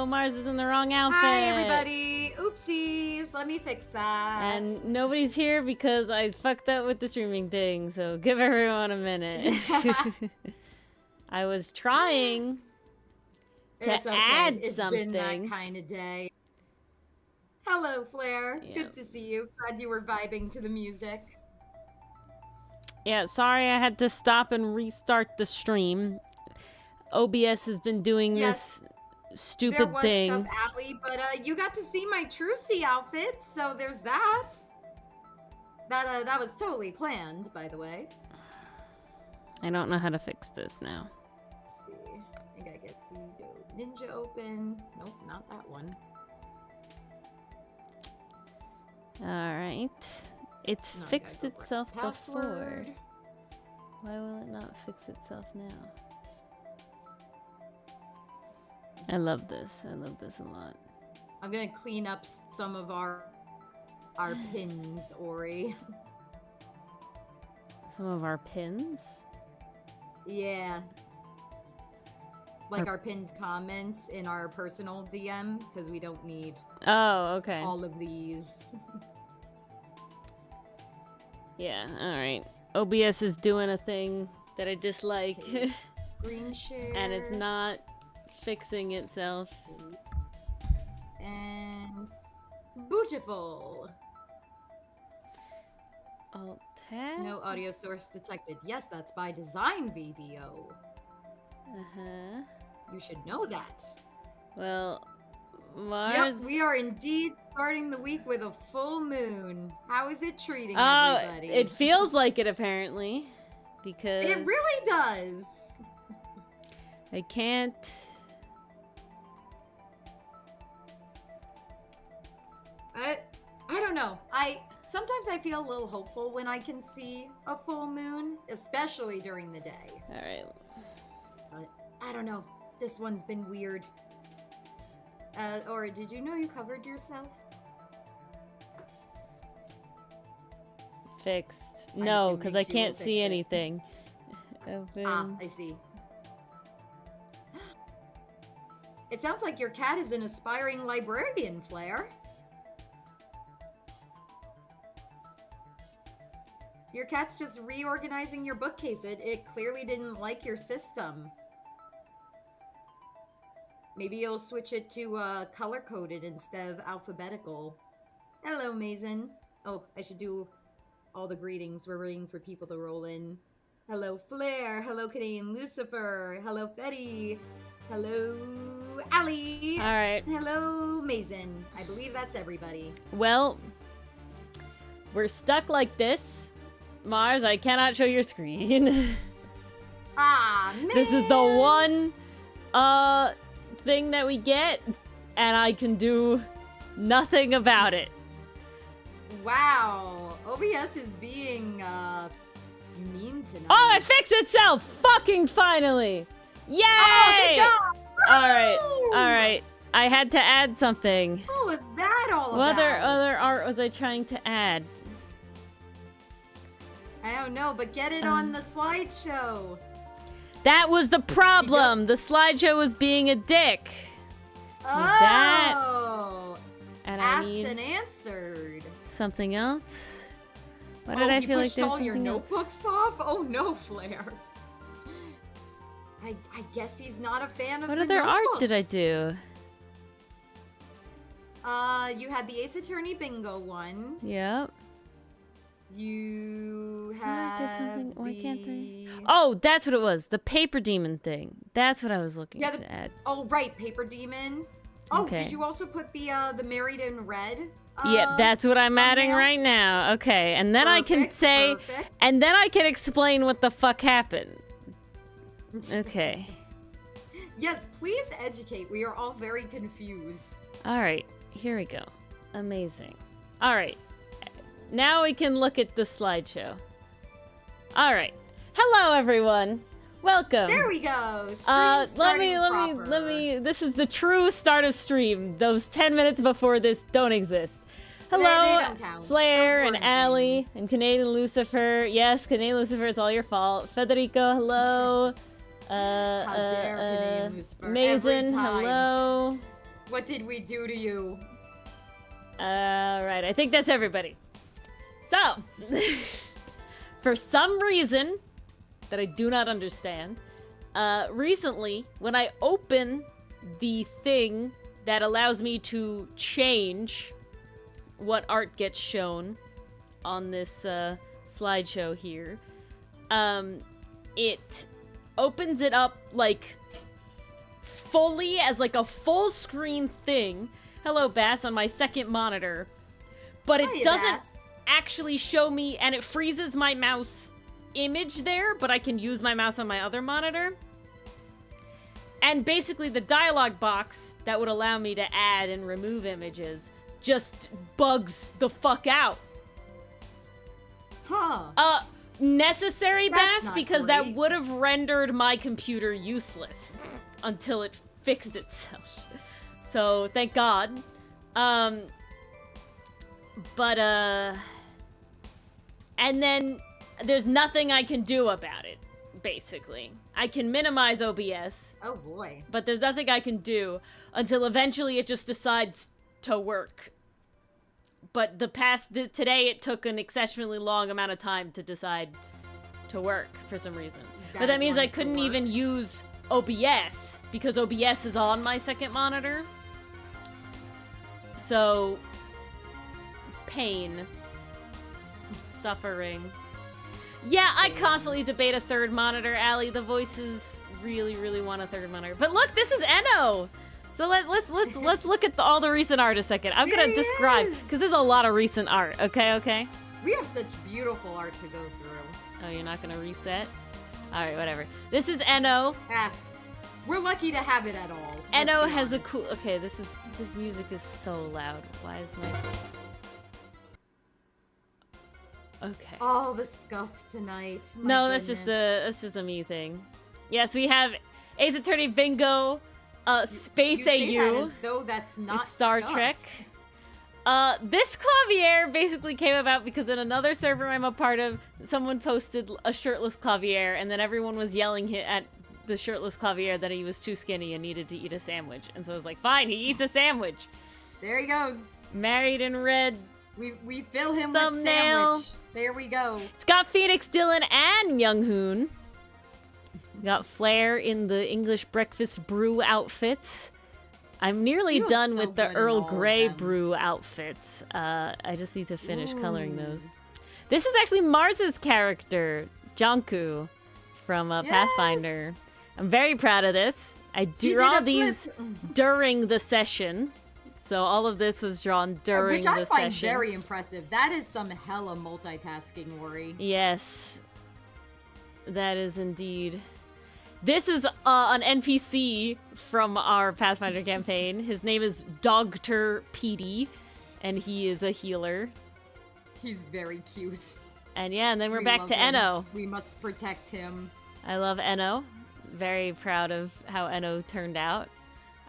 no, Mars is in the wrong outfit. Hi, everybody. Oopsies. Let me fix that. And nobody's here because I fucked up with the streaming thing, so give everyone a minute. I was trying to add something. It's been that kind of day. Hello, Flair. Yeah. Good to see you. Glad you were vibing to the music. Yeah, sorry I had to stop and restart the stream. OBS has been doing this stupid thing. There was stuff, Allie, but you got to see my Trucy outfit, so there's that. That was totally planned, by the way. I don't know how to fix this now. Let's see. I gotta get the Ninja open. Nope, not that one. Alright. It's fixed itself before. Why will it not fix itself now? I love this. I love this a lot. I'm gonna clean up some of our pins, Ori. Some of our pins? Yeah. Like our pinned comments in our personal DM, because we don't need all of these. Yeah, alright. OBS is doing a thing that I dislike. Okay. Green share. And it's not fixing itself. And beautiful. Alt-tab? No audio source detected. Yes, that's by design video. Uh-huh. You should know that. Well, Mars... Yep, we are indeed starting the week with a full moon. How is it treating everybody? It feels like it, apparently. Because... It really does. I can't... I don't know. Sometimes I feel a little hopeful when I can see a full moon, especially during the day. Alright. But I don't know. This one's been weird. Or did you know you covered yourself? Fixed. No, because I can't see anything. Open. Ah, I see. It sounds like your cat is an aspiring librarian, Flair. Your cat's just reorganizing your bookcase. It clearly didn't like your system. Maybe you'll switch it to color-coded instead of alphabetical. Hello, Mason. Oh, I should do all the greetings. We're waiting for people to roll in. Hello, Flair. Hello, Canadian Lucifer. Hello, Fetty. Hello, Allie. All right. Hello, Mason. I believe that's everybody. Well, we're stuck like this. Mars, I cannot show your screen. Ah, man. This is the one thing that we get, and I can do nothing about it. Wow. OBS is being mean tonight. Oh, it fixed itself! Fucking finally! Yay! Oh, Alright, alright. I had to add something. What was that all What about? other art was I trying to add? I don't know, but get it on the slideshow. That was the problem! The slideshow was being a dick. Oh! That. And I asked need and answered. something else. Why did I feel like there's something else? You pushed all your else? notebooks off? Oh no, Flair. I guess he's not a fan of What the other art did I notebooks. do? You had the Ace Attorney bingo one. Yep. You I had did something. Why can't I? the- Oh, that's what it was. The paper demon thing. That's what I was looking to add. Oh, right, Paper Demon. Oh, Okay. did you also put the Married in Red? Yeah, that's what I'm adding thumbnail? right now. Okay, and then I can Perfect, say, perfect. and then I can explain what the fuck happened. Okay. Yes, please educate. We are all very confused. All right, here we go. Amazing. All right, now we can look at the slideshow. All right. Hello, everyone. Welcome. There we go. Let me. This is the true start of stream. Those 10 minutes before this don't exist. Hello, They don't count. Flair Those and weren't Allie things. and Canadian Lucifer. Yes, Canadian Lucifer, it's all your fault. Federico, hello. How dare Canadian Lucifer every Mason, time. hello. What did we do to you? Alright, I think that's everybody. So, for some reason that I do not understand, recently, when I open the thing that allows me to change what art gets shown on this slideshow here, it opens it up like fully as like a full screen thing. Hello, Bass, on my second monitor. But it doesn't actually show me, and it freezes my mouse image there, but I can use my mouse on my other monitor. And basically the dialog box that would allow me to add and remove images just bugs the fuck out. Huh. Necessary, Bass, because great. that would have rendered my computer useless until it fixed itself. So, thank God. And then there's nothing I can do about it, basically. I can minimize OBS. Oh boy. But there's nothing I can do until eventually it just decides to work. But today it took an exceptionally long amount of time to decide to work for some reason. But that means I couldn't even use OBS because OBS is on my second monitor. So, pain. Suffering. Yeah, I constantly debate a third monitor, Allie. The voices really, really want a third monitor. But look, this is Enno! So let's look at all the recent art a second. I'm gonna describe, because there's a lot of recent art, okay? We have such beautiful art to go through. Oh, you're not gonna reset? Alright, whatever. This is Enno. We're lucky to have it at all. Enno has a cool... Okay, this music is so loud. Why is my... Okay. Oh, the scuff tonight. No, that's just a me thing. Yes, we have Ace Attorney Bingo, Space AU. You say that as though that's not it's Star scuff. Trek. This clavier basically came about because in another server I'm a part of, someone posted a shirtless clavier, and then everyone was yelling at the shirtless clavier that he was too skinny and needed to eat a sandwich. And so I was like, fine, he eats a sandwich. There he goes. Married in red. We fill him thumbnail. with sandwich. There we go. It's got Phoenix, Dylan, and Young Hoon. Got Flair in the English breakfast brew outfits. I'm nearly done with the Earl Grey brew outfits. I just need to finish coloring those. This is actually Mars's character, Jonku, from Pathfinder. I'm very proud of this. I draw these during the session. So all of this was drawn during the session. Which I find very impressive. That is some hella multitasking, Ori. Yes. That is indeed. This is an NPC from our Pathfinder campaign. His name is Dogter Petey, and he is a healer. He's very cute. And yeah, and then we're back to Enno. We must protect him. I love Enno. Very proud of how Enno turned out.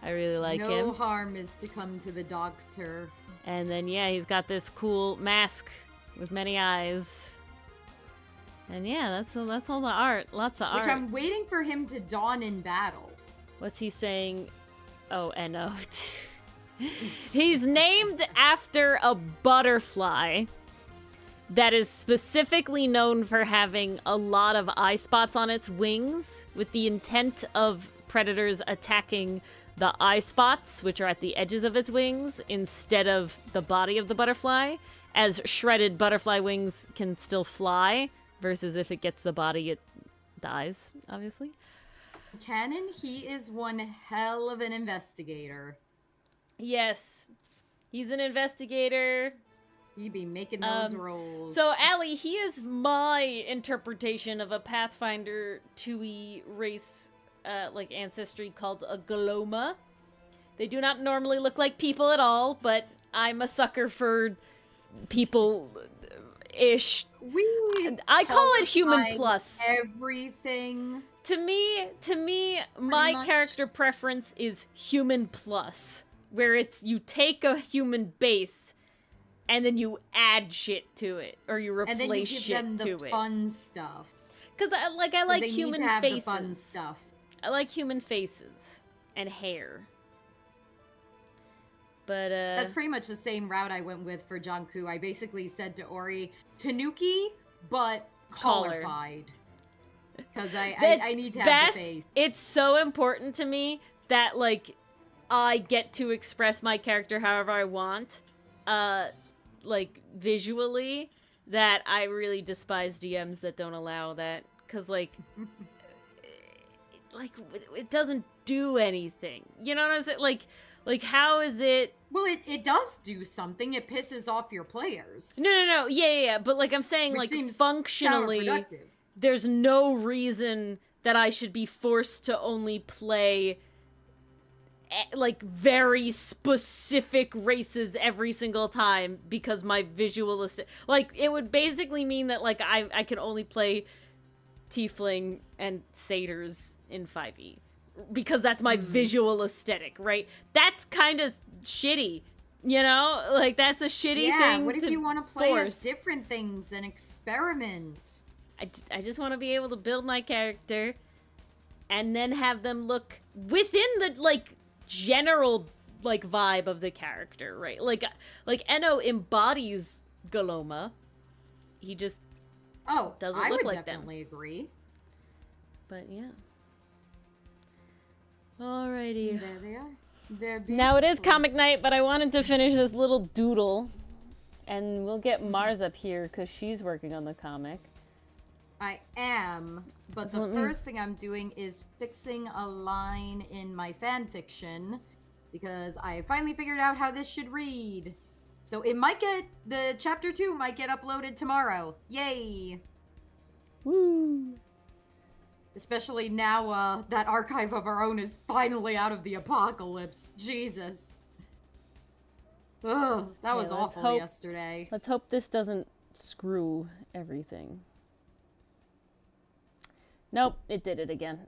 I really like him. No harm is to come to the doctor. And then, yeah, he's got this cool mask with many eyes. And yeah, that's all the art. Lots of art. Which I'm waiting for him to don in battle. What's he saying? Oh, Enno. He's named after a butterfly that is specifically known for having a lot of eye spots on its wings, with the intent of predators attacking the eye spots, which are at the edges of its wings, instead of the body of the butterfly, as shredded butterfly wings can still fly, versus if it gets the body, it dies, obviously. Canon, he is one hell of an investigator. Yes. He's an investigator. He'd be making those rolls. So, Allie, he is my interpretation of a Pathfinder 2e race ancestry called a Gloma. They do not normally look like people at all, but I'm a sucker for people-ish. I call it human plus. Everything. To me, my character preference is human plus, where it's you take a human base and then you add shit to it, or you replace and then you give shit them to the it. Fun stuff. Because I like human need to have faces. The fun stuff. I like human faces and hair. But that's pretty much the same route I went with for Janku. I basically said to Ori, Tanuki, but colorified. Because I need to have the face. It's so important to me that, like, I get to express my character however I want, like, visually, that I really despise DMs that don't allow that. Because, like, it doesn't do anything. You know what I'm saying? Like, how is it... Well, it does do something. It pisses off your players. No. Yeah. But, like, I'm saying, Which like, functionally, there's no reason that I should be forced to only play, like, very specific races every single time because my visualistic... Like, it would basically mean that, like, I can only play Tiefling and Satyrs in 5e. Because that's my visual aesthetic, right? That's kind of shitty, you know? Like, that's a shitty thing. Yeah, what if you want to play as different things and experiment? I just want to be able to build my character and then have them look within the, like, general, like, vibe of the character, right? Like Eno embodies Galoma. He just doesn't look like them. I would definitely agree. But, yeah. Alrighty. There they are. They're beautiful. Now it is comic night, but I wanted to finish this little doodle. And we'll get Mars up here because she's working on the comic. I am. But the first thing I'm doing is fixing a line in my fan fiction. Because I finally figured out how this should read. So it might the chapter 2 might get uploaded tomorrow. Yay! Woo! Especially now that Archive of Our Own is finally out of the apocalypse. Jesus. Ugh, that was awful yesterday. Let's hope this doesn't screw everything. Nope, it did it again.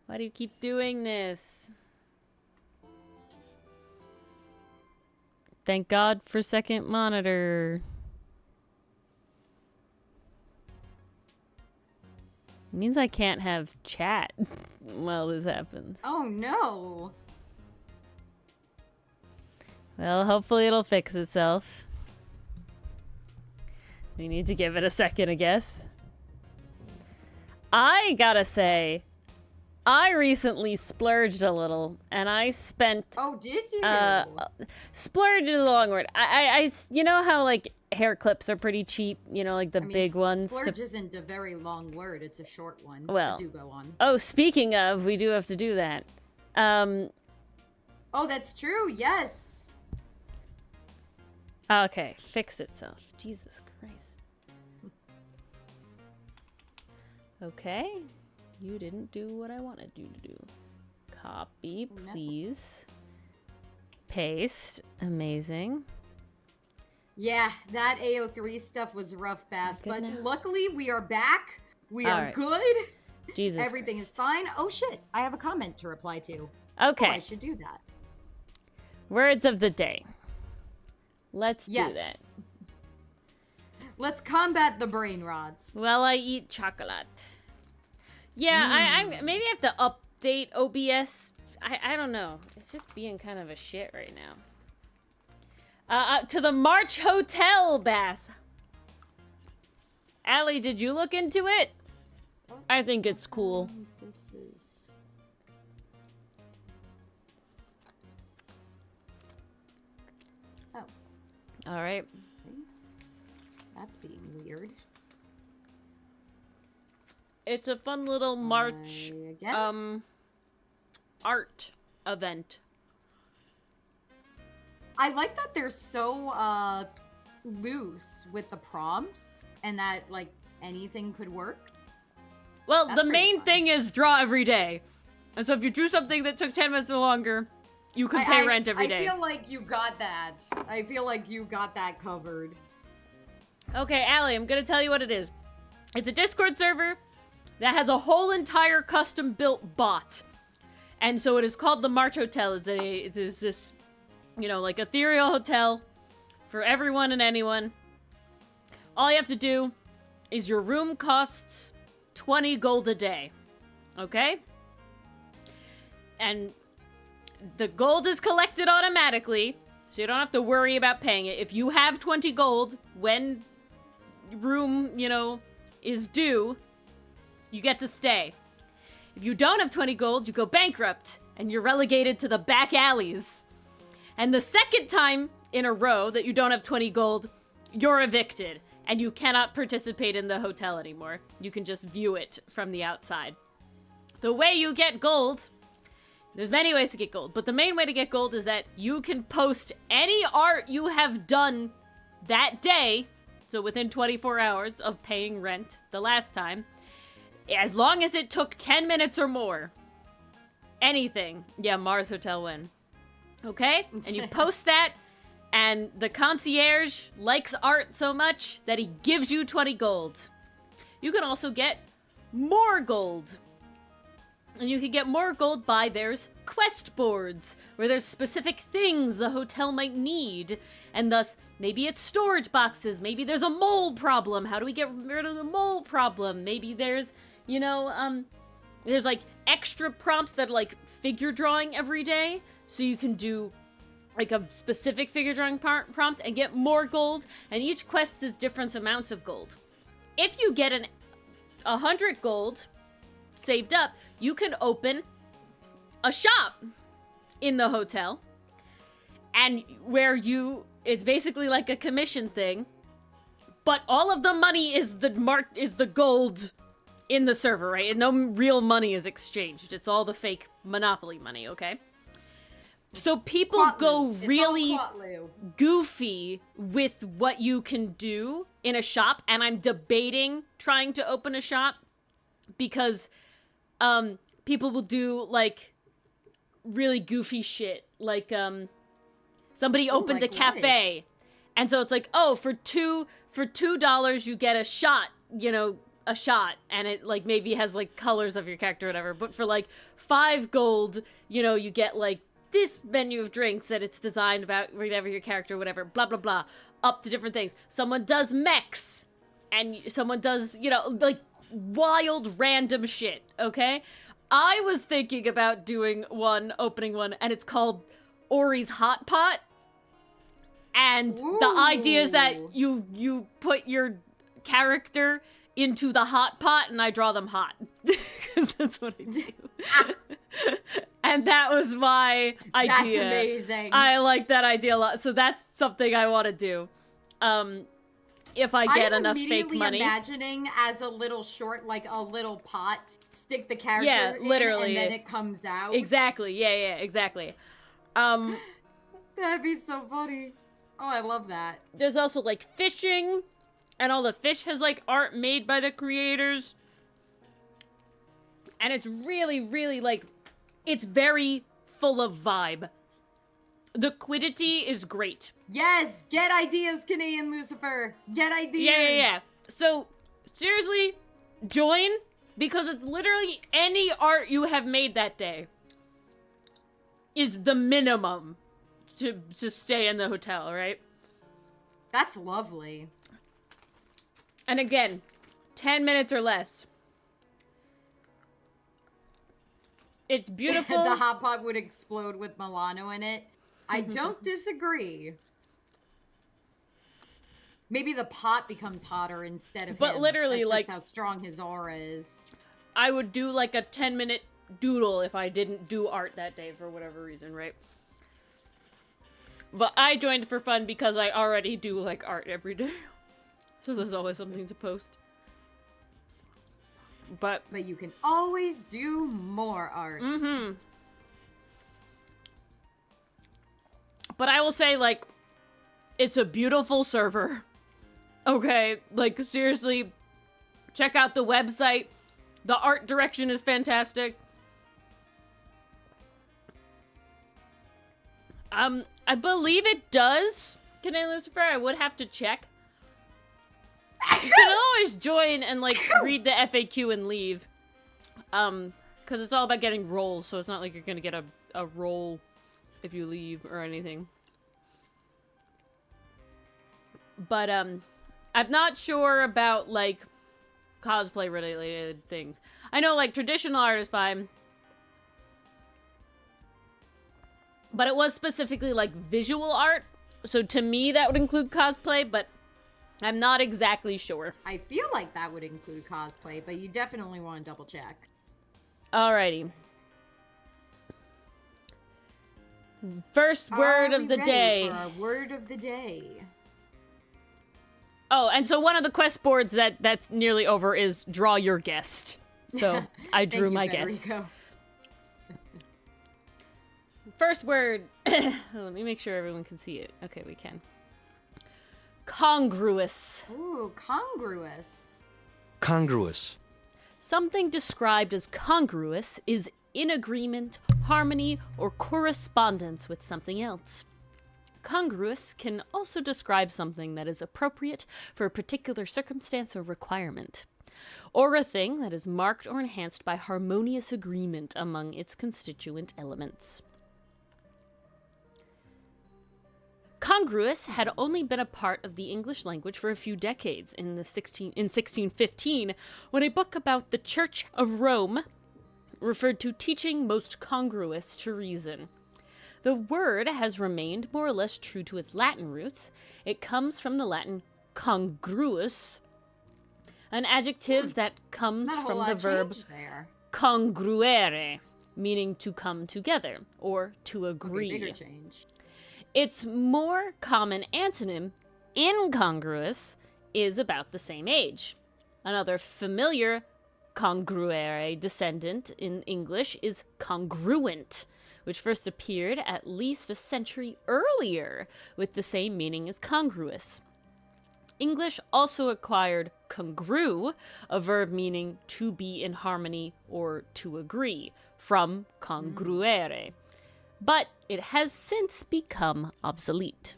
Why do you keep doing this? Thank God for second monitor. Means I can't have chat while this happens. Oh no. Well, hopefully it'll fix itself. We need to give it a second, I guess. I gotta say, I recently splurged a little, and I spent... Oh, did you? Splurge is the long word. I you know how, like, hair clips are pretty cheap? You know, like the big ones? Splurge isn't a very long word. It's a short one. Well, do go on. Oh, speaking of, we do have to do that. Oh, that's true. Yes. Okay, fix itself. Jesus Christ. Okay. You didn't do what I wanted you to do. Copy, please. Paste. Amazing. Yeah, that AO3 stuff was rough, Bass. But luckily, we are back. We are good. Jesus Everything Christ. is fine. Oh, shit. I have a comment to reply to. Okay. Oh, I should do that. Words of the day. Let's do that. Let's combat the brain rot. Well, I eat chocolate. Yeah, I maybe I have to update OBS. I don't know. It's just being kind of a shit right now. To the March Hotel, Bass. Allie, did you look into it? I think it's cool. This is... Oh. All right. That's being weird. It's a fun little March art event. I like that they're so loose with the prompts and that like anything could work. Well, the main thing is draw every day. And so if you drew something that took 10 minutes or longer, you can pay rent every day. I feel like you got that. I feel like you got that covered. Okay, Allie, I'm gonna tell you what it is. It's a Discord server that has a whole entire custom-built bot. And so it is called the March Hotel. It is this, you know, like ethereal hotel for everyone and anyone. All you have to do is your room costs 20 gold a day. Okay? And the gold is collected automatically, so you don't have to worry about paying it. If you have 20 gold, when room, is due, you get to stay. If you don't have 20 gold, you go bankrupt, and you're relegated to the back alleys. And the second time in a row that you don't have 20 gold, you're evicted, and you cannot participate in the hotel anymore. You can just view it from the outside. The way you get gold, there's many ways to get gold, but the main way to get gold is that you can post any art you have done that day, so within 24 hours of paying rent the last time, as long as it took 10 minutes or more. Anything. Yeah, Mars Hotel win. Okay? And you post that, and the concierge likes art so much that he gives you 20 gold. You can also get more gold. And you can get more gold by there's quest boards, where there's specific things the hotel might need. And thus, maybe it's storage boxes, maybe there's a mole problem. How do we get rid of the mole problem? Maybe there's, there's like extra prompts that are like figure drawing every day. So you can do like a specific figure drawing prompt and get more gold. And each quest is different amounts of gold. If you get 100 gold saved up, you can open a shop in the hotel, and it's basically like a commission thing, but all of the money is the gold in the server, right? And no real money is exchanged. It's all the fake Monopoly money, okay? So people go really goofy with what you can do in a shop, and I'm debating trying to open a shop because people will do like really goofy shit. Like somebody opened a cafe, and so it's like, oh, for $2 you get a shot, and it like maybe has like colors of your character or whatever. But for like 5 gold, you get like this menu of drinks that it's designed about whatever your character, whatever, blah blah blah, up to different things. Someone does mechs, and someone does like wild random shit. Okay, I was thinking about opening one, and it's called Ori's Hot Pot. And Ooh. The idea is that you put your character into the hot pot, and I draw them hot. Because that's what I do. And that was my idea. That's amazing. I like that idea a lot. So that's something I want to do. If I get enough fake money. I'm imagining as a little short, like a little pot, stick the character in, literally. and then it comes out. Exactly. Yeah, exactly. That'd be so funny. Oh, I love that. There's also like fishing, and all the fish has like art made by the creators. And it's really, really like, it's very full of vibe. The quiddity is great. Yes, get ideas, Canadian Lucifer. Get ideas. Yeah. So, seriously, join, because it's literally any art you have made that day is the minimum to stay in the hotel, right? That's lovely. And again, 10 minutes or less. It's beautiful. The hot pot would explode with Milano in it. I don't disagree. Maybe the pot becomes hotter instead of But him. literally, That's like, just how strong his aura is. I would do like a 10-minute doodle if I didn't do art that day for whatever reason, right? But I joined for fun because I already do like art every day. So there's always something to post. But you can always do more art. But I will say, like, it's a beautiful server. Okay? Like, seriously, check out the website. The art direction is fantastic. I believe it does. Can I, Lucifer? I would have to check. You can always join and, like, read the FAQ and leave. Because it's all about getting rolls, so it's not like you're gonna get a roll if you leave or anything. But, I'm not sure about, like, cosplay-related things. I know, like, traditional art is fine. But it was specifically like visual art. So to me, that would include cosplay, but I'm not exactly sure. I feel like that would include cosplay, but you definitely want to double check. Alrighty. First word of the day. For our word of the day. Oh, and so one of the quest boards that's nearly over is draw your guest. So I drew my guest. First word. Let me make sure everyone can see it. Okay, we can. Congruous. Ooh, congruous. Congruous. Something described as congruous is in agreement, harmony, or correspondence with something else. Congruous can also describe something that is appropriate for a particular circumstance or requirement, or a thing that is marked or enhanced by harmonious agreement among its constituent elements. Congruous had only been a part of the English language for a few decades in 1615, when a book about the Church of Rome referred to teaching most congruous to reason. The word has remained more or less true to its Latin roots. It comes from the Latin congruus, an adjective that comes from the verb congruere, meaning to come together or to agree. Okay, bigger change. Its more common antonym, incongruous, is about the same age. Another familiar congruere descendant in English is congruent, which first appeared at least a century earlier with the same meaning as congruous. English also acquired congru, a verb meaning to be in harmony or to agree, from congruere. But it has since become obsolete.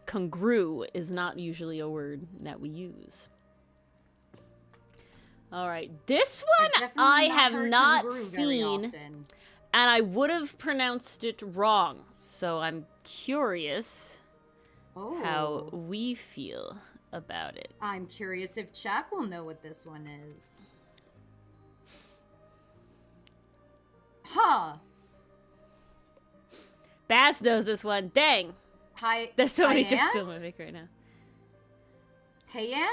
Congru is not usually a word that we use. All right, this one I have not seen, and I would have pronounced it wrong. So I'm curious how we feel about it. I'm curious if chat will know what this one is. Huh. Bass knows this one. Dang. There's so many jokes in my mic right now. Payan?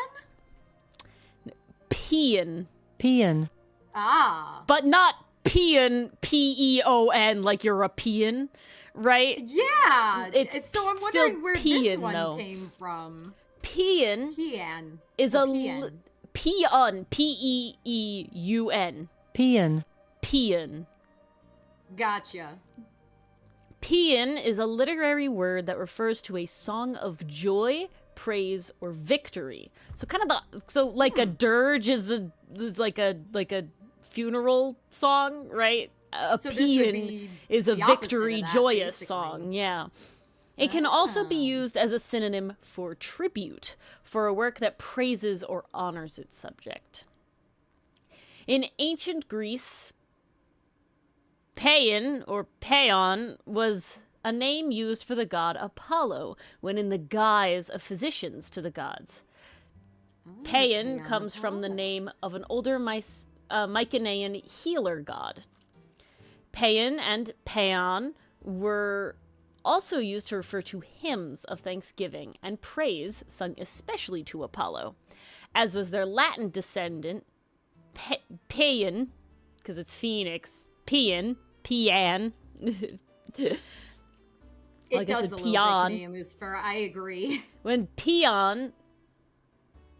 Peon. Peon. Ah. But not peon, P-E-O-N, like European, right? Yeah. It's so I'm wondering where peon, this one though. came from. Peon is peon. Peon, P-E-E-U-N. Peon. Peon. Gotcha. Paean is a literary word that refers to a song of joy, praise, or victory. So kind of like a dirge is like a funeral song, right? A paean is a victory, joyous song. Yeah. It can also be used as a synonym for tribute, for a work that praises or honors its subject. In ancient Greece, Paean, or Paeon, was a name used for the god Apollo when in the guise of physicians to the gods. Paean comes from the name of an older Mycenaean healer god. Paean and Paeon were also used to refer to hymns of thanksgiving and praise sung especially to Apollo, as was their Latin descendant, Paean, because it's Phoenix, Paean. I guess does it's a peon. little bit Lucifer, I agree. When peon,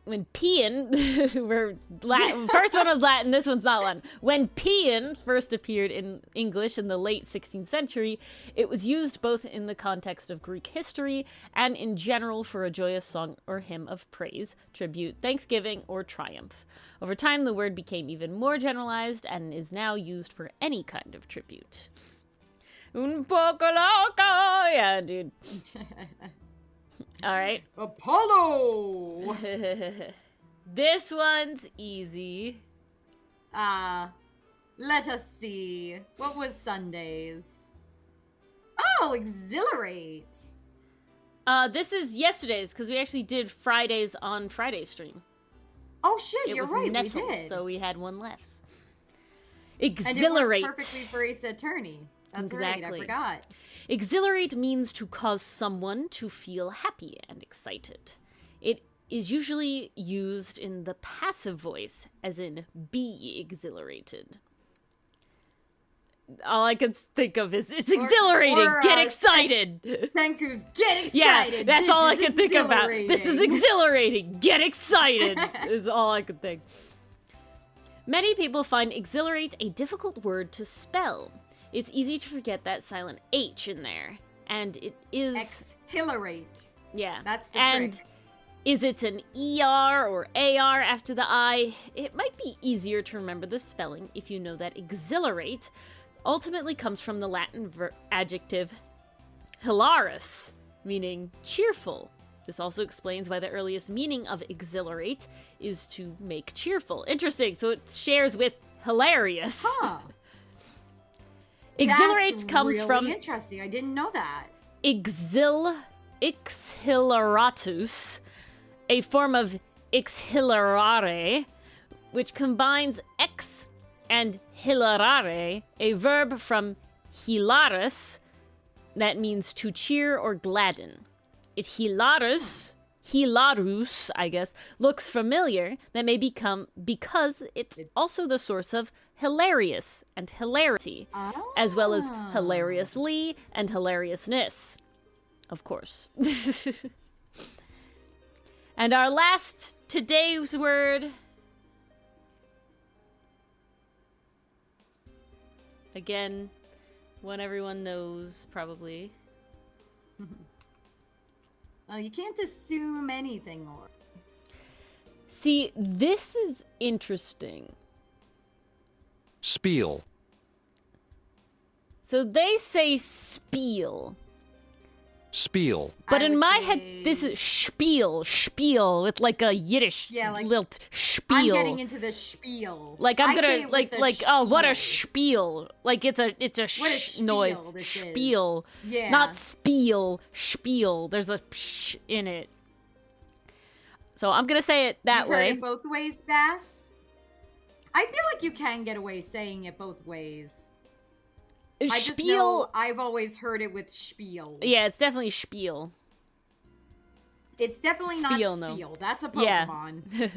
were Latin, first one was Latin, this one's not Latin. When peon first appeared in English in the late 16th century, it was used both in the context of Greek history and in general for a joyous song or hymn of praise, tribute, thanksgiving, or triumph. Over time, the word became even more generalized and is now used for any kind of tribute. Un poco loco! Yeah, dude. All right. Apollo! This one's easy. Let us see. What was Sundays? Oh, exhilarate! This is yesterday's, because we actually did Fridays on Friday's stream. Oh shit, you're right, Nestle, we did. So we had one less. And Exhilarate. it worked perfectly for Ace Attorney. That's right, I Exactly. forgot. Exhilarate means to cause someone to feel happy and excited. It is usually used in the passive voice, as in be exhilarated. All I can think of is it's exhilarating. Get excited. Senku's get excited. Yeah, that's This all I is can think about. This is exhilarating. exhilarating. Get excited is all I can think. Many people find exhilarate a difficult word to spell. It's easy to forget that silent H in there. And it is... Exhilarate. Yeah. That's the and trick. is it an ER or AR after the I? It might be easier to remember the spelling if you know that exhilarate ultimately comes from the Latin adjective hilarus, meaning cheerful. This also explains why the earliest meaning of exhilarate is to make cheerful. Interesting, so it shares with hilarious. Huh. Exhilarate That's comes really from interesting. I didn't know that. exhilaratus, a form of exhilarare, which combines ex and hilarare, a verb from hilarus that means to cheer or gladden. If hilarus, I guess, looks familiar, that may become because it's also the source of hilarious and hilarity, as well as hilariously and hilariousness. Of course. And our last today's word. Again, one everyone knows, probably. Well, you can't assume anything, or See, this is interesting. Spiel. So they say spiel. Spiel. But I in would my say- head, this is spiel, with like a Yiddish lilt, spiel. I'm getting into the spiel. Like I I'm say gonna it with like the oh what a spiel. spiel. Like it's a What a spiel noise. this is. Spiel. Yeah. Not spiel, spiel. There's a psh in it. So I'm gonna say it that You've heard way. it both ways, Bass? I feel like you can get away saying it both ways. I just know I've always heard it with spiel. Yeah, it's definitely spiel. It's definitely Spiel, not no. spiel. That's a Yeah. Pokemon.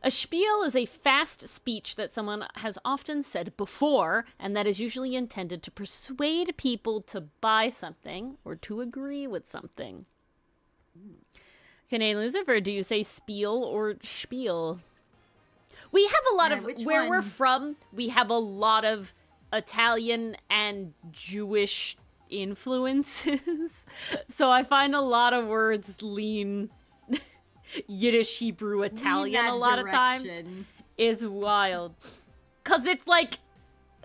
A spiel is a fast speech that someone has often said before, and that is usually intended to persuade people to buy something or to agree with something. Canadian Lucifer, do you say spiel or spiel? We have a lot Yeah, of, which where we're one? from, we have a lot of Italian and Jewish influences. So I find a lot of words lean Yiddish, Hebrew, Italian Lean that a lot of times. direction. Is wild. Cause it's like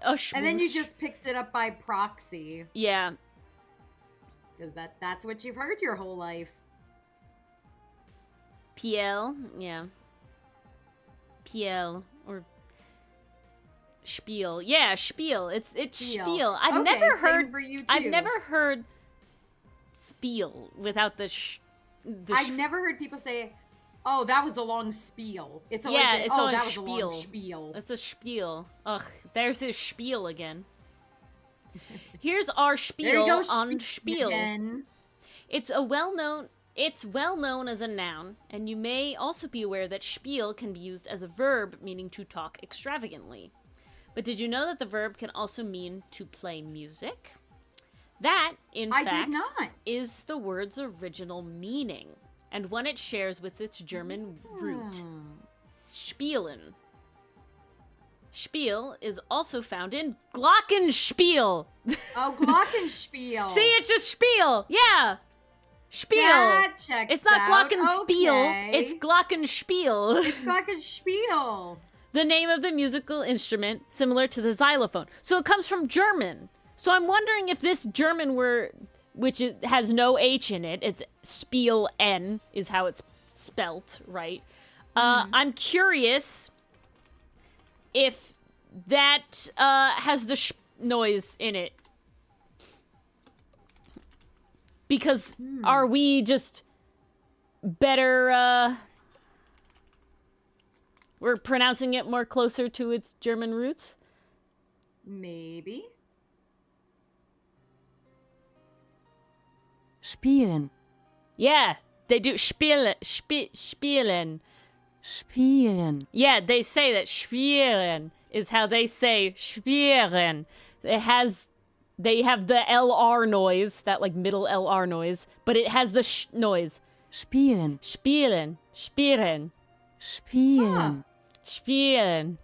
a And then you shmoosh. just picks it up by proxy. Yeah. Because that's what you've heard your whole life. PL, yeah. PL or spiel. Yeah, spiel. It's spiel. I've Okay, never same heard for you I've too. never heard spiel without the I've never heard people say, "Oh, that was a long spiel." It's always Yeah, been, it's "Oh, always that was a long spiel. spiel." It's a spiel. Ugh, there's his spiel again. Here's our There you spiel go, on spiel. again. It's well known as a noun, and you may also be aware that spiel can be used as a verb meaning to talk extravagantly. But did you know that the verb can also mean to play music? That, in I did fact, not. is the word's original meaning, and one it shares with its German root, spielen. Spiel is also found in glockenspiel. Oh, glockenspiel. See, it's just spiel. Yeah. Spiel. That checks It's not out. glockenspiel. Okay. It's glockenspiel. It's glockenspiel. The name of the musical instrument, similar to the xylophone. So it comes from German. So I'm wondering if this German word, which has no H in it, it's spiel N is how it's spelt, right? I'm curious if that has the sh noise in it. Because are we just better, we're pronouncing it more closer to its German roots? Maybe. Spielen. Yeah, they do spielen. Spielen. Yeah, they say that spielen is how they say spielen. They have the LR noise, that like middle LR noise, but it has the sh noise. Spielen. Spielen. Spielen. Spielen. Spielen.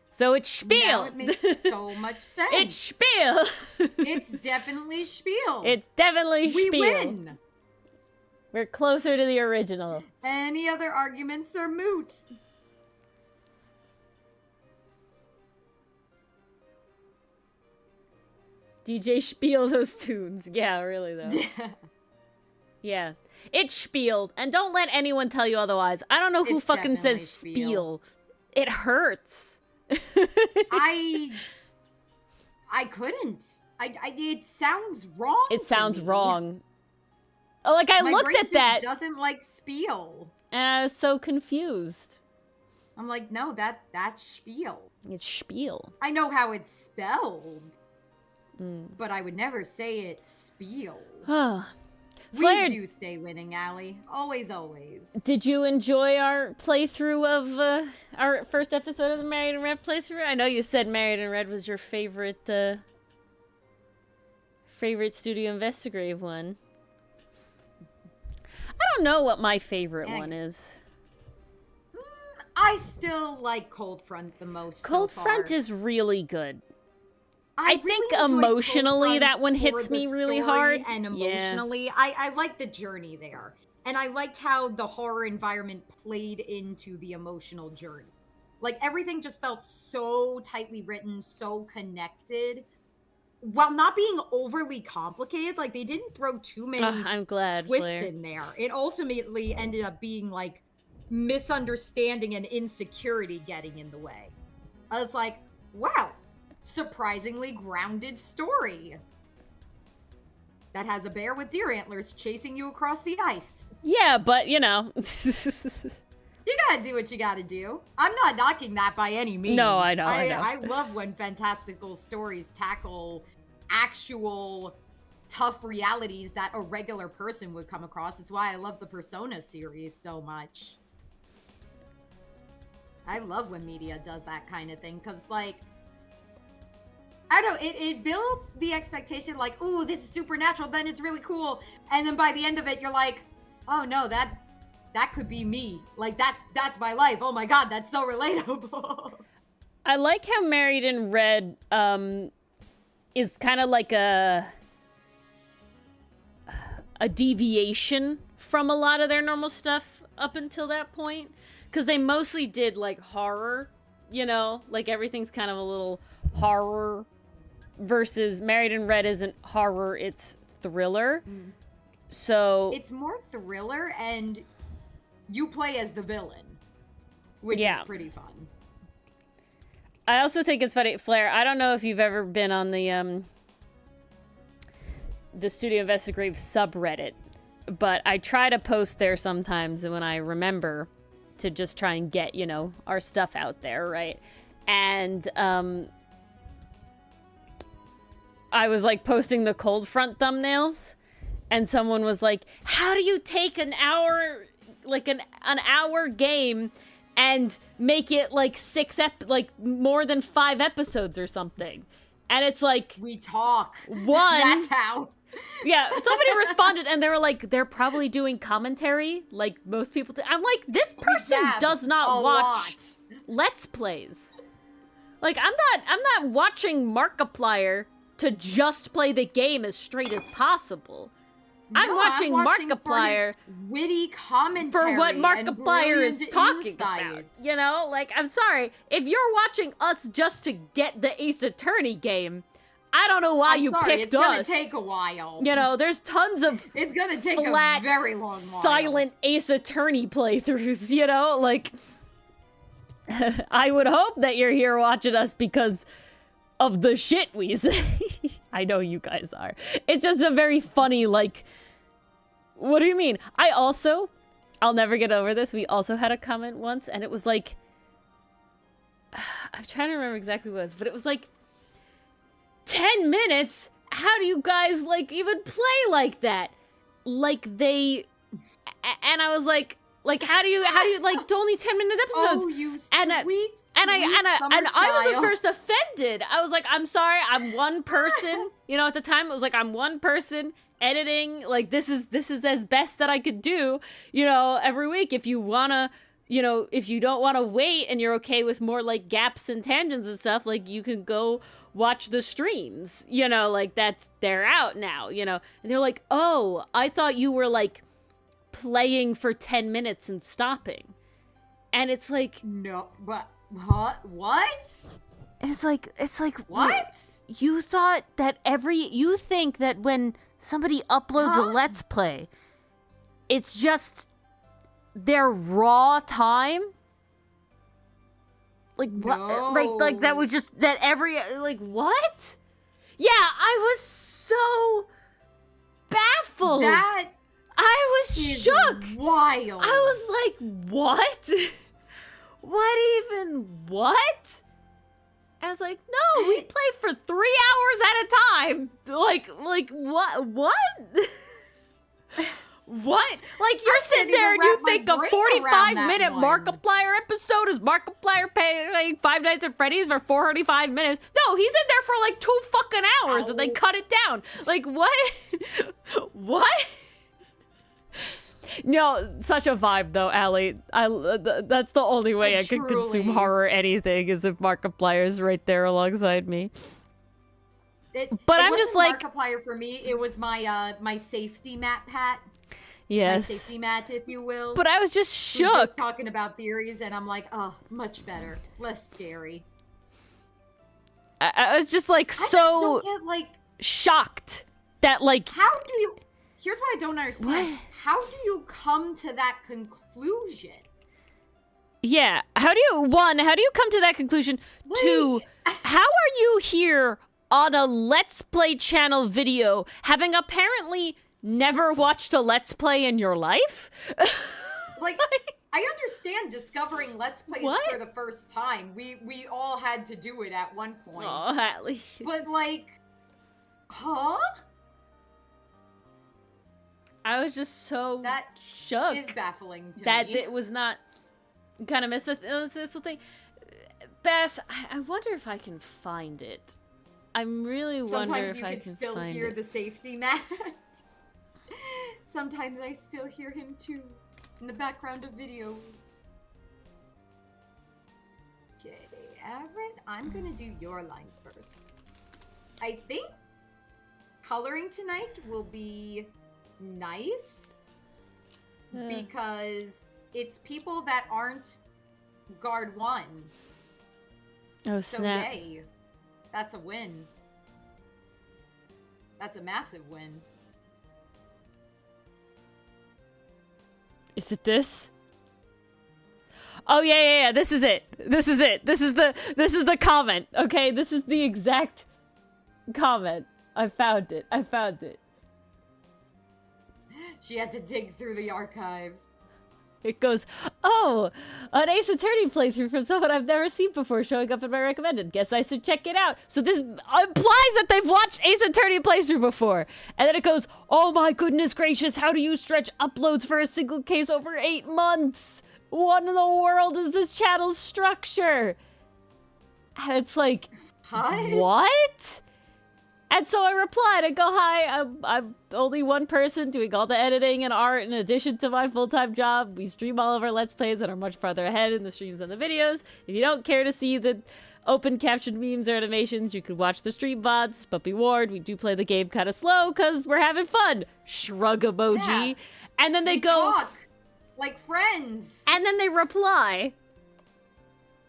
So it's spiel. Now it makes so much sense. It's spiel. It's definitely spiel. It's definitely we spiel. win. We're closer to the original. Any other arguments are moot. DJ spiel those tunes. Yeah, really though. Yeah. It's spieled, and don't let anyone tell you otherwise. I don't know who It's fucking definitely says spiel. spiel. It hurts. I couldn't. It sounds wrong. It to sounds me. wrong. Like, I My looked brain at just that, doesn't like spiel. and I was so confused. I'm like, no, that's spiel. It's spiel. I know how it's spelled, Mm. but I would never say it's spiel. We Flair, do stay winning, Allie. Always, always. did you enjoy our playthrough of our first episode of the Married and Red playthrough? I know you said Married and Red was your favorite Studio Investigrave one. I don't know what my favorite Dang. one is. I still like Cold Front the most. Cold so Front far. is really good. I I think really enjoyed emotionally Cold Front that one for hits the me really story hard. And Yeah. emotionally, I like the journey there. And I liked how the horror environment played into the emotional journey. Like, everything just felt so tightly written, so connected, while not being overly complicated. Like, they didn't throw too many I'm glad, twists Flair. in there. It ultimately ended up being, like, misunderstanding and insecurity getting in the way. I was like, wow, surprisingly grounded story that has a bear with deer antlers chasing you across the ice. Yeah, but you know. You gotta do what you gotta do. I'm not knocking that by any means. No, I know. I love when fantastical stories tackle actual tough realities that a regular person would come across. It's why I love the Persona series so much. I love when media does that kind of thing, because, like, I don't know, it builds the expectation, like, ooh, this is supernatural, then it's really cool, and then by the end of it, you're like, oh no, that could be me. Like, that's my life. Oh my god, that's so relatable. I like how Married in Red is kind of like a deviation from a lot of their normal stuff up until that point, because they mostly did like horror, you know, like everything's kind of a little horror, versus Married in Red isn't horror, it's thriller. So It's more thriller, and you play as the villain, which Yeah. is pretty fun. I also think it's funny, Flair, I don't know if you've ever been on the Studio Investigrave subreddit, but I try to post there sometimes when I remember to just try and get, you know, our stuff out there, right? And I was like posting the Cold Front thumbnails, and someone was like, how do you take an hour, like an hour game and make it like more than 5 episodes or something? And it's like, We talk. one, That's how. yeah, somebody responded and they were like, they're probably doing commentary like most people do. I'm like, this person Yeah, does not a watch lot. Let's Plays. Like, I'm not watching Markiplier to just play the game as straight as possible. I'm No, watching for Markiplier his witty commentary for what and Markiplier is brilliant talking about. insights. You know, like, I'm sorry, if you're watching us just to get the Ace Attorney game, I don't know why I'm you sorry, picked it's gonna us. take a while. You know, there's tons of It's gonna take flat, a very long while. silent Ace Attorney playthroughs, you know? Like, I would hope that you're here watching us because of the shit we say. I know you guys are. It's just a very funny, like, what do you mean? I'll never get over this. We also had a comment once, and it was like, I'm trying to remember exactly what it was, but it was like, 10 minutes? How do you guys, like, even play like that? like they, and I was like how do you like only 10-minute episodes? Oh, you and sweet, I was at first offended. I was like, I'm sorry, I'm one person. You know, at the time it was like I'm one person editing. Like this is as best that I could do. You know, every week. If you wanna, you know, if you don't want to wait and you're okay with more like gaps and tangents and stuff, like you can go watch the streams. You know, like they're out now. You know, and they're like, oh, I thought you were like playing for 10 minutes and stopping. And it's like, no, but what? It's like What? You think that when somebody uploads a Let's Play, it's just their raw time? Like what? No. Like that was just that every like what? Yeah, I was so baffled. That I was is shook. wild. I was like, what? What? I was like, no, we play for 3 hours at a time. Like what? What? Like you're sitting there and you think a 45-minute Markiplier episode is Markiplier paying Five Nights at Freddy's for 45 minutes? No, he's in there for like 2 fucking hours and they cut it down. Like what? What? No, such a vibe though, Allie. That's the only way I could consume horror anything is if Markiplier's right there alongside me. But I'm just like Markiplier for me. It was my my safety mat pat. Yes. My safety mat, if you will. But I was just shook. Just talking about theories, and I'm like, oh, much better, less scary. I was just like I just don't get, like, shocked that like. How do you? Here's what I don't understand. What? How do you come to that conclusion? Yeah. How do you come to that conclusion? Wait. 2, how are you here on a Let's Play channel video having apparently never watched a Let's Play in your life? Like, I understand discovering Let's Plays for the first time. We all had to do it at one point. Oh, Allie. But like, huh? I was just so That shook. is baffling to that me. it was not kind of missed this thing. Bess, I wonder if I can find it. I'm really wonder if I can find it. Sometimes you can still hear the safety mat. Sometimes I still hear him too in the background of videos. Okay, Avrin, I'm gonna do your lines first. I think coloring tonight will be nice because it's people that aren't guard 1. Oh, so snap. yay. That's a win. That's a massive win. Is it this? Oh yeah. This is it. This is the comment. Okay, this is the exact comment. I found it. She had to dig through the archives. It goes, oh, an Ace Attorney playthrough from someone I've never seen before showing up in my recommended. Guess I should check it out. So this implies that they've watched Ace Attorney playthrough before. And then it goes, oh my goodness gracious, how do you stretch uploads for a single case over 8 months? What in the world is this channel's structure? And it's like, what? And so I replied, I go, hi, I'm only one person doing all the editing and art in addition to my full-time job. We stream all of our Let's Plays that are much farther ahead in the streams than the videos. If you don't care to see the open captioned memes or animations, you could watch the stream VODs, but be warned, we do play the game kind of slow because we're having fun. Shrug emoji. Yeah. And then they go... talk like friends. And then they reply...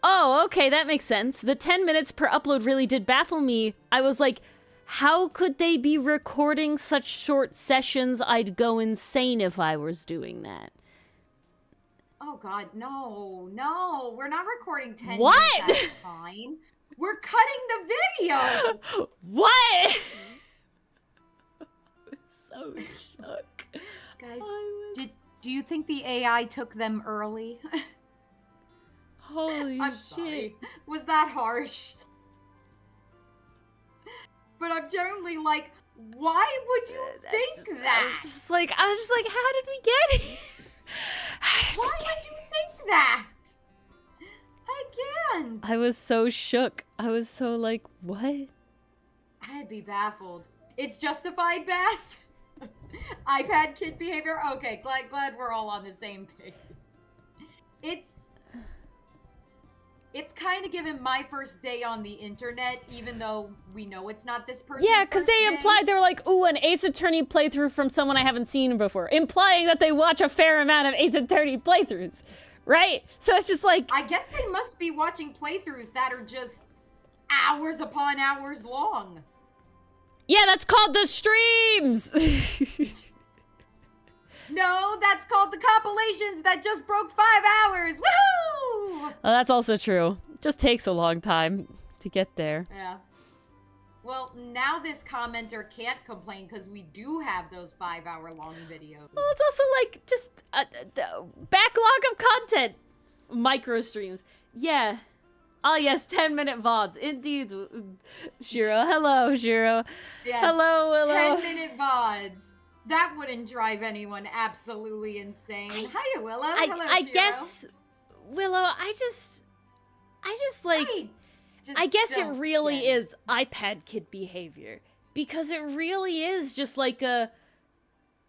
Oh, okay, that makes sense. The 10 minutes per upload really did baffle me. I was like... How could they be recording such short sessions? I'd go insane if I was doing that. Oh God, no. We're not recording 10 what? minutes at a time. We're cutting the video. What? So shook. Guys, do you think the AI took them early? Holy I'm shit. Sorry. Was that harsh? But I'm generally like, Why would you think that? I was just like, how did we get here? Why would you think that? I can't. I was so shook. I was so like, what? I'd be baffled. It's justified, Bass. iPad kid behavior. Okay, glad we're all on the same page. It's kind of given my first day on the internet, even though we know it's not this person's Yeah, because they first day. implied, they were like, ooh, an Ace Attorney playthrough from someone I haven't seen before, implying that they watch a fair amount of Ace Attorney playthroughs, right? So it's just like... I guess they must be watching playthroughs that are just hours upon hours long. Yeah, that's called the streams! No, that's called the compilations that just broke 5 hours. Woohoo! Oh, that's also true. It just takes a long time to get there. Yeah. Well, now this commenter can't complain because we do have those 5-hour-long videos. Well, it's also like just a backlog of content. Micro streams. Yeah. Oh, yes, 10-minute VODs. Indeed. Shiro. Hello, Shiro. Yes, Hello, Willow. 10-minute VODs. That wouldn't drive anyone absolutely insane. Hiya, Willow. Hello, I Shiro. guess, Willow, I just like, I guess it really is iPad kid behavior. Because it really is just like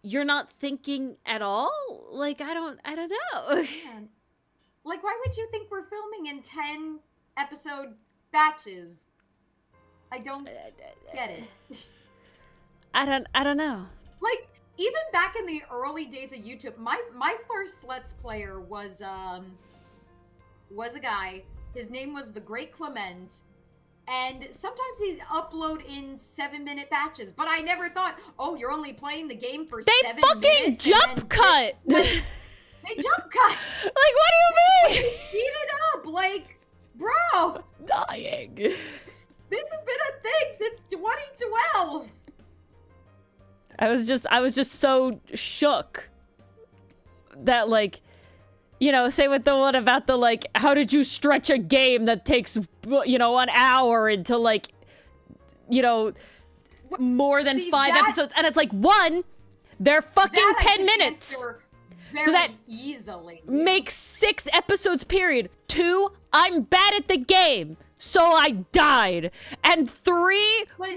you're not thinking at all? Like, I don't know. Man. Like, why would you think we're filming in 10-episode batches? I don't get it. I don't know. Like, even back in the early days of YouTube, my first Let's Player was a guy. His name was The Great Clement. And sometimes he'd upload in 7-minute batches. But I never thought, oh, you're only playing the game for 7 minutes. They fucking jump cut! They jump cut! Like, what do you mean? Speed it up! Like, bro! Dying. This has been a thing since 2012! I was just so shook that, like, you know, say with the one about the, like, how did you stretch a game that takes, you know, an hour into, like, you know, more than 5 episodes. And it's like, one, they're fucking 10 minutes. So that easily makes 6 episodes, period. 2, I'm bad at the game, so I died. And 3, that's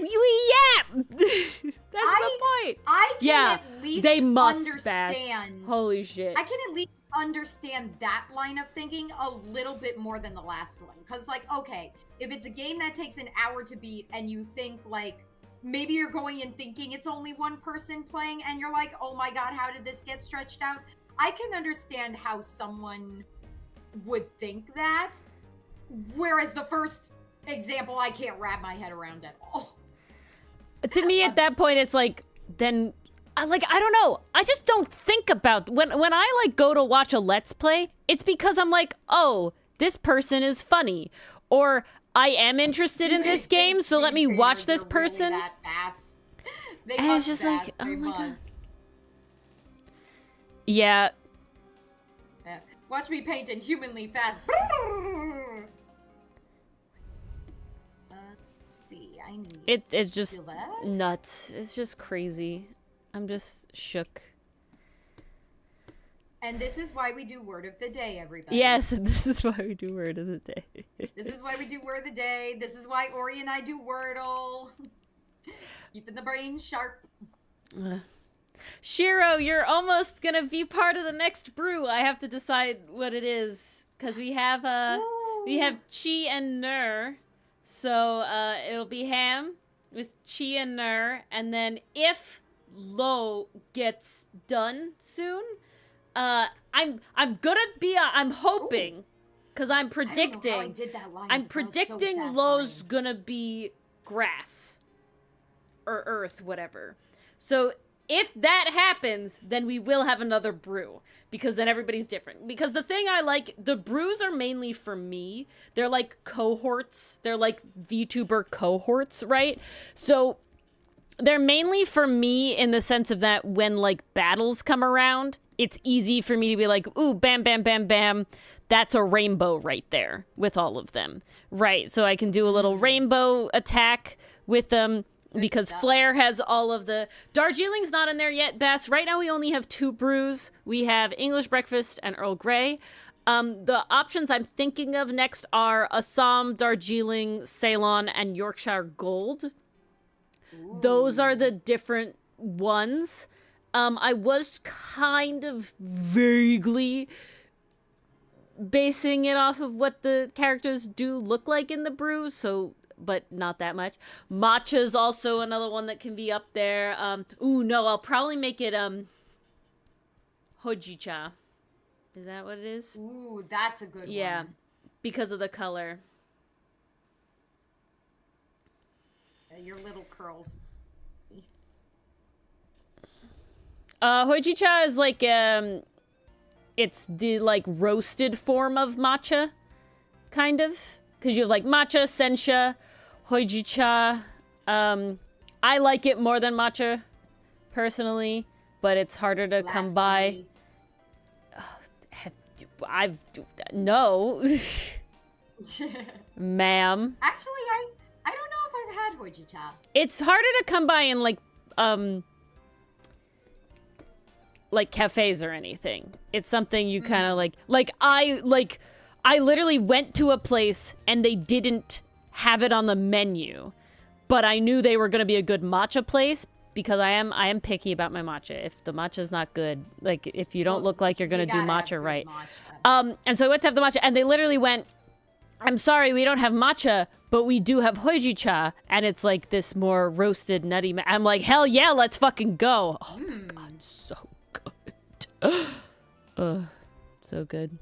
the point. I can at least they must understand. Holy shit. I can at least understand that line of thinking a little bit more than the last one. Because, like, okay, if it's a game that takes an hour to beat and you think, like, maybe you're going in thinking it's only one person playing and you're like, oh my god, how did this get stretched out? I can understand how someone would think that. Whereas the first example, I can't wrap my head around at all. To me, at that point, it's like, then, like, I don't know. I just don't think about, when I, like, go to watch a Let's Play, it's because I'm like, oh, this person is funny. Or, I am interested in this game, so let me watch this person. Really that fast. They and must it's just fast. like, oh They my must. god. Yeah. Yeah. Watch me paint inhumanly fast. Let's see, I need. It's just Feel that? nuts. It's just crazy. I'm just shook. And this is why we do word of the day, everybody. Yes, this is why we do word of the day. This is why we do word of the day. This is why Ori and I do Wordle. Keeping the brain sharp. Shiro, you're almost gonna be part of the next brew. I have to decide what it is because we have Chi and Nur, so it'll be ham with Chi and Nur, and then if Lo gets done soon, I'm hoping because I'm predicting. I don't know how I did that line, I'm but that was so predicting satisfying. Lo's gonna be grass or earth, whatever. So if that happens, then we will have another brew because then everybody's different. Because the thing I like, the brews are mainly for me. They're like cohorts. They're like VTuber cohorts, right? So they're mainly for me in the sense of that when like battles come around, it's easy for me to be like, ooh, bam, bam, bam, bam. That's a rainbow right there with all of them, right? So I can do a little rainbow attack with them. because stuff. Flair has all of the... Darjeeling's not in there yet, Bess. Right now we only have 2 brews. We have English Breakfast and Earl Grey. The options I'm thinking of next are Assam, Darjeeling, Ceylon, and Yorkshire Gold. Ooh. Those are the different ones. I was kind of vaguely basing it off of what the characters do look like in the brews, so... but not that much. Matcha's also another one that can be up there. No, I'll probably make it hojicha. Is that what it is? Ooh, that's a good Yeah, one. because of the color. Your little curls. Hojicha is like it's the like roasted form of matcha, kind of. Because you have like matcha, sencha, hojicha. I like it more than matcha, personally, but it's harder to come by. No, ma'am. Actually, I don't know if I've had hojicha. It's harder to come by in like cafes or anything. It's something you kind of like I literally went to a place and they didn't have it on the menu, but I knew they were going to be a good matcha place because I am picky about my matcha. If the matcha's not good, like if you don't look like you're going to do matcha right. And so I went to have the matcha and they literally went, "I'm sorry, we don't have matcha, but we do have hojicha." And it's like this more roasted nutty. I'm like, "Hell yeah, let's fucking go." Oh my God, so good. So good.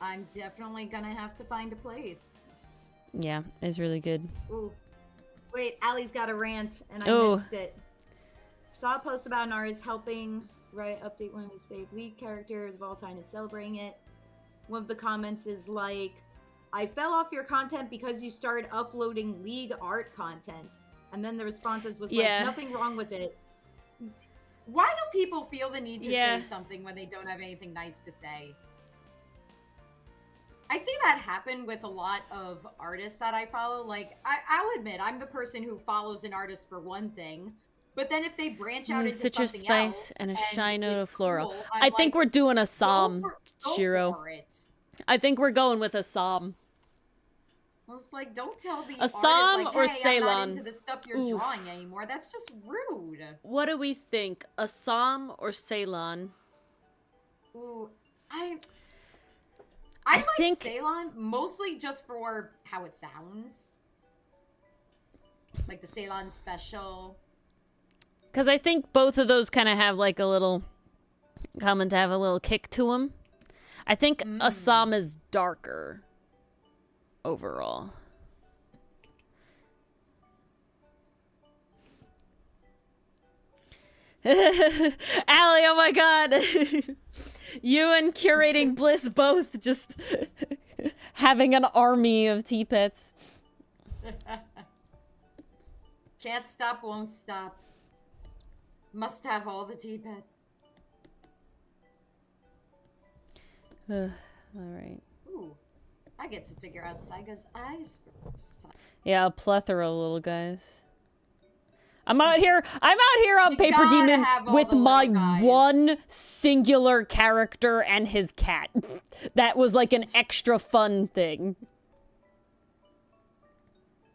I'm definitely gonna have to find a place. Yeah, it's really good. Ooh. Wait, Allie's got a rant, and I missed it. Saw a post about Nars helping update one of his favorite League characters of all time and celebrating it. One of the comments is like, "I fell off your content because you started uploading League art content." And then the responses was like, "Nothing wrong with it." Why do people feel the need to say something when they don't have anything nice to say? I see that happen with a lot of artists that I follow. Like, I'll admit, I'm the person who follows an artist for one thing, but then if they branch out into citrus something spice else and a shy note of floral. cool, I think we're doing a Psalm, go Shiro. for it. I think we're going with a Psalm. Well, it's like, don't tell the Assam artist, like, or hey, Ceylon? I'm not into the stuff you're drawing anymore. That's just rude. What do we think? Assam or Ceylon? Ooh, I like Ceylon mostly just for how it sounds. Like the Ceylon special. Because I think both of those kind of have like a little, common to have a little kick to them. I think Assam is darker overall. Allie, oh my God. You and Curating Bliss both just having an army of tea-pets. Can't stop, won't stop. Must have all the tea-pets. All right. Ooh, I get to figure out Saiga's eyes for the first time. Yeah, a plethora, little guys. I'm out here on Paper Demon with my one singular character and his cat. That was like an extra fun thing.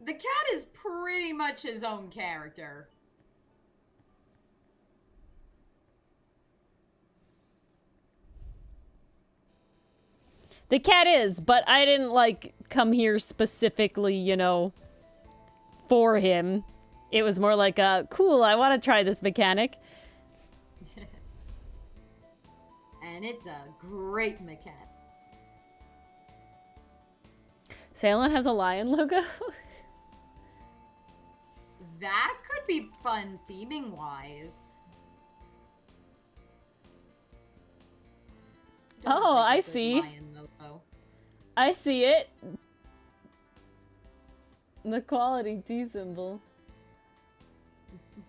The cat is pretty much his own character. The cat is, but I didn't like come here specifically, you know, for him. It was more like, cool, I want to try this mechanic. And it's a great mechanic. Ceylon has a lion logo? That could be fun theming-wise. Oh, I see. I see it. The quality D symbol.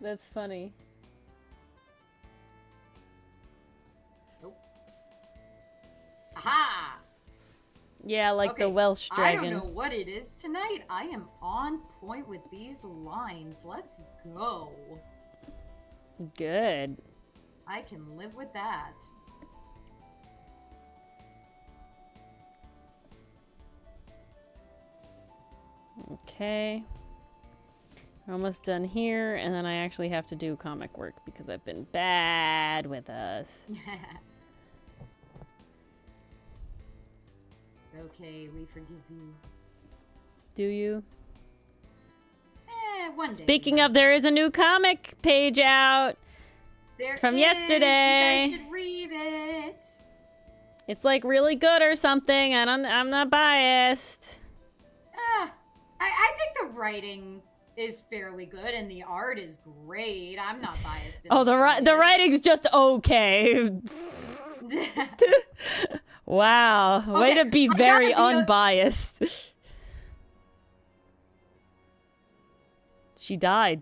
That's funny. Nope. Aha! Yeah, like the Okay, Welsh I dragon. don't know what it is tonight. I am on point with these lines. Let's go. Good. I can live with that. Okay. We're almost done here, and then I actually have to do comic work because I've been bad with us. Okay, we forgive you. Do you? One day. Speaking of, there is a new comic page out There from is. yesterday. You guys should read it. It's like really good or something. I'm not biased. I think the writing is fairly good and the art is great. I'm not biased. Oh, the writing's just okay. Wow, way Okay, to be I very gotta be unbiased. She died.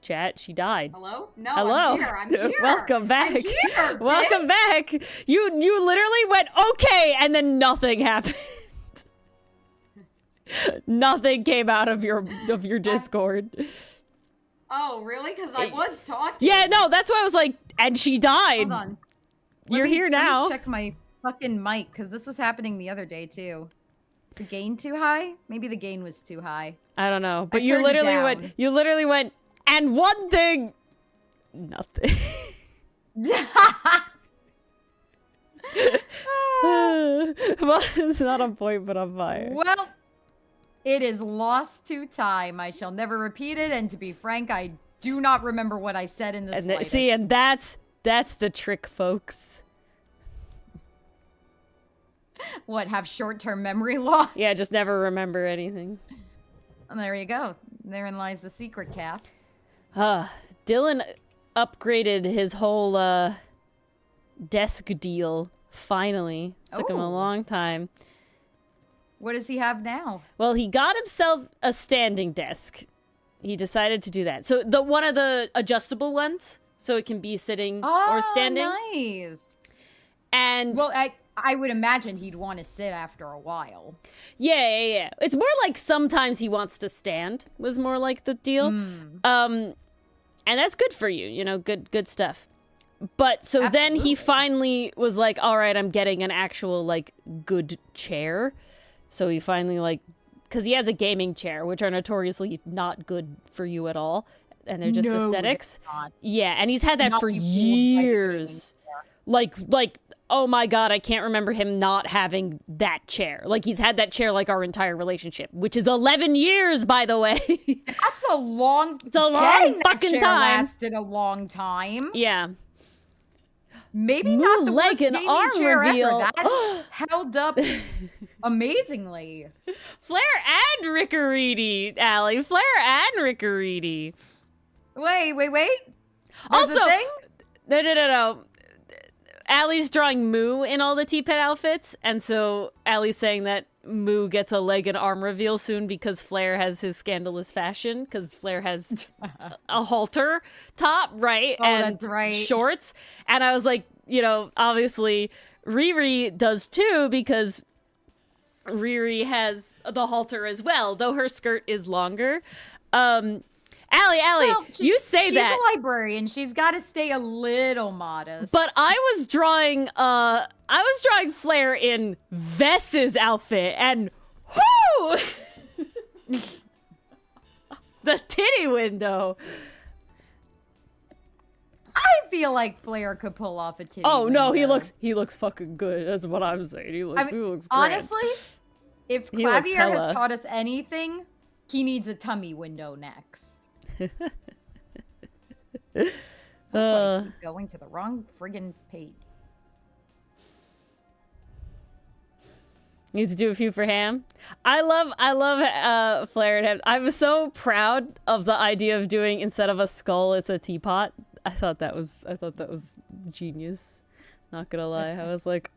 Chat, she died. Hello? No, Hello. I'm here. Welcome back. I'm here, Welcome bitch. back. You literally went okay and then nothing happened. Nothing came out of your Discord. Oh, really? Because I was talking. Yeah, no, that's why I was like, and she died. Hold on. You're here now. Let me check my fucking mic, because this was happening the other day, too. Is the gain too high? Maybe the gain was too high. I don't know, but I you turned it literally went, and one thing, nothing. Well, it's not a point, but I'm fire. Well, it is lost to time. I shall never repeat it, and to be frank, I do not remember what I said in this. See, and that's the trick, folks. What, have short-term memory loss? Yeah, just never remember anything. And there you go. Therein lies the secret, Cap. Dylan upgraded his whole desk deal. Finally, took him a Oh. long time. What does he have now? Well, he got himself a standing desk. He decided to do that. So one of the adjustable ones, so it can be sitting or standing. Nice. And Well, I would imagine he'd want to sit after a while. yeah. It's more like sometimes he wants to stand. Was more like the deal. And that's good for you. You know, good stuff. But so then he finally was like, all right, I'm getting an actual like good chair. So he finally because he has a gaming chair, which are notoriously not good for you at all. And they're just No, aesthetics. it's not. Yeah. And he's had that Not for be fooled by the gaming years. Like, oh my God, I can't remember him not having that chair. Like he's had that chair like our entire relationship, which is 11 years, by the way. That's a long. It's a long Getting that fucking chair time. Lasted a long time. Yeah. Maybe Moo not the leg worst and gaming arm chair reveal. ever. That held up amazingly. Flair and Riccariti, Allie. Flair and Riccariti. Wait. There's Also, a thing? No. Allie's drawing Moo in all the T-Pet outfits, and so Allie's saying that Moo gets a leg and arm reveal soon because Flair has his scandalous fashion, because Flair has a halter top, right? Oh, and that's right. shorts. And I was like, obviously Riri does too, because Riri has the halter as well, though her skirt is longer. Allie, Well, you say she's that. a librarian. She's got to stay a little modest. But I was drawing Flair in Vess's outfit, and whoo! The titty window. I feel like Flair could pull off a titty. Oh no, window. he looks fucking good. That's what I'm saying. He looks great. Honestly, if He looks Clavier has hella. taught us anything, he needs a tummy window next. That's why I keep going to the wrong friggin' page. Need to do a few for Ham. I love Flair and Ham. I was so proud of the idea of doing, instead of a skull, it's a teapot. I thought that was genius. Not gonna lie. I was like,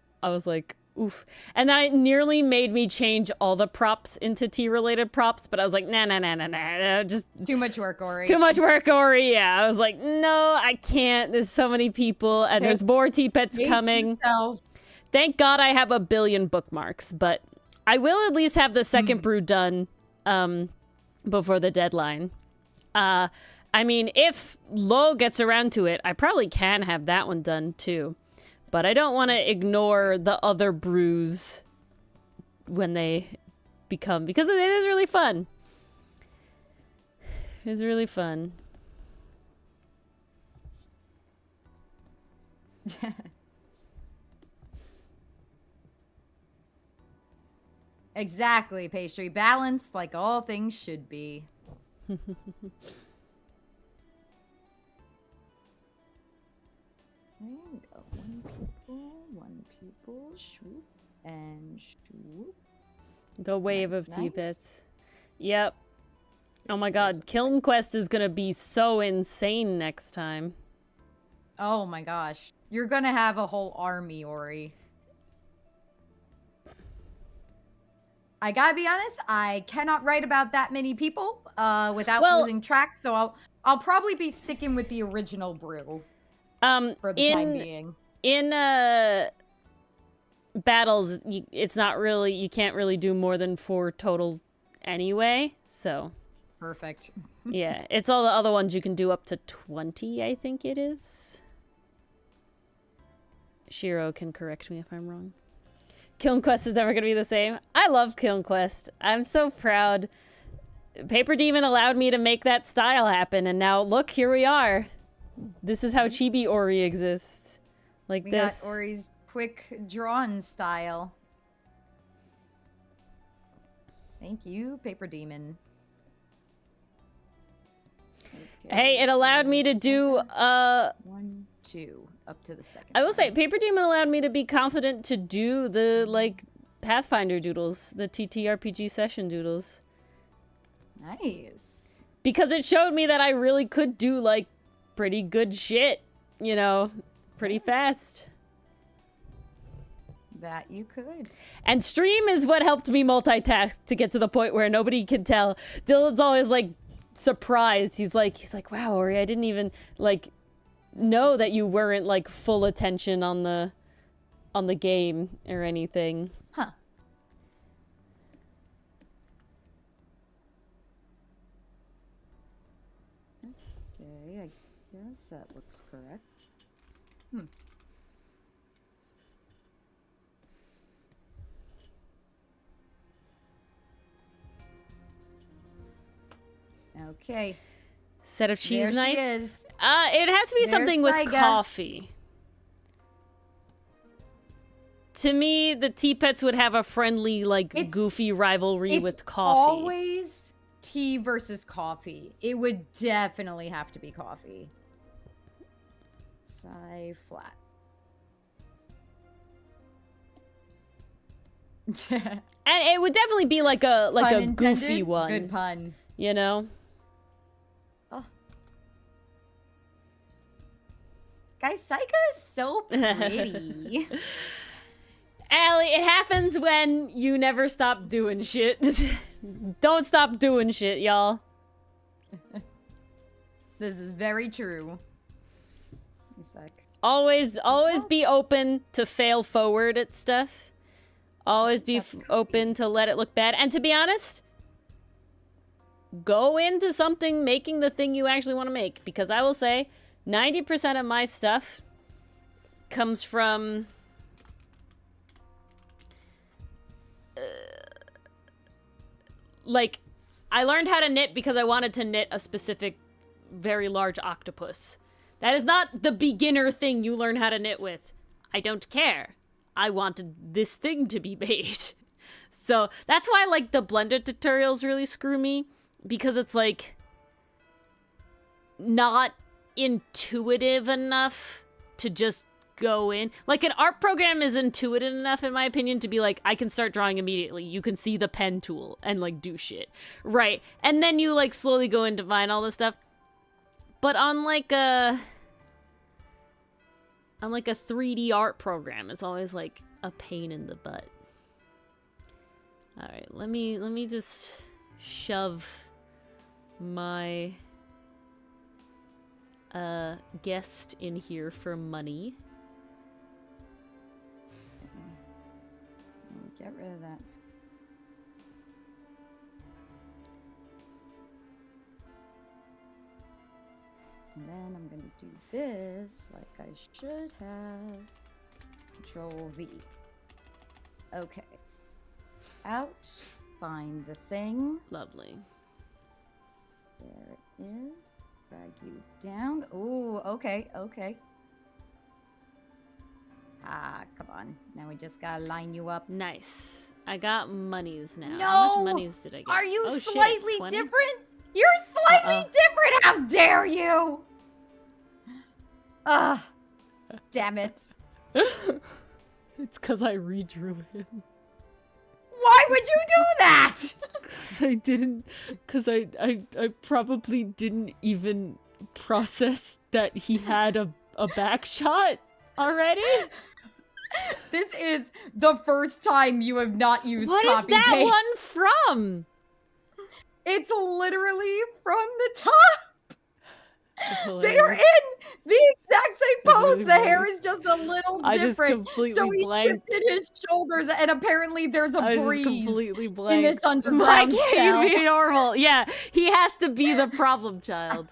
oof. And that nearly made me change all the props into tea-related props, but I was like, nah, just Too much work, Ori. too much work, Ori. Yeah, I was like, no, I can't. There's so many people, and there's more tea pets Pace coming. yourself. Thank God I have a billion bookmarks, but I will at least have the second brew done before the deadline. I mean, if Lo gets around to it, I probably can have that one done too. But I don't want to ignore the other brews when they become, because it is really fun. It's really fun. Exactly, pastry. Balanced like all things should be. There we go. One pupil, swoop, and swoop. The wave Nice, of tea nice. pits. Yep. Oh my god, Kiln Quest is gonna be so insane next time. Oh my gosh. You're gonna have a whole army, Ori. I gotta be honest, I cannot write about that many people without losing track, so I'll probably be sticking with the original brew for the time being. In battles, it's not really, you can't really do more than 4 total anyway, so. Perfect. Yeah, it's all the other ones you can do up to 20, I think it is. Shiro can correct me if I'm wrong. Kiln Quest is never going to be the same. I love Kiln Quest. I'm so proud. Paper Demon allowed me to make that style happen, and now look, here we are. This is how Chibi Ori exists. Like We this. got Ori's quick drawn style. Thank you, Paper Demon. Okay, Hey, it allowed me to do 1, 2, up to the second. I will say one. Paper Demon allowed me to be confident to do the like Pathfinder doodles, the TTRPG session doodles. Nice. Because it showed me that I really could do like pretty good shit, you know, pretty fast. That you could. And stream is what helped me multitask to get to the point where nobody can tell. Dylan's always like surprised. He's like, wow, Ori, I didn't even like know that you weren't like full attention on the game or anything. Huh. Okay, I guess that looks correct. Okay. Set of cheese There she nights. is. It'd have to be something with Saiga. coffee. To me, the tea pets would have a friendly, like, It's- goofy rivalry It's with coffee. always tea versus coffee. It would definitely have to be coffee. Psi flat. And it would definitely be like a Pun goofy intended? one. Good pun. You know? Oh. Guys, Saika is so pretty. Allie, it happens when you never stop doing shit. Don't stop doing shit, y'all. This is very true. A sec. Always be open to fail forward at stuff. Always be open to let it look bad. And to be honest, go into something making the thing you actually want to make. Because I will say, 90% of my stuff comes from... like, I learned how to knit because I wanted to knit a specific very large octopus. That is not the beginner thing you learn how to knit with. I don't care. I wanted this thing to be made. So that's why, like, the Blender tutorials really screw me. Because it's, like, not intuitive enough to just go in. Like, an art program is intuitive enough, in my opinion, to be like, I can start drawing immediately. You can see the pen tool and, like, do shit. Right. And then you, like, slowly go into find all this stuff. But on, like, a 3D art program, it's always, like, a pain in the butt. Alright, let me just shove my guest in here for money. Get rid of that. And then I'm gonna do this like I should have. Control V. Okay. Out. Find the thing. Lovely. There it is. Drag you down. Ooh, okay, okay. Ah, come on. Now we just gotta line you up. Nice. I got monies now. No! How much monies did I get? Are you Oh, shit, slightly 20? different? You're slightly different! How dare you! Ugh. Damn it. It's because I redrew him. Why would you do that? I didn't, because I probably didn't even process that he had a back shot already. This is the first time you have not used What is copy that paste. one from? It's literally from the top. Hilarious. They are in the exact same That's pose. really The hair funny. is just a little I just different. completely So he blanked. shifted his shoulders, and apparently there's a I was breeze just completely in blanked. this Why underground can't cell. you be normal? Yeah, he has to be the problem child.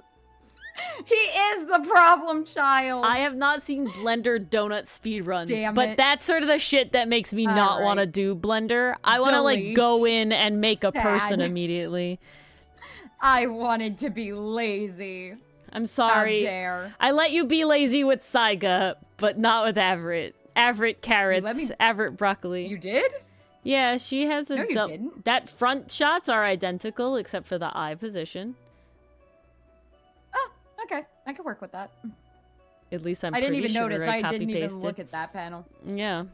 He is the problem child. I have not seen Blender donut speedruns, Damn but it. that's sort of the shit that makes me not want to Alright. do Blender. I want to like Delete. go in and make a person Sad. immediately. I wanted to be lazy. I'm How sorry. dare. I let you be lazy with Saiga, but not with Avrit. Avrit carrots, let me- Avrit broccoli. You did? Yeah, she has a No, you didn't. That front shots are identical except for the eye position. Oh, okay. I can work with that. At least I'm I didn't pretty even sure notice. I I didn't even copy-pasted. look at that panel. Yeah.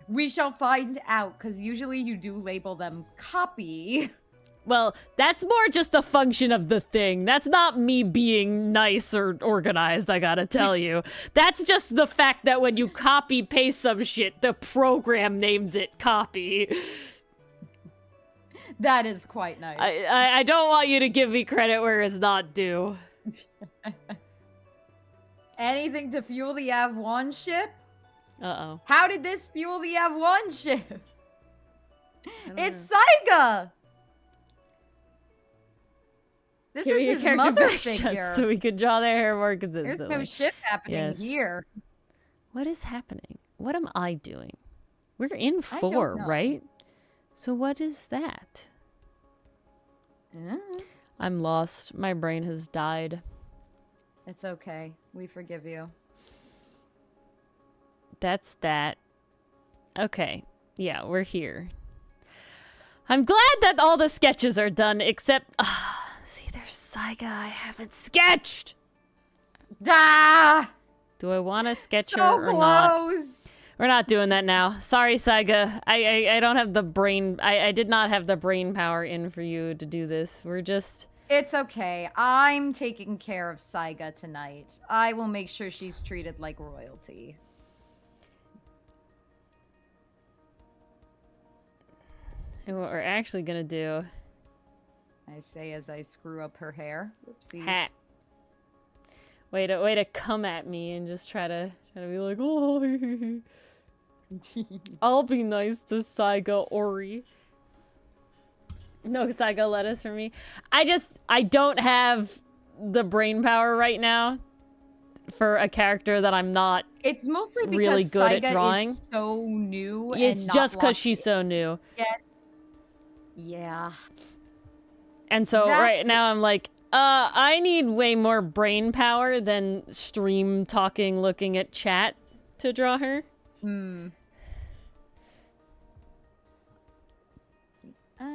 We shall find out, because usually you do label them copy. Well, that's more just a function of the thing. That's not me being nice or organized, I gotta tell you. That's just the fact that when you copy paste some shit, the program names it copy. That is quite nice. I don't want you to give me credit where it's not due. Anything to fuel the Av1 ship? Uh-oh. How did this fuel the Av1 ship? don't It's Saiga! This Give me is your his character mother back shots figure. so we can draw their hair more There's consistently. no shit happening Yes. here. What is happening? What am I doing? We're in I don't 4, know. right? So what is that? I'm lost. My brain has died. It's okay. We forgive you. That's that. Okay. Yeah, we're here. I'm glad that all the sketches are done, except... see, there's Saiga I haven't sketched! Ah! Do I want to sketch So her or not? close! We're not doing that now. Sorry, Saiga. I don't have the brain... I did not have the brain power in for you to do this. We're just... It's okay. I'm taking care of Saiga tonight. I will make sure she's treated like royalty. And what we're actually gonna do... I say as I screw up her hair. Whoopsies. Ha. Way to come at me and just try to be like, oh, I'll be nice to Saiga Ori. No Saiga lettuce for me. I don't have the brain power right now for a character that I'm not. It's mostly because really good at Saiga drawing. is so new. It's and just because locked she's so new. in. Yeah. And so That's right now I'm like, I need way more brain power than stream talking, looking at chat to draw her. Hmm. There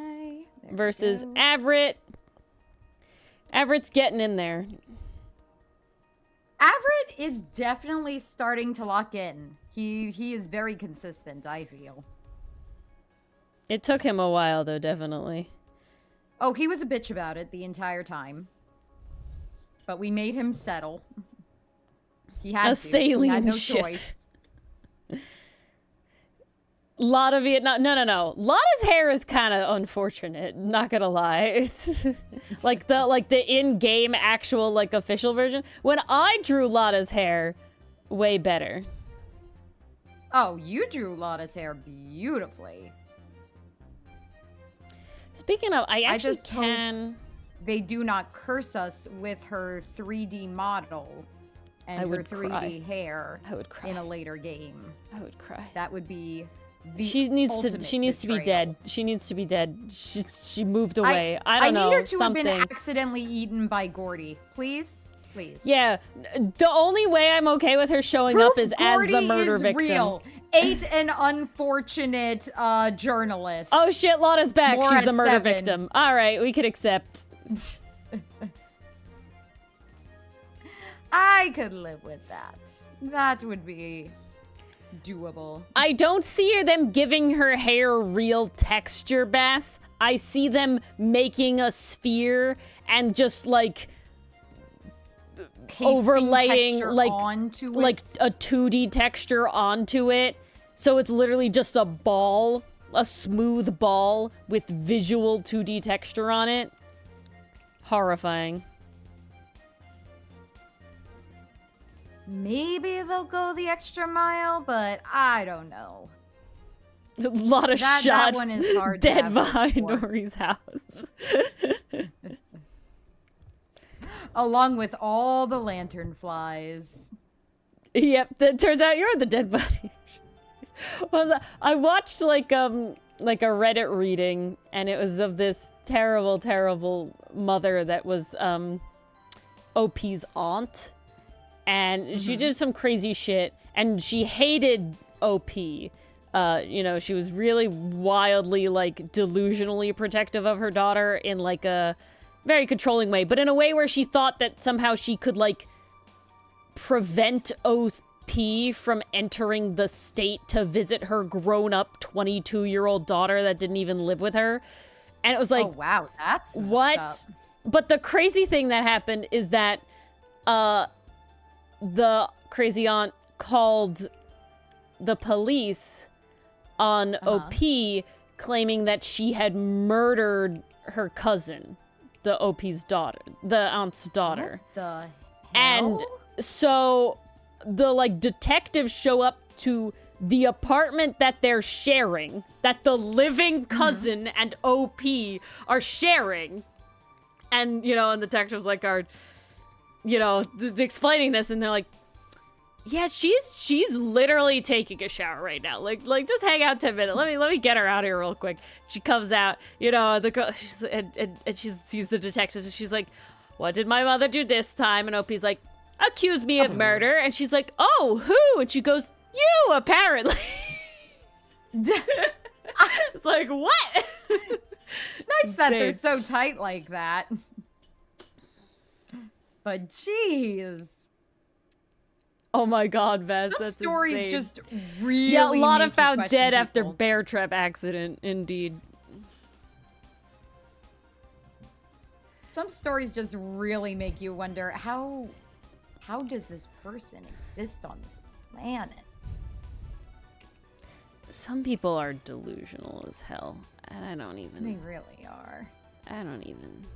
we Versus go. Avrit. Avrit's getting in there. Avrit is definitely starting to lock in. He is very consistent, I feel. It took him a while though, definitely. Oh, he was a bitch about it the entire time. But we made him settle. He had A to. He saline had no ship. choice. Lotta Vietnam. No. Lotta's hair is kind of unfortunate. Not gonna lie. It's like the in-game actual like official version. When I drew Lotta's hair, way better. Oh, you drew Lotta's hair beautifully. Speaking of, I actually just hope- can. they do not curse us with her 3D model and her 3D hair I would cry in a later game. I would cry. That would be the She needs to be betrayal. dead. She needs to be dead. She moved away. I don't know. I need her to something. have been accidentally eaten by Gordy. Please. Yeah, the only way I'm okay with her showing Proof up is Gordy as the murder is victim. Real. Ate an unfortunate journalist. Oh shit, Lotta's back. More She's at the murder 7. victim. All right, we could accept. I could live with that. That would be doable. I don't see them giving her hair real texture, Bass. I see them making a sphere and just like Pasting overlaying texture like onto like it. a 2D texture onto it. So it's literally just a ball, a smooth ball with visual 2D texture on it. Horrifying. Maybe they'll go the extra mile, but I don't know. A lot of That shot one is hard to dead have behind before. Ori's house. Along with all the lantern flies. Yep, that turns out you're the dead body. I watched like a Reddit reading, and it was of this terrible, terrible mother that was OP's aunt, and she did some crazy shit, and she hated OP. You know, she was really wildly like delusionally protective of her daughter in like a very controlling way, but in a way where she thought that somehow she could like prevent OP from entering the state to visit her grown-up 22-year-old daughter that didn't even live with her. And it was like, oh wow, that's messed what? up. But the crazy thing that happened is that the crazy aunt called the police on OP, claiming that she had murdered her cousin, the OP's daughter, the aunt's daughter. What the hell? And so the like detectives show up to the apartment that they're sharing, that the living cousin and OP are sharing. And, you know, and the detectives like are, you know, explaining this, and they're like, yeah, she's literally taking a shower right now. Like just hang out 10 minutes. Let me get her out here real quick. She comes out, you know, the girl, and she sees the detectives, and she's like, what did my mother do this time? And OP's like, accuse me of murder. And she's like, oh, who? And she goes, you, apparently. It's like, what? It's nice that they're so tight like that. But jeez. Oh my god, Vaz, Some that's stories insane. just really Yeah, a lot make of you found question dead after people. bear trap accident, indeed. Some stories just really make you wonder how does this person exist on this planet? Some people are delusional as hell, and I don't They even. really are. I don't even.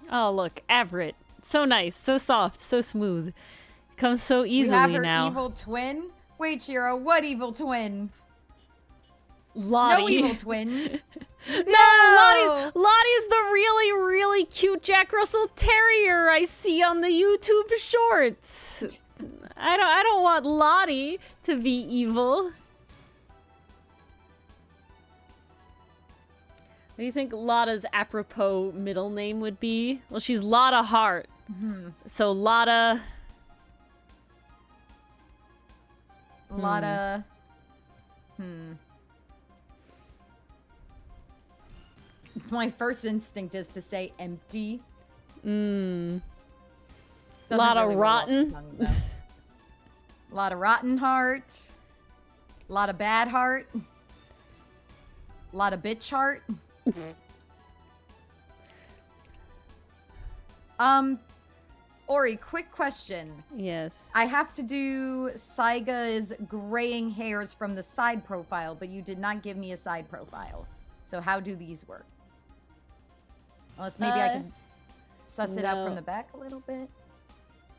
Oh, look, Everett. So nice, so soft, so smooth. Comes so We easily have her now. evil twin. Wait, Shiro, what evil twin? Lottie. No evil twins. No, Lottie's the really, really cute Jack Russell Terrier I see on the YouTube shorts. I don't want Lottie to be evil. What do you think Lotta's apropos middle name would be? Well, she's Lotta Hart. So Lotta... Lotta. My first instinct is to say empty. Doesn't Lotta really roll off the Rotten. tongue, though. Lotta Rotten Heart. Lotta Bad Heart. Lotta Bitch Heart. Ori, quick question. Yes. I have to do Saiga's graying hairs from the side profile, but you did not give me a side profile. So how do these work? Unless maybe I can suss it out from no. the back a little bit.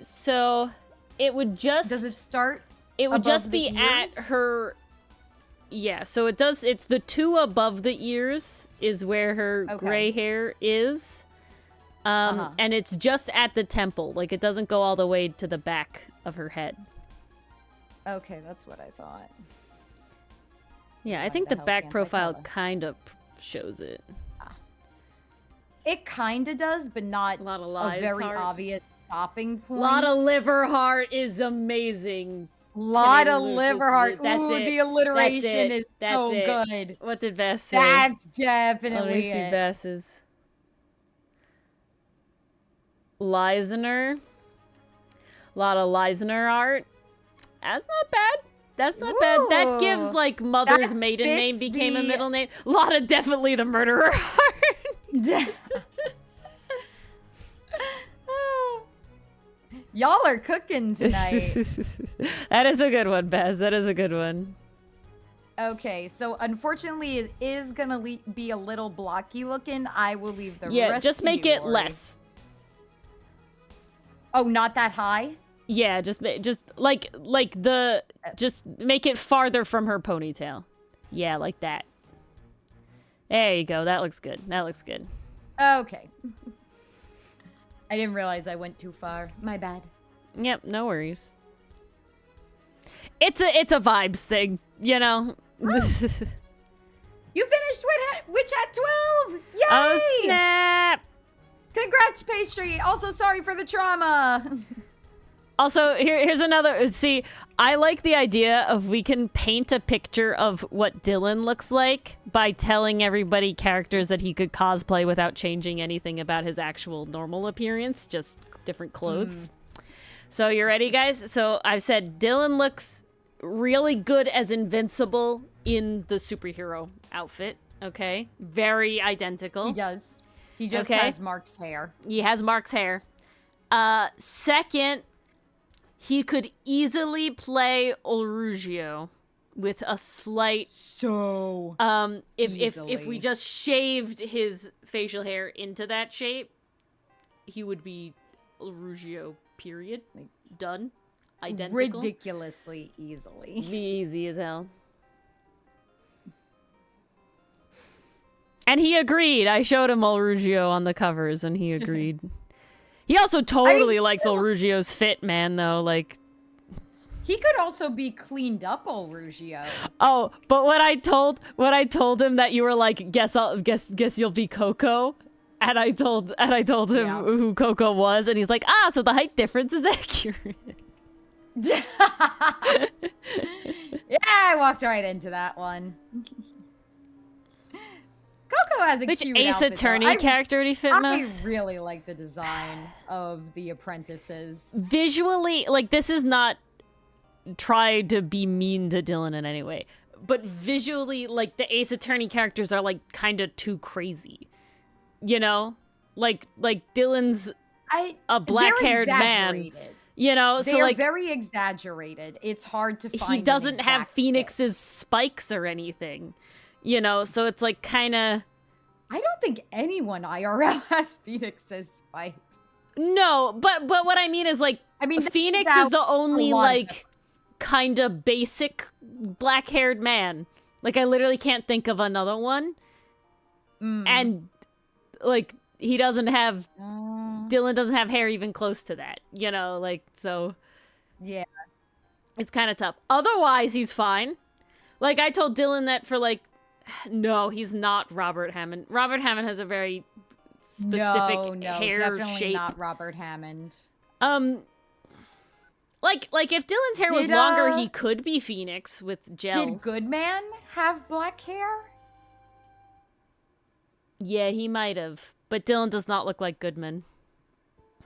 So it would just... Does it start? It would above just the be at ears? her Yeah, so it's the two above the ears is where her gray hair is. And it's just at the temple. Like, it doesn't go all the way to the back of her head. Okay, that's what I thought. Yeah, I think the back profile kind of shows it. It kind of does, but not a lot of lies, a very heart. Obvious stopping point. A lot of liver heart is amazing. Lot of liver heart. That's Ooh, it. the alliteration is That's so it. good. What did Bess say? That's definitely Let me see it. Bess's. Leisner. A lot of Leisner art. That's not bad. That's not bad. That gives, like, mother's maiden name became a middle name. A lot of definitely the murderer art. Y'all are cooking tonight. That is a good one, Baz. That is a good one. Okay, so unfortunately it is gonna be a little blocky looking. I will leave the rest. Yeah, just make it Ori. less. Oh, not that high? Yeah, just make it farther from her ponytail. Yeah, like that. There you go. That looks good. That looks good. Okay. I didn't realize I went too far. My bad. Yep, no worries. It's a vibes thing, you know. You finished Witch Hat 12! Yay! Oh snap! Congrats, Pastry. Also, sorry for the trauma. Also, here's another. See, I like the idea of we can paint a picture of what Dylan looks like by telling everybody characters that he could cosplay without changing anything about his actual normal appearance, just different clothes. So you ready, guys? So I've said Dylan looks really good as Invincible in the superhero outfit. Okay, very identical. He does. He just Okay. has Mark's hair. He has Mark's hair. Second, he could easily play Olrugio with a slight if we just shaved his facial hair into that shape, he would be Olrugio, period. Like, done. Identical. Ridiculously easily. Be easy as hell. And he agreed. I showed him Olrugio on the covers, and he agreed. He also totally likes Olrugio's fit, man, though. Like, he could also be cleaned up, Olrugio. Oh, but when I told him that you were like, guess you'll be Coco, and I told him who Coco was, and he's like, so the height difference is accurate. Yeah, I walked right into that one. Coco has a Which cute Ace outfit, Attorney though. character would he fit most? I really like the design of the apprentices. Visually, like, this is not tried to be mean to Dylan in any way, but visually, like, the Ace Attorney characters are, like, kind of too crazy. You know? Like Dylan's a black-haired man. You know, they so are like very exaggerated. It's hard to find. He doesn't have Phoenix's fit. spikes or anything. You know, so it's like kind of. I don't think anyone IRL has Phoenix's spikes. No, but what I mean is, like, Phoenix is the only like kind of basic black-haired man. Like, I literally can't think of another one. And like, he doesn't have. Dylan doesn't have hair even close to that, you know, like, so. Yeah. It's kind of tough. Otherwise, he's fine. Like, I told Dylan that for, like, no, he's not Robert Hammond. Robert Hammond has a very specific hair definitely shape. Not Robert Hammond. Like if Dylan's hair was longer, he could be Phoenix with gel. Did Goodman have black hair? Yeah, he might have. But Dylan does not look like Goodman.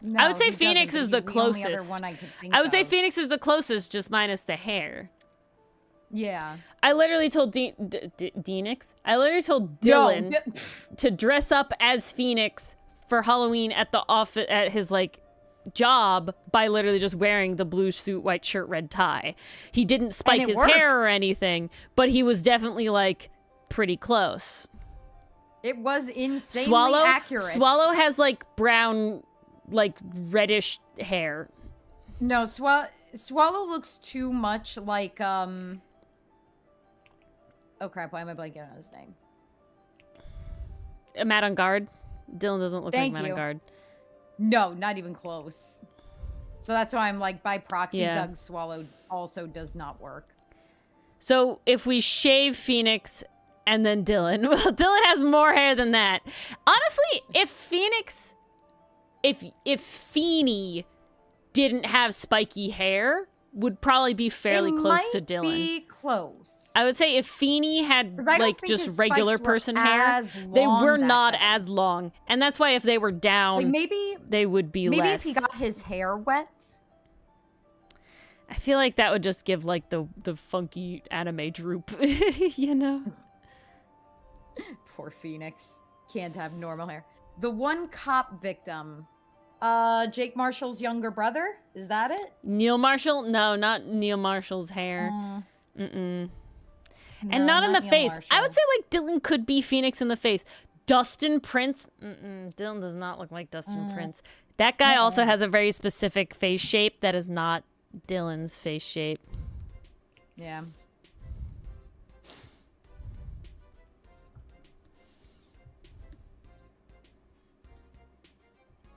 No, I would say he Phoenix doesn't, is but the he's only other closest. one I could think I would say of. Phoenix is the closest, just minus the hair. Yeah. I literally told Phoenix. I literally told Dylan to dress up as Phoenix for Halloween at the office at his like job by literally just wearing the blue suit, white shirt, red tie. He didn't spike his hair or anything, but he was definitely like pretty close. It was insanely accurate. Swallow has like brown, like reddish hair. No, Swallow looks too much like Oh crap! Why am I blanking on his name? Matt on guard. Dylan doesn't look Thank like Matt you. on guard. No, not even close. So that's why I'm like, by proxy, Yeah. Doug Swallow also does not work. So if we shave Phoenix and then Dylan, well, Dylan has more hair than that. Honestly, if Feeny didn't have spiky hair, would probably be fairly close to Dylan. Be close. I would say if Feeny had 'Cause I don't like think just his regular spikes were person hair, as they long were back not then. as long, and that's why if they were down, Like maybe they would be less. if he got his hair wet. I feel like that would just give like the funky anime droop, you know? Poor Phoenix. Can't have normal hair. The one cop victim, Jake Marshall's younger brother? Is that it? Neil Marshall? No, not Neil Marshall's hair. Mm-mm. No, And not in the Neil face. Marshall. I would say like Dylan could be Phoenix in the face. Dustin Prince? Dylan does not look like Dustin Prince. That guy also has a very specific face shape that is not Dylan's face shape. Yeah.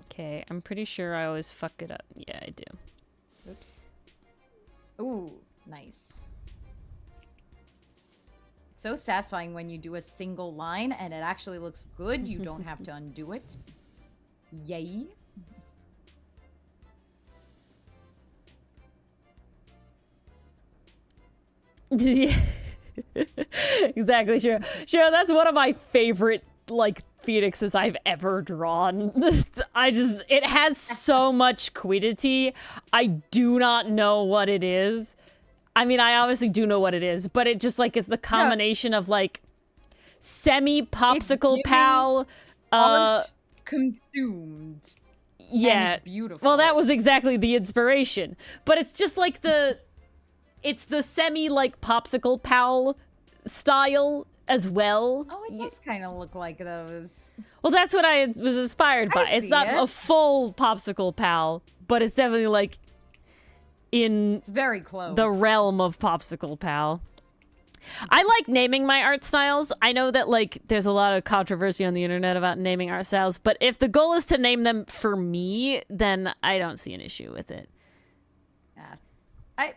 Okay, I'm pretty sure I always fuck it up. Yeah, I do. Oops. Ooh, nice. So satisfying when you do a single line and it actually looks good. You don't have to undo it. Yay. Exactly, sure. Sure, that's one of my favorite like phoenixes I've ever drawn. It has so much quiddity. I do not know what it is. I mean, I obviously do know what it is, but it just like is the combination of like semi-popsicle It's pal Art consumed. yeah. And it's beautiful. Well, that was exactly the inspiration. But it's just like it's the semi like popsicle pal style as well. Oh, it does kind of look like those. Well, that's what I was inspired by. It's see not it. a full popsicle pal, but it's definitely like in It's very close. the realm of popsicle pal. I like naming my art styles. I know that like there's a lot of controversy on the internet about naming art styles, but if the goal is to name them for me, then I don't see an issue with it. Yeah.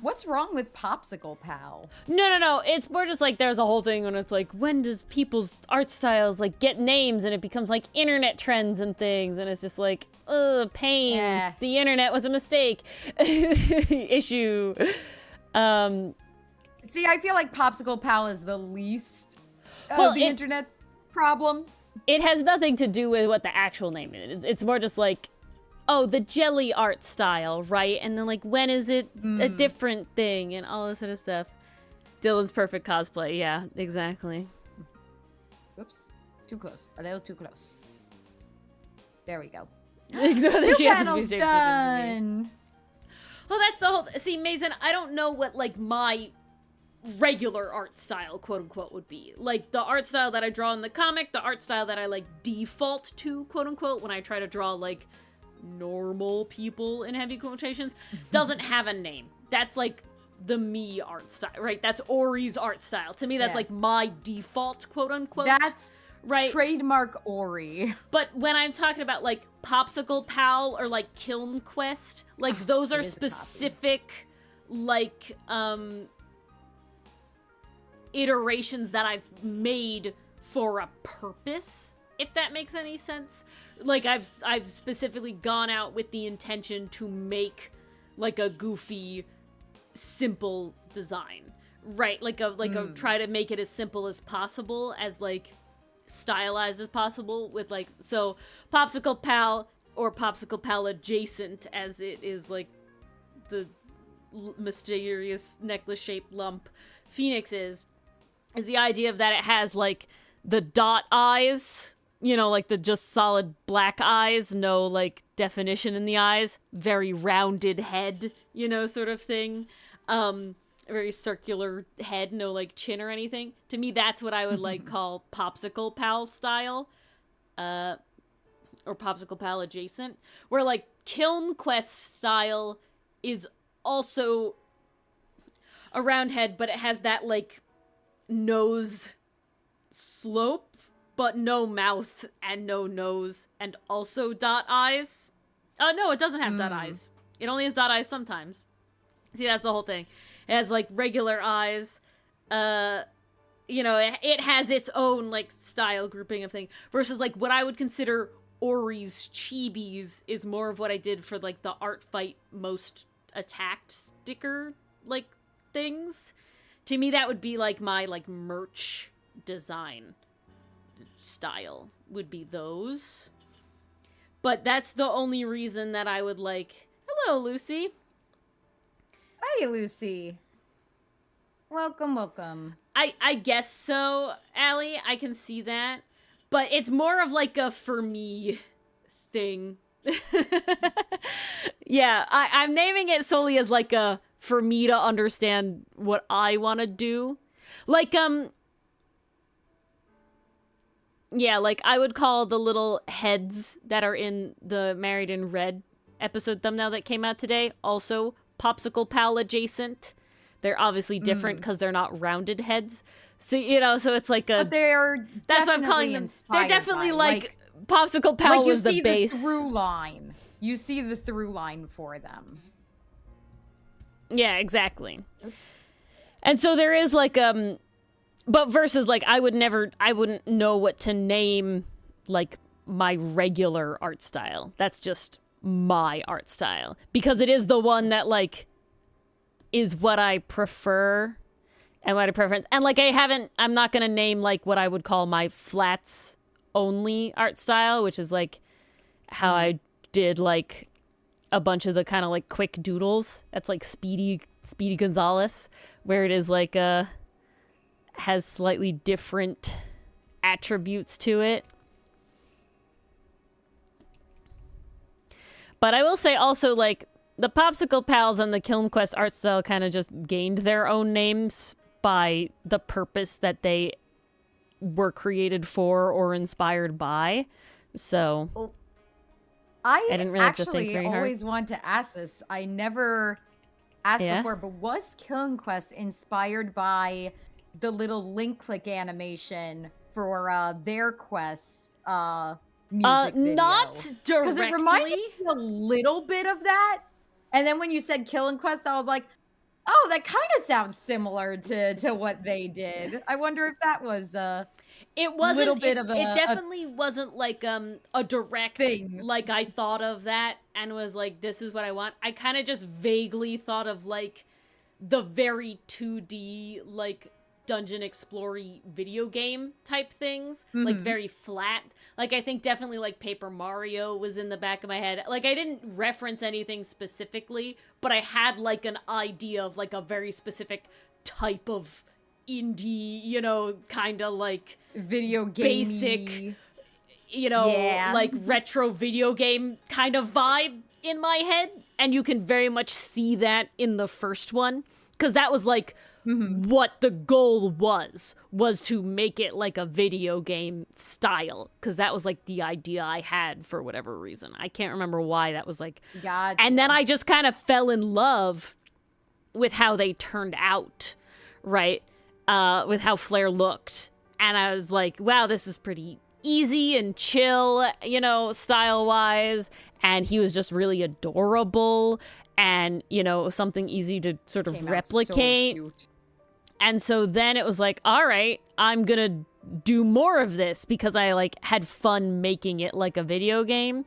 What's wrong with Popsicle Pal? No. It's more just like there's a whole thing when it's like, when does people's art styles like get names and it becomes like internet trends and things, and it's just like, ugh, pain. Yeah. The internet was a mistake. Issue. See, I feel like Popsicle Pal is the least Well, of the internet problems. It has nothing to do with what the actual name is. It's more just like, oh, the jelly art style, right? And then like, when is it a different thing and all this sort of stuff. Dylan's perfect cosplay. Yeah, exactly. Oops. Too close. A little too close. There we go. Exactly. Two She happens to be panels shaped different than me. done. Well, that's the whole. See, Mason, I don't know what like my regular art style, quote unquote, would be. Like the art style that I draw in the comic, the art style that I like default to, quote unquote, when I try to draw like normal people in heavy quotations, doesn't have a name. That's like the me art style, right? That's Ori's art style. To me, that's Yeah. like my default, quote unquote. That's right. trademark Ori. But when I'm talking about like Popsicle Pal or like Kiln Quest, like those are is a copy. specific like iterations that I've made for a purpose, if that makes any sense. Like I've specifically gone out with the intention to make like a goofy, simple design, right? Like a try to make it as simple as possible, as like stylized as possible, with like, so Popsicle Pal or Popsicle Pal adjacent, as it is like the mysterious necklace shaped lump Phoenix is the idea of that it has like the dot eyes, you know, like the just solid black eyes, no like definition in the eyes, very rounded head, you know, sort of thing. A very circular head, no like chin or anything. To me, that's what I would like call Popsicle Pal style, or Popsicle Pal adjacent. Where like Kiln Quest style is also a round head, but it has that like nose slope, but no mouth and no nose, and also dot eyes. Oh, no, it doesn't have dot eyes. It only has dot eyes sometimes. See, that's the whole thing. It has, like, regular eyes. You know, it has its own, like, style grouping of thing. Versus, like, what I would consider Ori's chibis is more of what I did for, like, the art fight most attacked sticker, like, things. To me, that would be, like, my, like, merch design style would be those. But that's the only reason that I would, like... Hello, Lucy. Hey, Lucy. Welcome, welcome. I guess so, Allie. I can see that. But it's more of like a for me thing. Yeah, I'm naming it solely as like a for me to understand what I want to do. Like, yeah, like I would call the little heads that are in the Married in Red episode thumbnail that came out today also Popsicle Pal adjacent. They're obviously different because they're not rounded heads. So, you know, so it's like a... But they're that's what I'm calling them. They're definitely like Popsicle Pal like was the you see base. the through line. You see the through line for them. Yeah, exactly. Oops. And so there is like but versus like I wouldn't know what to name like my regular art style. That's just my art style because it is the one that like is what I prefer and what I preference. And like I'm not going to name like what I would call my flats only art style, which is like how I did like a bunch of the kind of like quick doodles. That's like Speedy Gonzalez, where it is like has slightly different attributes to it. But I will say also like the Popsicle Pals and the Kiln Quest art style kind of just gained their own names by the purpose that they were created for or inspired by. So I didn't really have to think very hard. always want to ask this. I never asked before, but was Kiln Quest inspired by the little link click animation for their quest music video? Not directly. Because it reminded me a little bit of that. And then when you said Kiln Quest, I was like, oh, that kind of sounds similar to what they did. I wonder if that was it wasn't little bit of it definitely wasn't like a direct thing. Like I thought of that and was like, this is what I want. I kind of just vaguely thought of like the very 2D like dungeon explory video game type things, like very flat. Like I think definitely like Paper Mario was in the back of my head. Like I didn't reference anything specifically, but I had like an idea of like a very specific type of indie, you know, kind of like video game basic, you know, like retro video game kind of vibe in my head. And you can very much see that in the first one, because that was like what the goal was to make it like a video game style, because that was like the idea I had for whatever reason. I can't remember why that was like. Gotcha. And then I just kind of fell in love with how they turned out, right? With how Flair looked. And I was like, wow, this is pretty easy and chill, you know, style-wise. And he was just really adorable and, you know, something easy to sort of replicate. So and so then it was like, all right, I'm going to do more of this because I like had fun making it like a video game.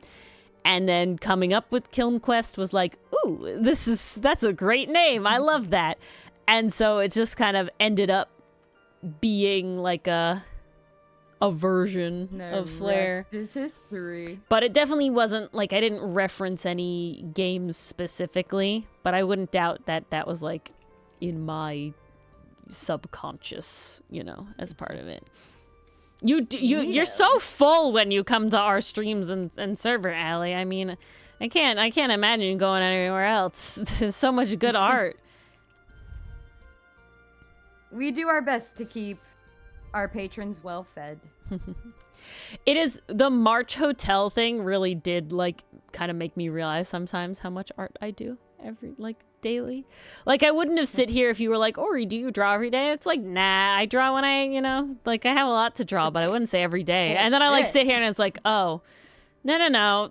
And then coming up with Kiln Quest was like, ooh, that's a great name. I love that. And so it just kind of ended up being like a version of Flair. Rest is history. But it definitely wasn't like I didn't reference any games specifically, but I wouldn't doubt that that was like in my subconscious, you know, as part of it. You're so full when you come to our streams and server, Allie. I mean, I can't imagine you going anywhere else. There's so much good art. We do our best to keep our patrons well fed. It is the March Hotel thing really did like kind of make me realize sometimes how much art I do. every, like, daily. Like, I wouldn't have sit here if you were like, Ori, do you draw every day? It's like, nah, I draw when I, you know, like, I have a lot to draw, but I wouldn't say every day. And then I, like, sit here and it's like, oh, no.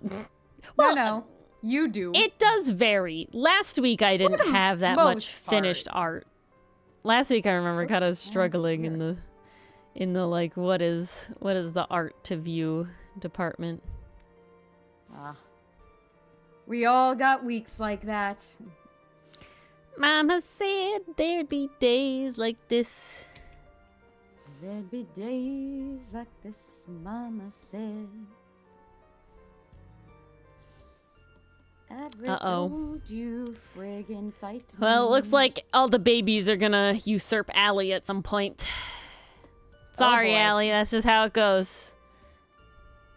Well, no, you do. It does vary. Last week I didn't have that much finished art. Last week I remember kind of struggling in the like, what is the art to view department. We all got weeks like that. Mama said there'd be days like this. There'd be days like this, Mama said. Uh-oh. You friggin' fight me. Well, it looks like all the babies are gonna usurp Allie at some point. Sorry, Allie, that's just how it goes.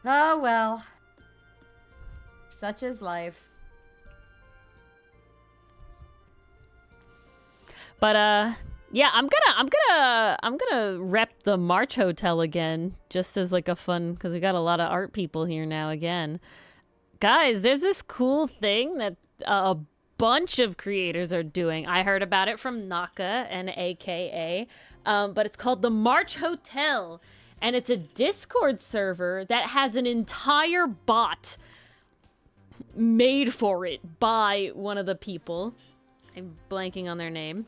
Oh, well. Such is life. But yeah, I'm gonna rep the March Hotel again, just as like a fun, because we got a lot of art people here now again. Guys, there's this cool thing that a bunch of creators are doing. I heard about it from Naka and AKA, but it's called the March Hotel, and it's a Discord server that has an entire bot made for it by one of the people. I'm blanking on their name.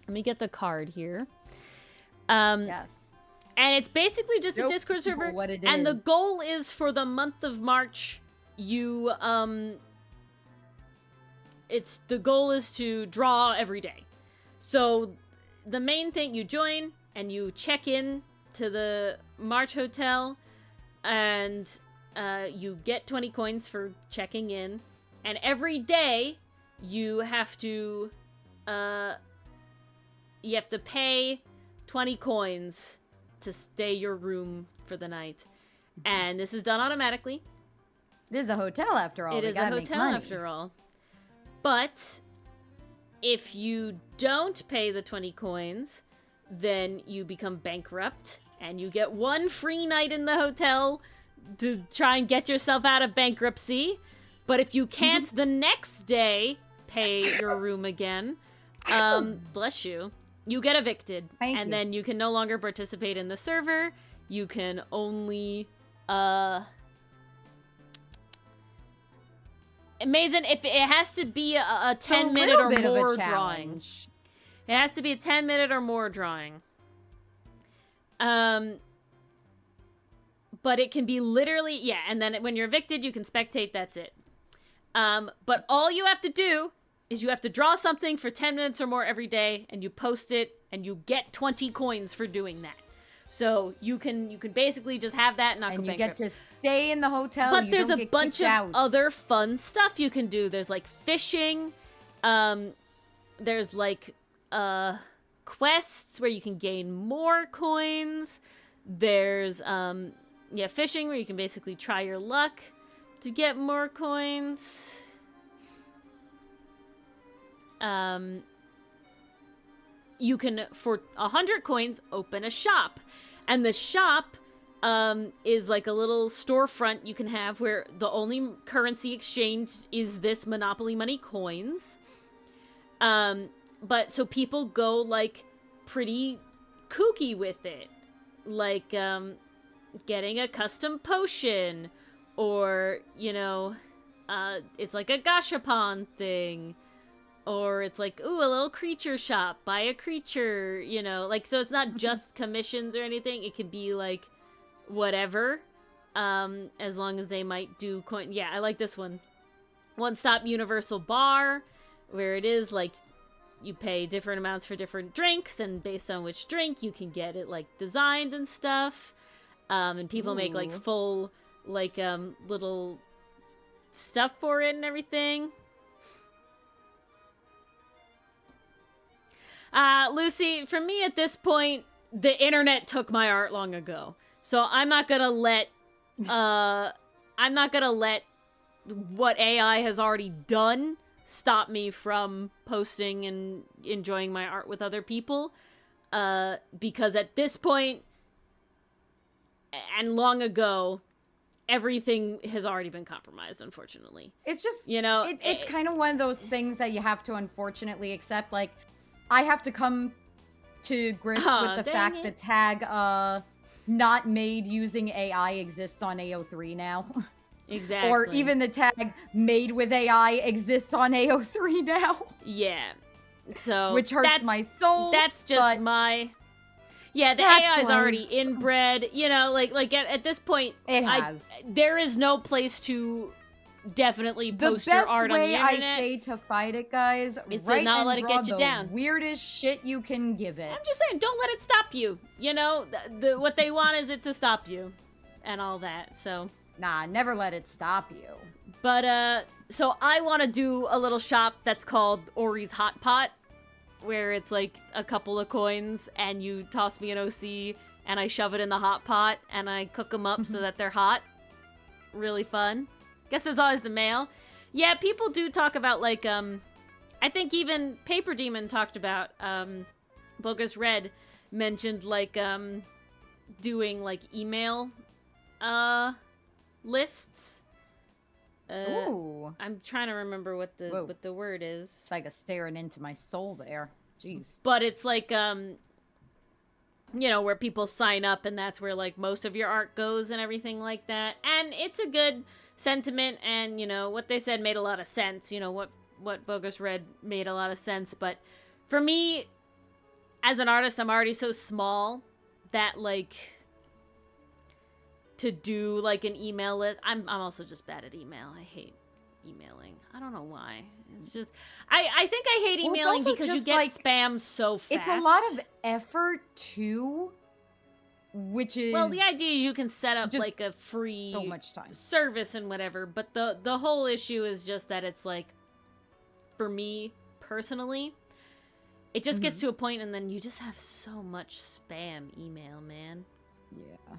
Let me get the card here. Yes. And it's basically just a Discord server. What it and is. the goal is for the month of March, you the goal is to draw every day. So the main thing, you join and you check in to the March Hotel, and you get 20 coins for checking in. And every day you have to pay 20 coins to stay your room for the night. And this is done automatically. It is a hotel after all. It is a hotel after all. But if you don't pay the 20 coins, then you become bankrupt and you get one free night in the hotel to try and get yourself out of bankruptcy. But if you can't the next day pay your room again, bless you, you get evicted. Thank and you. then you can no longer participate in the server. You can only Amazing, if it has to be a 10-minute or more drawing. It has to be a 10-minute or more drawing. But it can be literally, yeah, and then when you're evicted, you can spectate, that's it. But all you have to do is you have to draw something for 10 minutes or more every day, and you post it, and you get 20 coins for doing that. So you can basically just have that and not go bankrupt. And you get to stay in the hotel. But there's a bunch of other fun stuff you can do. There's like fishing. There's like quests where you can gain more coins. There's fishing where you can basically try your luck to get more coins. You can, for 100 coins, open a shop. And the shop is like a little storefront you can have where the only currency exchange is this Monopoly money coins. But so people go like pretty kooky with it. Like getting a custom potion, or, you know, it's like a gashapon thing. Or it's like, ooh, a little creature shop, buy a creature, you know, like, so it's not just commissions or anything. It could be like whatever, as long as they might do coin. Yeah, I like this one. One Stop Universal Bar, where it is like you pay different amounts for different drinks, and based on which drink you can get it like designed and stuff. And people make like full like little stuff for it and everything. Lucy, for me at this point, the internet took my art long ago. So I'm not gonna let what AI has already done stop me from posting and enjoying my art with other people. Because at this point, and long ago, everything has already been compromised, unfortunately. It's just, it's kind of one of those things that you have to unfortunately accept. Like, I have to come to grips with the fact that tag not made using AI exists on AO3 now. Exactly. Or even the tag made with AI exists on AO3 now. Yeah. So which hurts my soul. That's just the AI is already inbred. Like at this point, there is no place to definitely post your art on the internet. The best way I say to fight it, guys, is to not let it get you down. Weirdest shit you can give it. I'm just saying, don't let it stop you. What they want is it to stop you, and all that. So nah, never let it stop you. But so I want to do a little shop that's called Ori's Hot Pot, where it's like a couple of coins, and you toss me an OC, and I shove it in the hot pot, and I cook them up so that they're hot. Really fun. Guess there's always the mail. Yeah, people do talk about, like, I think even Paper Demon talked about, Bogus Red mentioned, like, doing, like, email, lists. Ooh. I'm trying to remember what the word is. It's like a staring into my soul there. Jeez. But it's like, where people sign up, and that's where, like, most of your art goes and everything like that. And it's a good sentiment, and, what they said made a lot of sense. What Bogus Red made a lot of sense. But for me, as an artist, I'm already so small that, like, to do, like, an email list, I'm also just bad at email. I hate emailing. I don't know why. It's just, I think I hate emailing because you get, like, spam so fast. It's a lot of effort, too, which is... Well, the idea is you can set up, like, a free so much time service and whatever, but the whole issue is just that it's, like, for me, personally, it just gets to a point, and then you just have so much spam email, man. Yeah.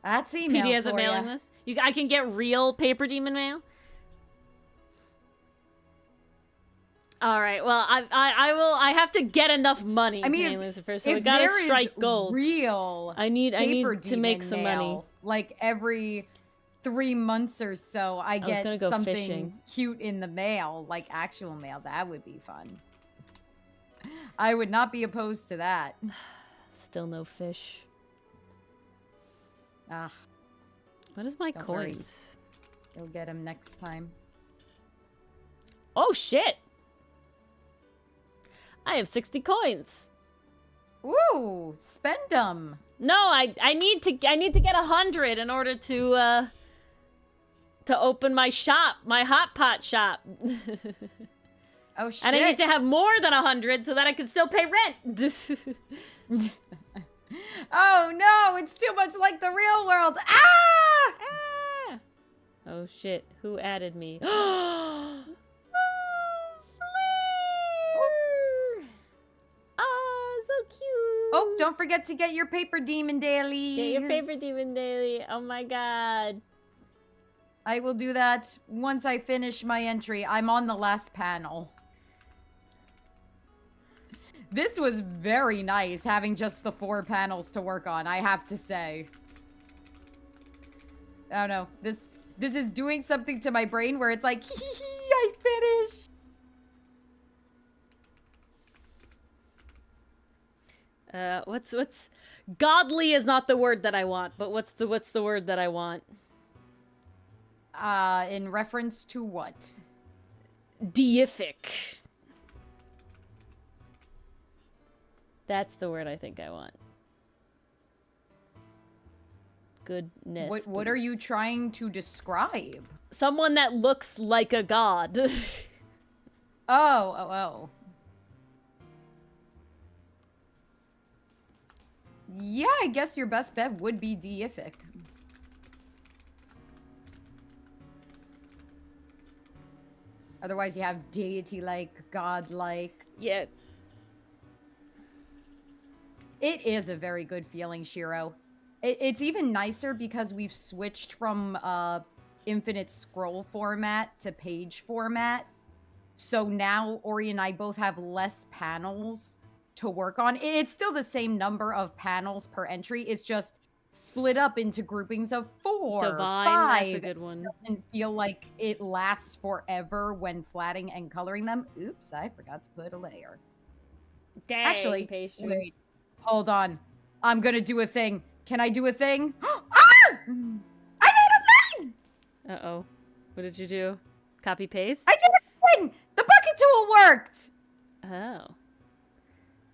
That's email PD has a for mailing ya. list. I can get real Paper Demon mail. All right. Well, I have to get enough money. I mean, Lucifer, so I gotta strike gold. Real. I need to make some money. Like every 3 months or so, I get something fishing. cute in the mail, like actual mail. That would be fun. I would not be opposed to that. Still no fish. Ah. What is my coins? You'll get them next time. Oh shit! I have 60 coins. Ooh, spend them. No, I need to get 100 in order to open my shop, my hot pot shop. Oh shit! And I need to have more than 100 so that I can still pay rent. Oh no, it's too much like the real world. Ah! Ah! Oh shit, who added me? Oh, so cute. Oh, don't forget to get your Paper Demon dailies. Get your Paper Demon daily. Oh my god. I will do that once I finish my entry. I'm on the last panel. This was very nice, having just the 4 panels to work on, I have to say. I don't know. This is doing something to my brain where it's like, hee hee, I finished. What's godly is not the word that I want, but what's the word that I want? In reference to what? Deific. That's the word I think I want. Goodness. What are you trying to describe? Someone that looks like a god. Oh. Yeah, I guess your best bet would be deific. Otherwise, you have deity-like, god-like. Yeah. It is a very good feeling, Shiro. It's even nicer because we've switched from infinite scroll format to page format. So now Ori and I both have less panels to work on. It's still the same number of panels per entry. It's just split up into groupings of 4, Divine, 5. that's a good one. And feel like it lasts forever when flatting and coloring them. Oops, I forgot to put a layer. Dang, Actually, patient. wait, hold on. I'm gonna do a thing. Can I do a thing? Ah! I made a thing! Uh-oh. What did you do? Copy paste? I did a thing! The bucket tool worked! Oh.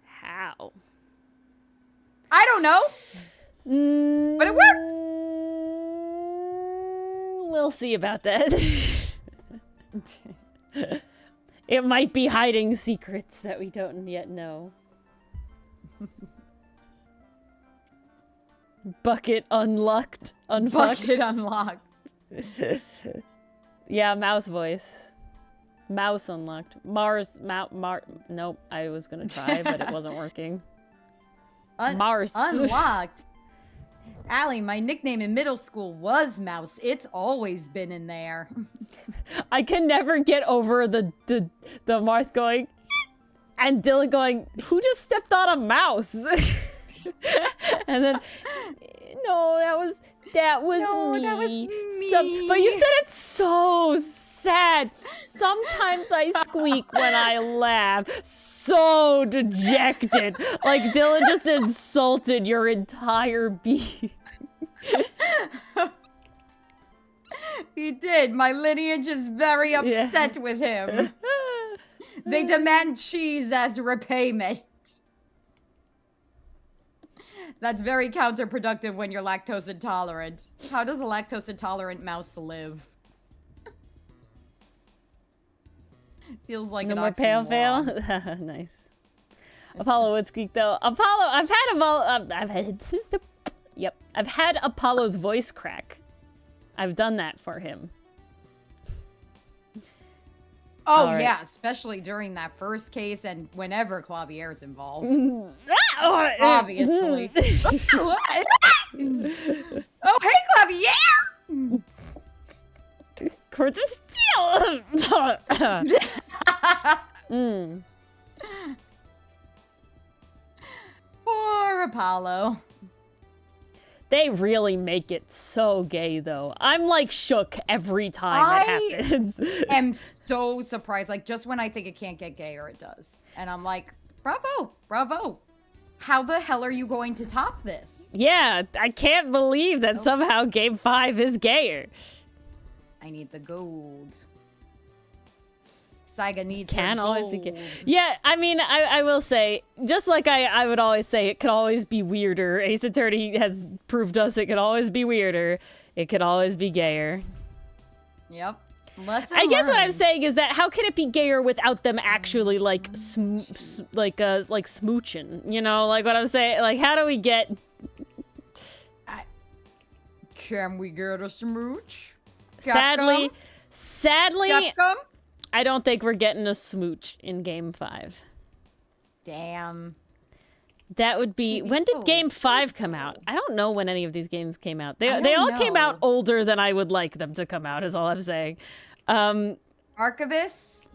How? I don't know. But it worked! We'll see about that. It might be hiding secrets that we don't yet know. Bucket unlocked. Unfucked. Bucket unlocked. Yeah, mouse voice. Mouse unlocked. Mars. Nope, I was gonna try, but it wasn't working. Mars. Unlocked. Allie, my nickname in middle school was Mouse. It's always been in there. I can never get over the Mars going, and Dylan going, who just stepped on a mouse? And then, no, that was me. That was me. But you said it's so sad. Sometimes I squeak when I laugh. So dejected. Like Dylan just insulted your entire being. He did. My lineage is very upset with him. They demand cheese as repayment. That's very counterproductive when you're lactose intolerant. How does a lactose intolerant mouse live? Feels like No an more pale fail. oxymoron. Nice. Apollo would squeak though. Apollo, I've had Apollo's voice crack. I've done that for him. Oh, right. yeah, especially during that first case and whenever Clavier's involved. Obviously. Oh, hey, Clavier! Cords of steel! Poor Apollo. They really make it so gay, though. I'm, like, shook every time it happens. I am so surprised. Like, just when I think it can't get gayer, it does. And I'm like, bravo, bravo. How the hell are you going to top this? Yeah, I can't believe that somehow Game 5 is gayer. I need the gold. Saiga needs Can her always be gold. gay. Yeah, I mean, I will say, just like I would always say, it could always be weirder. Ace Attorney has proved us it could always be weirder. It could always be gayer. Yep. Lesson I guess what I'm learned. saying is that how can it be gayer without them actually like smooching? You know, like what I'm saying. Like, how do we get? Can we get a smooch? Sadly, Capcom? I don't think we're getting a smooch in Game 5. Damn. That would be... Maybe When so. did Game 5 come out? I don't know when any of these games came out. They don't all came out know. older than I would like them to come out, is all I'm saying. Archivist?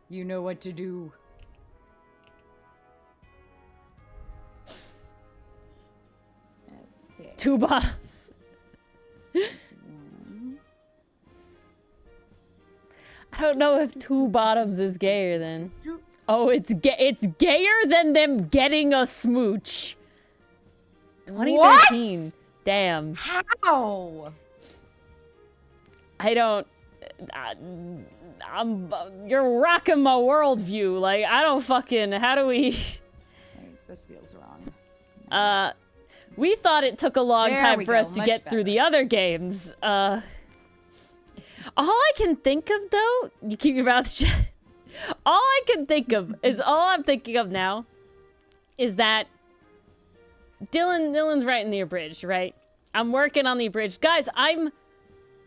You know what to do. Okay. 2 bottoms. I don't know if 2 bottoms is gayer then. Oh, it's gayer than them getting a smooch. 2013. What? Damn. How? I don't. You're rocking my worldview. Like, I don't fucking. How do we? Wait, this feels wrong. We thought it took a long There time we for go, us to much get through better. the other games. All I can think of though, you keep your mouth shut. All I can think of is all I'm thinking of now is that Dylan's writing the abridged, right? I'm working on the abridged. Guys, I'm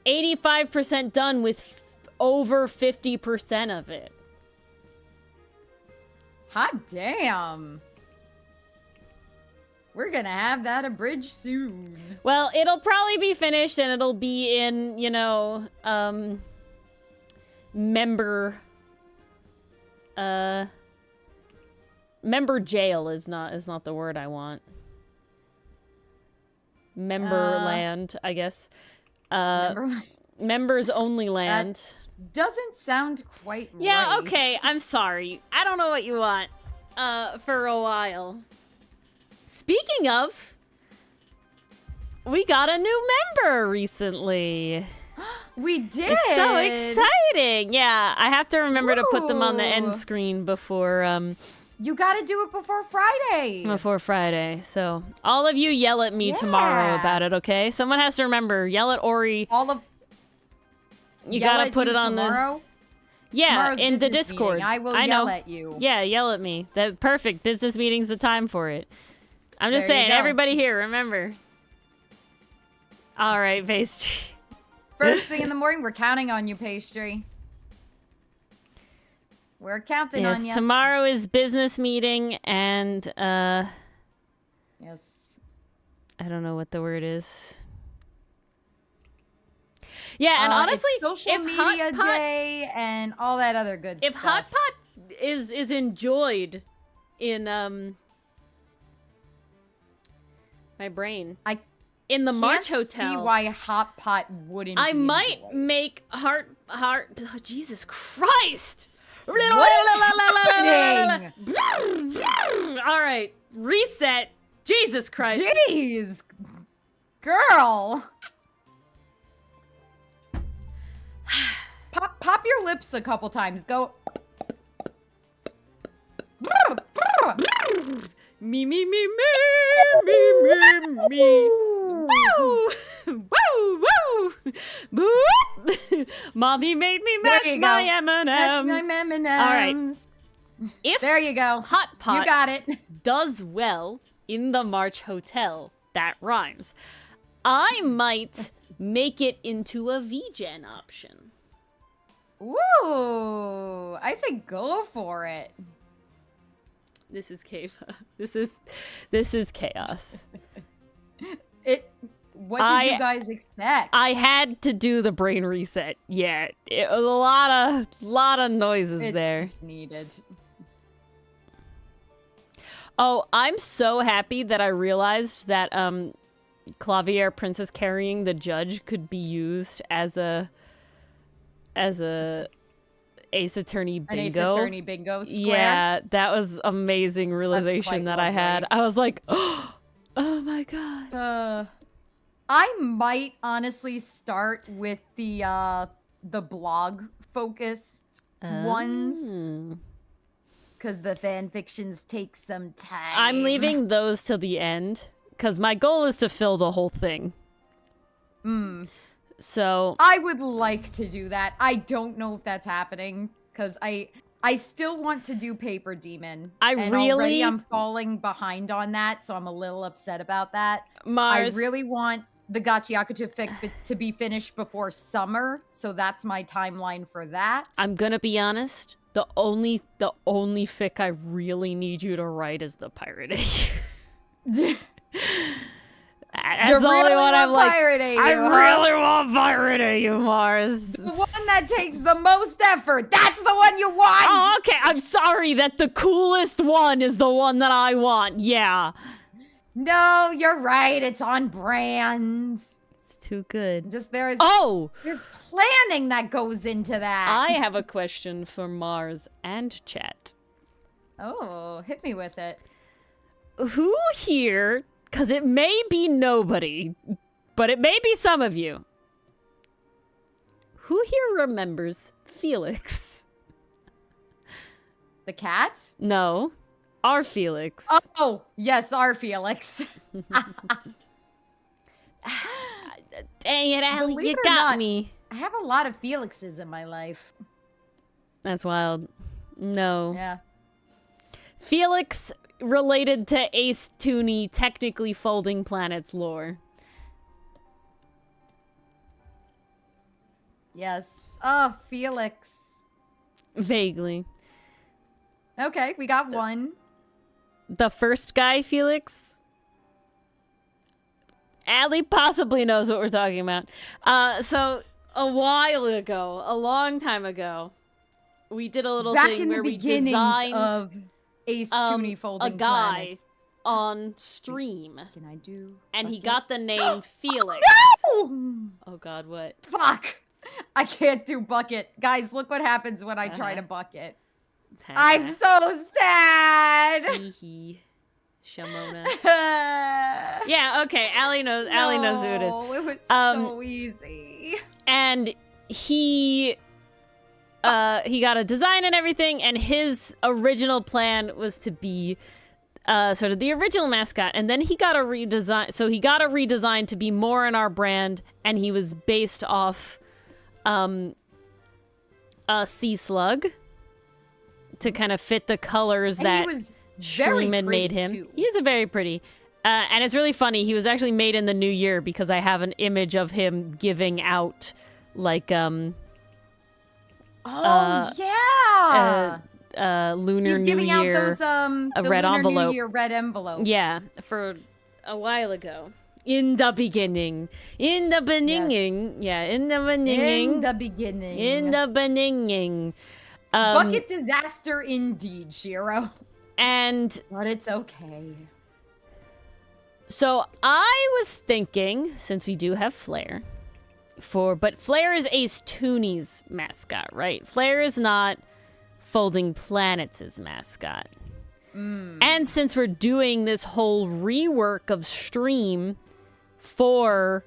85% done with over 50% of it. Hot damn. We're gonna have that abridged soon. Well, it'll probably be finished and it'll be in, you know, member jail is not the word I want. member land, I guess. Member- Members only land. Doesn't sound quite Yeah, right. okay, I'm sorry. I don't know what you want for a while. Speaking of, we got a new member recently. We did. It's so exciting. Yeah, I have to remember to put them on the end Woo. screen before You got to do it before Friday. Friday. So, all of you yell at me tomorrow Yeah. about it, okay? Someone has to remember, yell at Ori. All of You yell got to at put you it on tomorrow? Yeah, Tomorrow's in the business Discord. meeting. I will know. yell at you. Yeah, yell at me. That perfect. Business meeting's the time for it. I'm just There you saying, go. everybody here, remember. All right, pastry. First thing in the morning, we're counting on you, Pastry. We're counting Yes, on you. tomorrow is business meeting, and Yes. I don't know what the word is. Yeah, and honestly, it's social if media Hot Pot, day and all that other good if stuff. Hot Pot is enjoyed in my brain, in the March Can't Hotel, see why Hot Pot wouldn't. I be might enjoyed. make heart. Oh, Jesus Christ! happening? All right, reset. Jesus Christ! Jeez, girl. Pop your lips a couple times. Go. Me, me, me, me, me, me, me. Woo! Woo! Woo! Woo! Mommy made me There mash you my go. M&Ms. Mash my M&Ms. All right. If There you go. Hot Pot You got it. does well in the March Hotel, that rhymes, I might make it into a VGen option. Ooh, I say go for it. This is chaos. This is chaos. What did you guys expect? I had to do the brain reset. Yeah, it was a lot of noises there. It's needed. Oh, I'm so happy that I realized that Clavier Princess carrying the judge could be used as a Ace Attorney bingo. An Ace Attorney bingo square. Yeah, that was amazing realization quite that I had. lovely. I was like, oh my god. I might honestly start with the blog focused ones Oh. because the fan fictions take some time. I'm leaving those till the end because my goal is to fill the whole thing. So I would like to do that. I don't know if that's happening because I still want to do Paper Demon. And already I'm falling behind on that, so I'm a little upset about that. Mars, I really want the Gachiaku to be finished before summer, so that's my timeline for that. I'm gonna be honest. The only fic I really need you to write is the Pirate Age. That's the only one I'm like. I really want Pirate Age, Mars. The one that takes the most effort. That's the one you want. Oh, okay. I'm sorry that the coolest one is the one that I want. Yeah. No, you're right. It's on brand. It's too good. Just there's planning that goes into that. I have a question for Mars and chat. Oh, hit me with it. Who here, because it may be nobody, but it may be some of you, who here remembers Felix? The cat? No, our Felix. Oh, yes, our Felix. Dang it, Allie, Believe you it or got not, me. I have a lot of Felixes in my life. That's wild. No. Yeah. Felix related to Ace Tooney, technically Folding Planets lore. Yes. Oh, Felix. Vaguely. Okay, we got one. The first guy, Felix? Allie possibly knows what we're talking about. So, a while ago, a long time ago, we did a little Back thing in where the we beginnings designed of Ace Tooney Folding a guy Planets. on stream. Can I do? And he got the name Felix. No! Oh God, what? Fuck! I can't do bucket. Guys, look what happens when I try to bucket. I'm so sad! Hee. Shamona. Yeah, okay. Allie knows who it is. It was so easy. And he got a design and everything, and his original plan was to be sort of the original mascot, and then he got a redesign. So he got a redesign to be more in our brand, and he was based off a sea slug to kind of fit the colors and that he was Stream had made him. Too. He is a very pretty. And it's really funny. He was actually made in the new year because I have an image of him giving out like yeah. Lunar He's New giving Year out those red Lunar envelope. New Year red envelopes. Yeah, for a while ago. In the beginning. In the beginning. Yeah, in the beginning. In the beginning. In the beginning. Bucket disaster indeed, Shiro. And but it's okay. So I was thinking, since we do have Flare, but Flare is Ace Tooney's mascot, right? Flare is not Folding Planets' mascot. And since we're doing this whole rework of Stream for...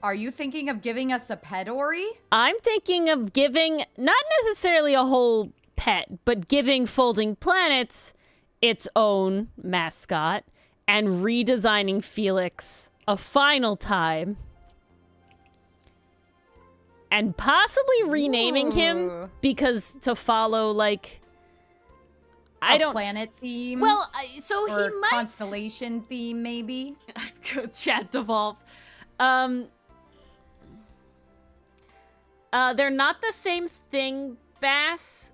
Are you thinking of giving us a pet, Ori? I'm thinking of giving, not necessarily a whole pet, but giving Folding Planets its own mascot and redesigning Felix a final time. And possibly renaming him because to follow, like... A planet theme? Well, so he or might... constellation theme, maybe? Chat devolved. They're not the same thing, Bass.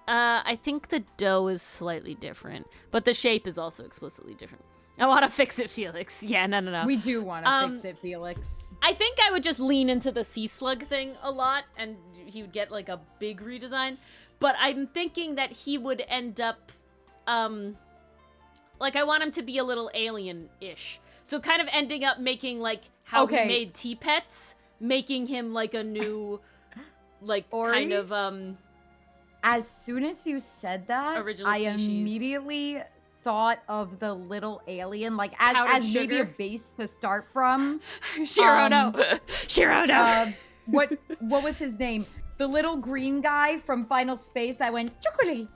I think the dough is slightly different, but the shape is also explicitly different. I want to fix it, Felix. Yeah, no. We do want to fix it, Felix. I think I would just lean into the sea slug thing a lot, and he would get like a big redesign. But I'm thinking that he would end up, like I want him to be a little alien-ish. So kind of ending up making like how we made T-Pets, making him like a new, like Ori? kind of As soon as you said that, original I species. immediately thought of the little alien, like as maybe a base to start from. Shiro, no. Shiro, no. What was his name? The little green guy from Final Space that went chocolate.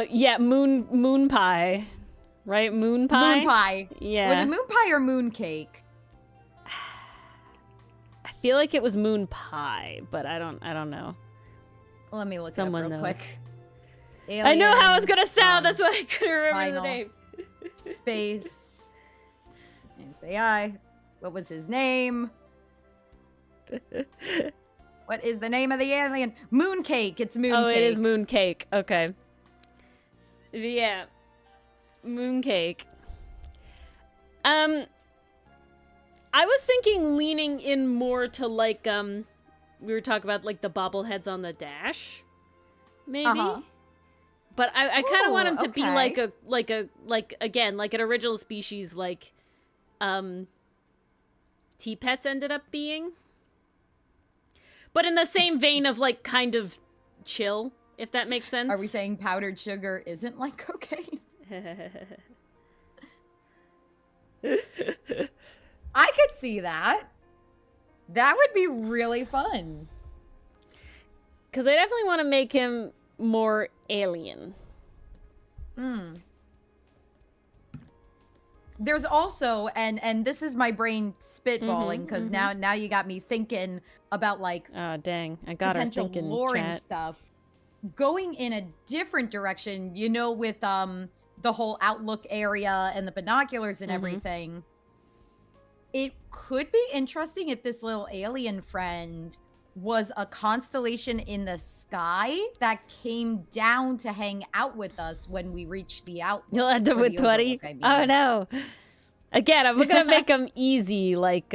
Yeah, moon pie, right? Moon pie. Moon pie. Yeah. Was it moon pie or moon cake? I feel like it was moon pie, but I don't know. Let me look Someone it up real knows. quick. I know how it's gonna sound. That's why I couldn't remember the name. Space. NCI. What was his name? What is the name of the alien? Mooncake. It's Mooncake. Oh, it is Mooncake. Okay. Yeah. Mooncake. I was thinking leaning in more to like we were talking about like the bobbleheads on the dash. Maybe. But I kind of want him to be like again, like an original species like T-Pets ended up being. But in the same vein of like kind of chill, if that makes sense. Are we saying powdered sugar isn't like cocaine? I could see that. That would be really fun. Because I definitely want to make him more alien. There's also, and this is my brain spitballing, because now you got me thinking about like dang, I got her potential thinking, lore and chat. stuff. Going in a different direction, you know, with the whole outlook area and the binoculars and everything. It could be interesting if this little alien friend was a constellation in the sky that came down to hang out with us when we reached the outlook. You'll end up with 20? Oh no. Again, I'm gonna make them easy, like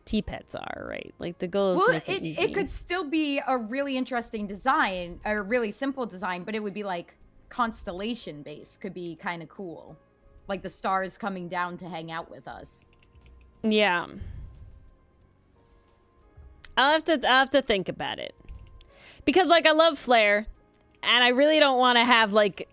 T-Pets are, right? Like the goal is to make it easy. It could still be a really interesting design, a really simple design, but it would be like constellation base could be kind of cool. Like the stars coming down to hang out with us. Yeah. I'll have to think about it. Because, like, I love Flare, and I really don't want to have, like,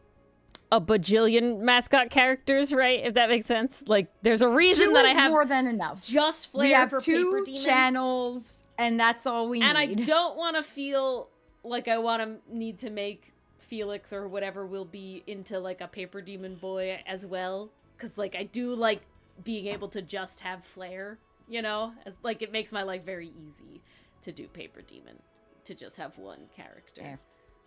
a bajillion mascot characters, right? If that makes sense. Like, there's a reason that I have more than enough. Just Flare we have for two Paper Demon. channels, and that's all we need. And I don't want to feel like I need to make Felix or whatever will be into, like, a Paper Demon boy as well. Because, like, I do like being able to just have Flare, you know? As, like, it makes my life very easy to do Paper Demon. To just have one character. Yeah.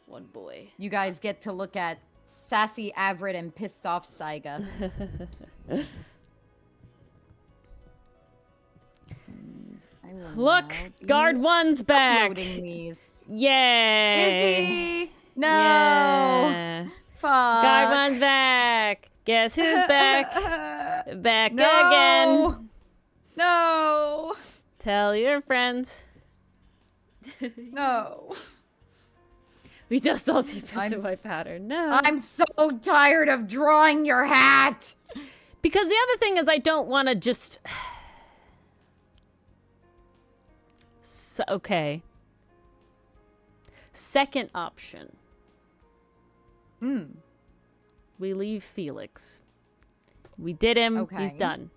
One boy. You guys get to look at sassy Avrid and pissed off Saiga. Look, Guard 1's back. Uploading these. Yay. Is he? No. Yeah. Fuck. Guard 1's back. Guess who's back? Back No. again. No. Tell your friends. No. We just all deep into my powder. No. I'm so tired of drawing your hat. Because the other thing is I don't want to just... So, okay. Second option. We leave Felix. We did him. Okay. He's done.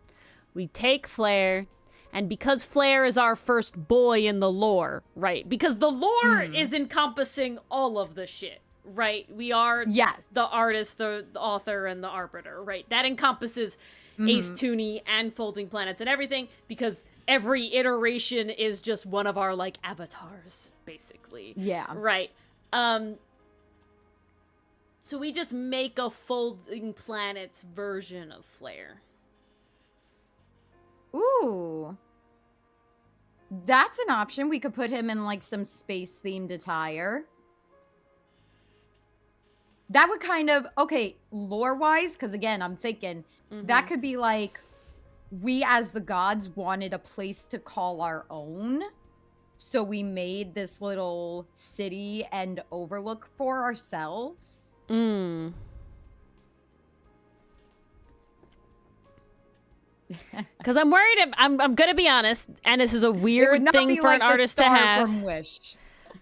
We take Flare. And because Flare is our first boy in the lore, right? Because the lore is encompassing all of the shit, right? We are the artist, the author, and the arbiter, right? That encompasses Ace Tooney and Folding Planets and everything, because every iteration is just one of our, like, avatars, basically. Yeah. Right. So we just make a Folding Planets version of Flare. Ooh. That's an option. We could put him in, like, some space-themed attire. That would kind of... Okay, lore-wise, because, again, I'm thinking... That could be, like... We, as the gods, wanted a place to call our own. So we made this little city and overlook for ourselves. Because I'm worried, I'm going to be honest, and this is a weird thing for an artist to have. From Wish.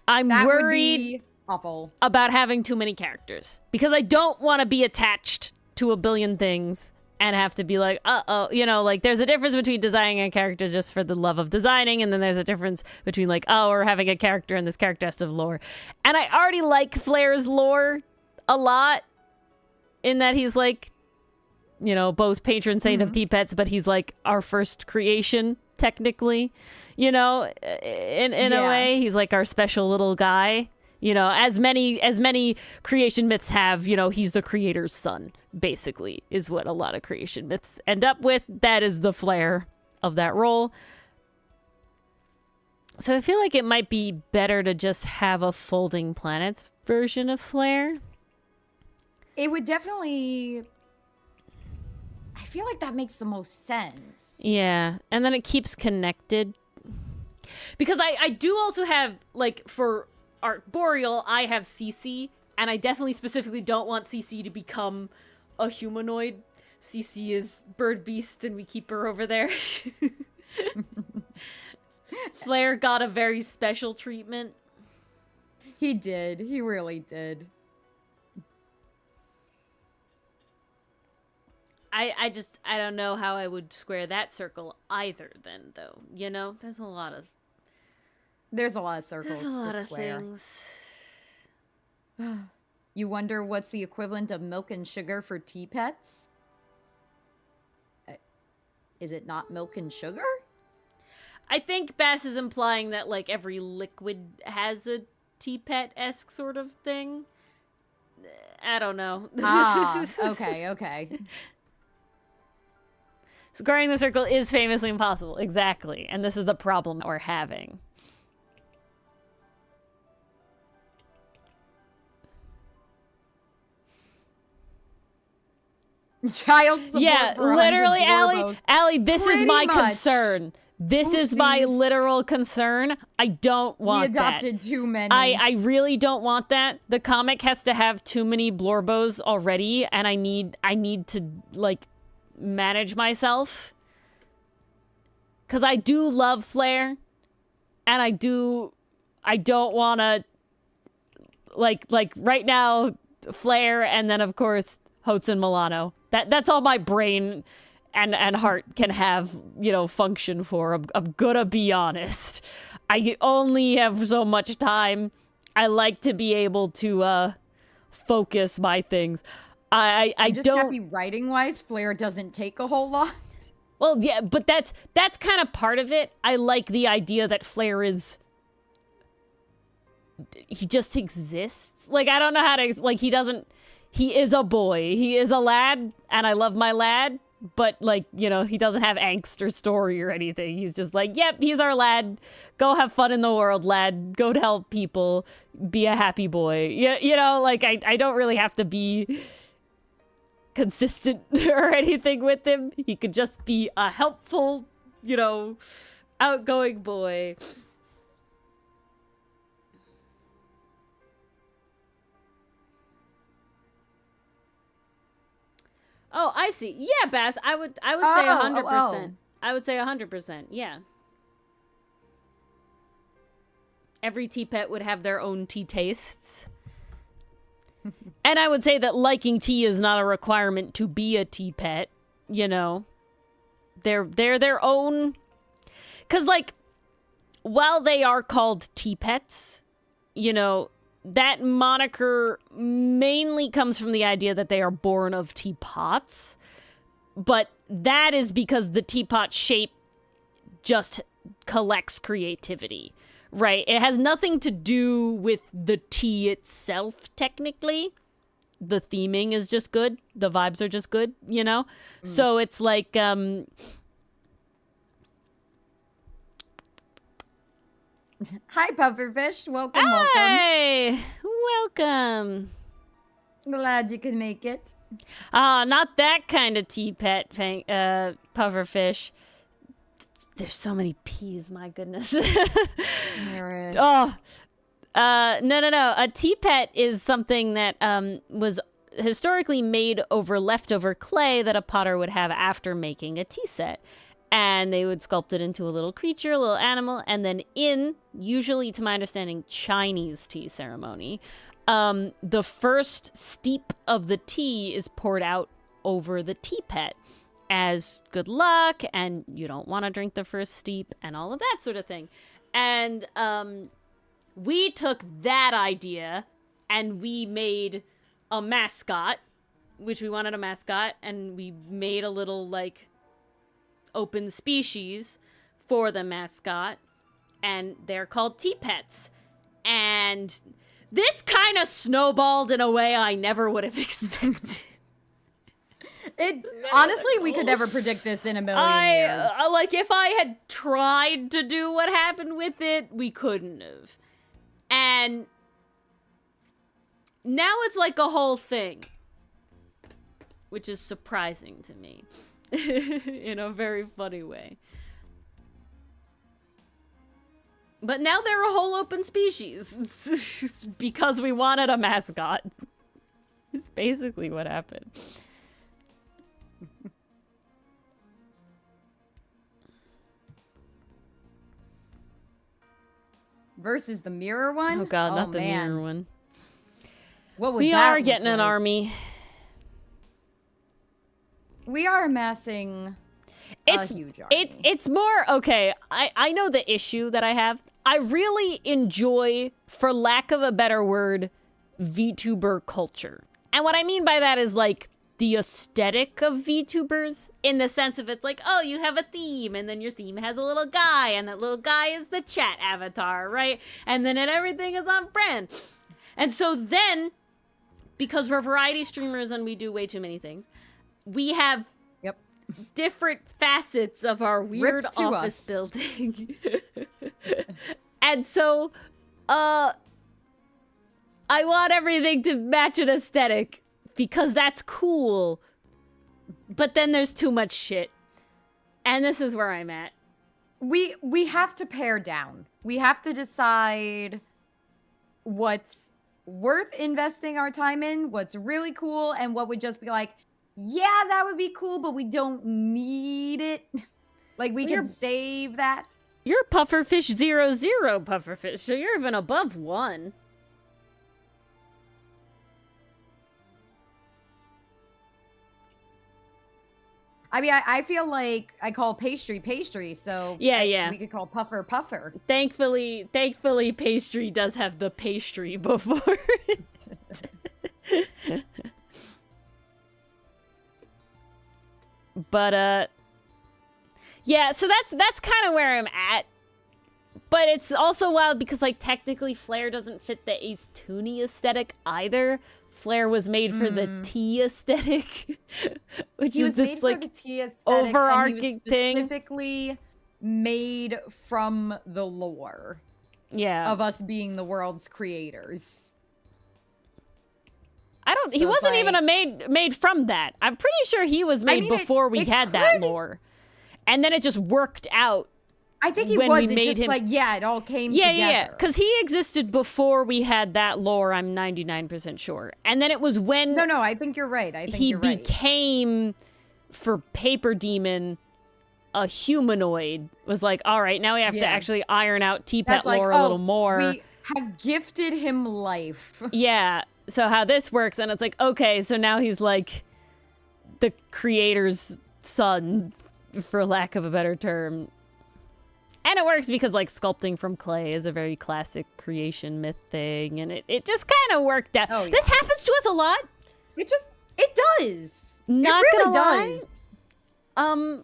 I'm That worried would be awful. about having too many characters. Because I don't want to be attached to a billion things and have to be like, uh-oh. You know, like, there's a difference between designing a character just for the love of designing, and then there's a difference between, like, oh, we're having a character and this character has to have lore. And I already like Flare's lore a lot, in that he's, like, you know, both patron saint of T-Pets, but he's, like, our first creation, technically. You know, in a way, he's, like, our special little guy. You know, as many creation myths have, you know, he's the creator's son, basically, is what a lot of creation myths end up with. That is the Flare of that role. So I feel like it might be better to just have a Folding Planets version of Flare. It would definitely... I feel like that makes the most sense. Yeah, and then it keeps connected. Because I do also have, like, for Arboreal, I have CC, and I definitely specifically don't want CC to become a humanoid. CC is bird beast, and we keep her over there. Flare got a very special treatment. He did. He really did. I don't know how I would square that circle either then, though. You know? There's a lot of circles There's a lot to of square. things. You wonder what's the equivalent of milk and sugar for T-Pets? Is it not milk and sugar? I think Bass is implying that, like, every liquid has a T-Pet-esque sort of thing. I don't know. Okay. Squaring the circle is famously impossible. Exactly. And this is the problem that we're having. Child support Yeah, for literally, 100 Borbos. Allie, this is Pretty my much. concern. This is my Oopsies. literal concern. I don't want We adopted too many. I really don't want that. The comic has to have too many Blorbos already, and I need to, like, manage myself. Because I do love Flare, and I don't want to, like right now, Flare, and then, of course, Hotz and Milano. That's all my brain and heart can have, function for. I'm gonna be honest. I only have so much time. I like to be able to focus my things. I just don't. happy writing wise, Flare doesn't take a whole lot. Well, yeah, but that's kind of part of it. I like the idea that Flare he just exists. Like, I don't know how to, like, he is a boy. He is a lad, and I love my lad, but, like, he doesn't have angst or story or anything. He's just like, yep, he's our lad. Go have fun in the world, lad. Go to help people. Be a happy boy. Like, I don't really have to be consistent or anything with him. He could just be a helpful, outgoing boy. Oh, I see. Yeah, Bass, I would say 100%. I would say 100%. Yeah. Every tea pet would have their own tea tastes. And I would say that liking tea is not a requirement to be a tea pet, They're their own. Cuz, like, while they are called tea pets, that moniker mainly comes from the idea that they are born of teapots. But that is because the teapot shape just collects creativity, right? It has nothing to do with the tea itself, technically. The theming is just good. The vibes are just good, So it's like, Hi, Pufferfish. Welcome, Hey! Welcome. Glad you could make it. Not that kind of tea pet, Pufferfish. There's so many P's, my goodness. There is. Oh. No. A tea pet is something that was historically made over leftover clay that a potter would have after making a tea set. And they would sculpt it into a little creature, a little animal, and then usually to my understanding, Chinese tea ceremony, the first steep of the tea is poured out over the tea pet as good luck, and you don't want to drink the first steep, and all of that sort of thing. And we took that idea, and we made a mascot, which we wanted a mascot, and we made a little, like, open species for the mascot, and they're called tea pets. And this kind of snowballed in a way I never would have expected. Honestly, we could never predict this in a million years. Like, if I had tried to do what happened with it, we couldn't have. And now it's like a whole thing, which is surprising to me. In a very funny way. But now they're a whole open species because we wanted a mascot. It's basically what happened. Versus the mirror one? Oh god, not the man. mirror one. What would We that are look getting an like? army. We are amassing a huge army. It's more, okay, I know the issue that I have. I really enjoy, for lack of a better word, VTuber culture. And what I mean by that is, like, the aesthetic of VTubers, in the sense of it's like, oh, you have a theme, and then your theme has a little guy, and that little guy is the chat avatar, right? And then everything is on brand. And so then, because we're variety streamers and we do way too many things, we have different facets of our weird office building. And so, I want everything to match an aesthetic because that's cool. But then there's too much shit. And this is where I'm at. we have to pare down. We have to decide what's worth investing our time in, what's really cool, and what would just be like, yeah, that would be cool, but we don't need it. Like, we can save that. You're Pufferfish 00, Pufferfish, so you're even above 1. I mean, I feel like I call pastry, so yeah. we could call puffer. Thankfully, pastry does have the pastry before it. But yeah, so that's kind of where I'm at. But it's also wild because, like, technically Flare doesn't fit the Ace Tooney aesthetic either. Flare was made for the tea aesthetic, which is this like overarching thing. Specifically made from the lore, of us being the world's creators. He wasn't even made from that. I'm pretty sure he was made before we had that lore, and then it just worked out. I think he was. It all came together. Yeah, because he existed before we had that lore, I'm 99% sure. And then it was when... No, I think you're right. He became, for Paper Demon, a humanoid. Was like, all right, now we have to actually iron out T-Pet lore a little more. We have gifted him life. Yeah, so how this works, and it's like, okay, so now he's like the creator's son, for lack of a better term. And it works because, like, sculpting from clay is a very classic creation myth thing, and it just kind of worked out. This happens to us a lot. It does. Not it really gonna does. lie.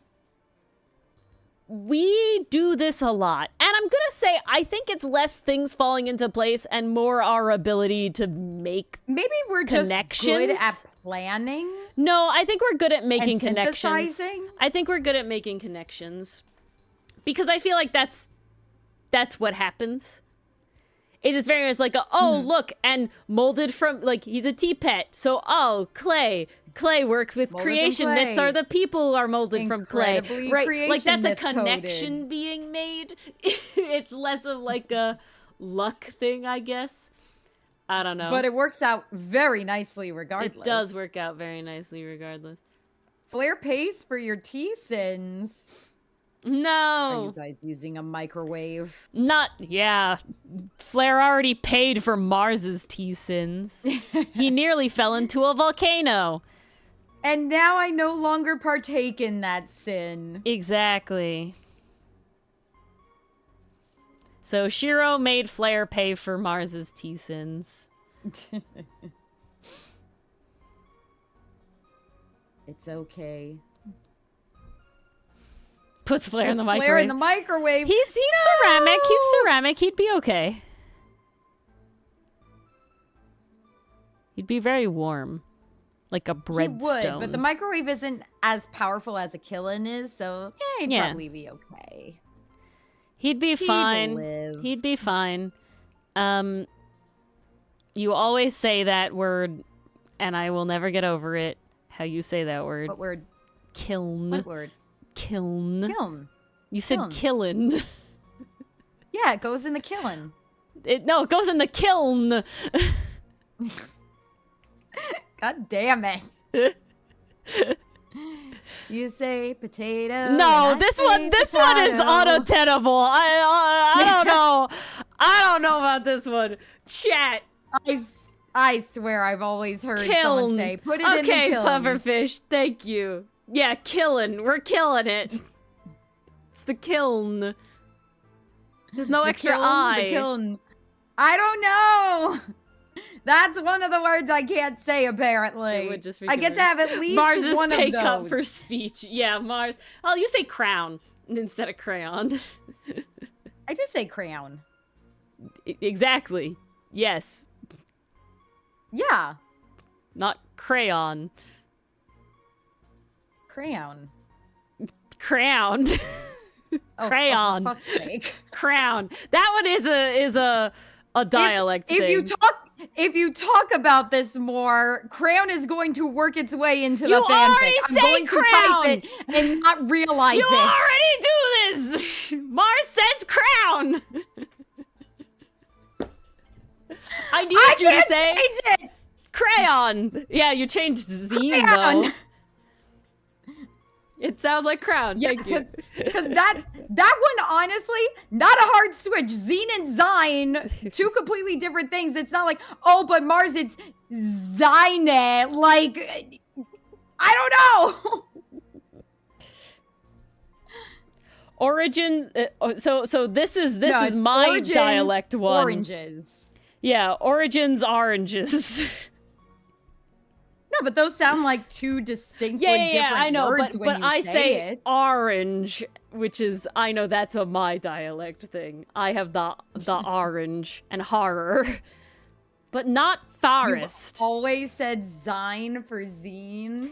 We do this a lot. And I'm gonna say, I think it's less things falling into place and more our ability to make Maybe we're connections. Just good at planning. No, I think we're good at making connections. Synthesizing? I think we're good at making connections. Because I feel like that's what happens. It's just very much like, look, and molded from, like, he's a T-Pet. So, clay. Clay works with Molded creation from clay. myths are the people are molded from clay. Incredibly Right? Like, that's a myth connection coded. being made. It's less of, like, a luck thing, I guess. I don't know. But it works out very nicely regardless. It does work out very nicely regardless. Flare pays for your T-Sins. No. Are you guys using a microwave? Flare already paid for Mars's T-Sins. He nearly fell into a volcano. And now I no longer partake in that sin. Exactly. So Shiro made Flare pay for Mars's T-Sins. It's okay. Puts Flare in the microwave. Flare in the microwave. He's ceramic. He's ceramic. He'd be okay. He'd be very warm. Like a breadstone. He would, but the microwave isn't as powerful as a Killin is, so he'd probably be okay. He'd be fine. Live. He'd be fine. You always say that word, and I will never get over it. How you say that word. What word? Kiln. What word? Kiln. Kiln. You said Kiln. killin. Yeah, it goes in the kiln. No, it goes in the kiln. God damn it. You say potato. No, this one is unattainable. I don't know. I don't know about this one. Chat. I swear I've always heard Kiln. someone say, put it in the Okay, kiln. Pufferfish, thank you. Yeah, killing. We're killing it. It's the kiln. There's no extra I. The kiln. I don't know. That's one of the words I can't say, apparently. I get to have at least Mars's one pay of those. cut for speech. Yeah, Mars. Oh, you say crown instead of crayon. I do say crayon. Exactly. Yes. Yeah. Not crayon. Crayon. Crown. Oh, Crayon. for fuck's sake. Crown. That one is a dialect thing. If you talk if you talk about this more, Crayon is going to work its way into You the fanfic. already I'm say going Crayon! to type it and not realize You it. already do this! Mars says crown! I need you to say change it. crayon! Yeah, you changed zine, Crayon. though. It sounds like crown. Yeah, Thank you. because that one, honestly, not a hard switch. Zine and Zine, two completely different things. It's not like, oh, but Mars, it's Zine. Like, I don't know. Origin. So this is No, it's my origins, dialect one. Oranges. Yeah, origins oranges. No, but those sound like two distinctly different I know, words but when you I say it. orange, which is I know that's a my dialect thing. I have the orange and horror, but not forest. You always said Zine for zine.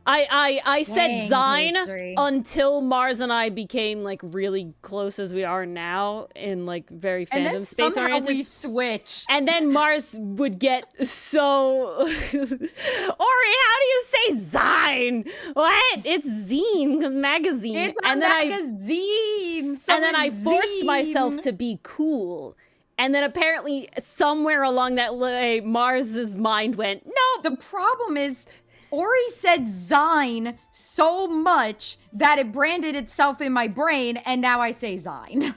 I said Dang, Zine pastry. until Mars and I became like really close as we are now in like very And fandom then space somehow oriented. we switched. And then Mars would get so Ori, how do you say Zine? What? It's zine, cause magazine. It's a and then magazine. So and then I it's forced myself zine. to be cool. And then apparently somewhere along that way, Mars's mind went, nope. The problem is, Ori said Zine so much that it branded itself in my brain, and now I say Zine.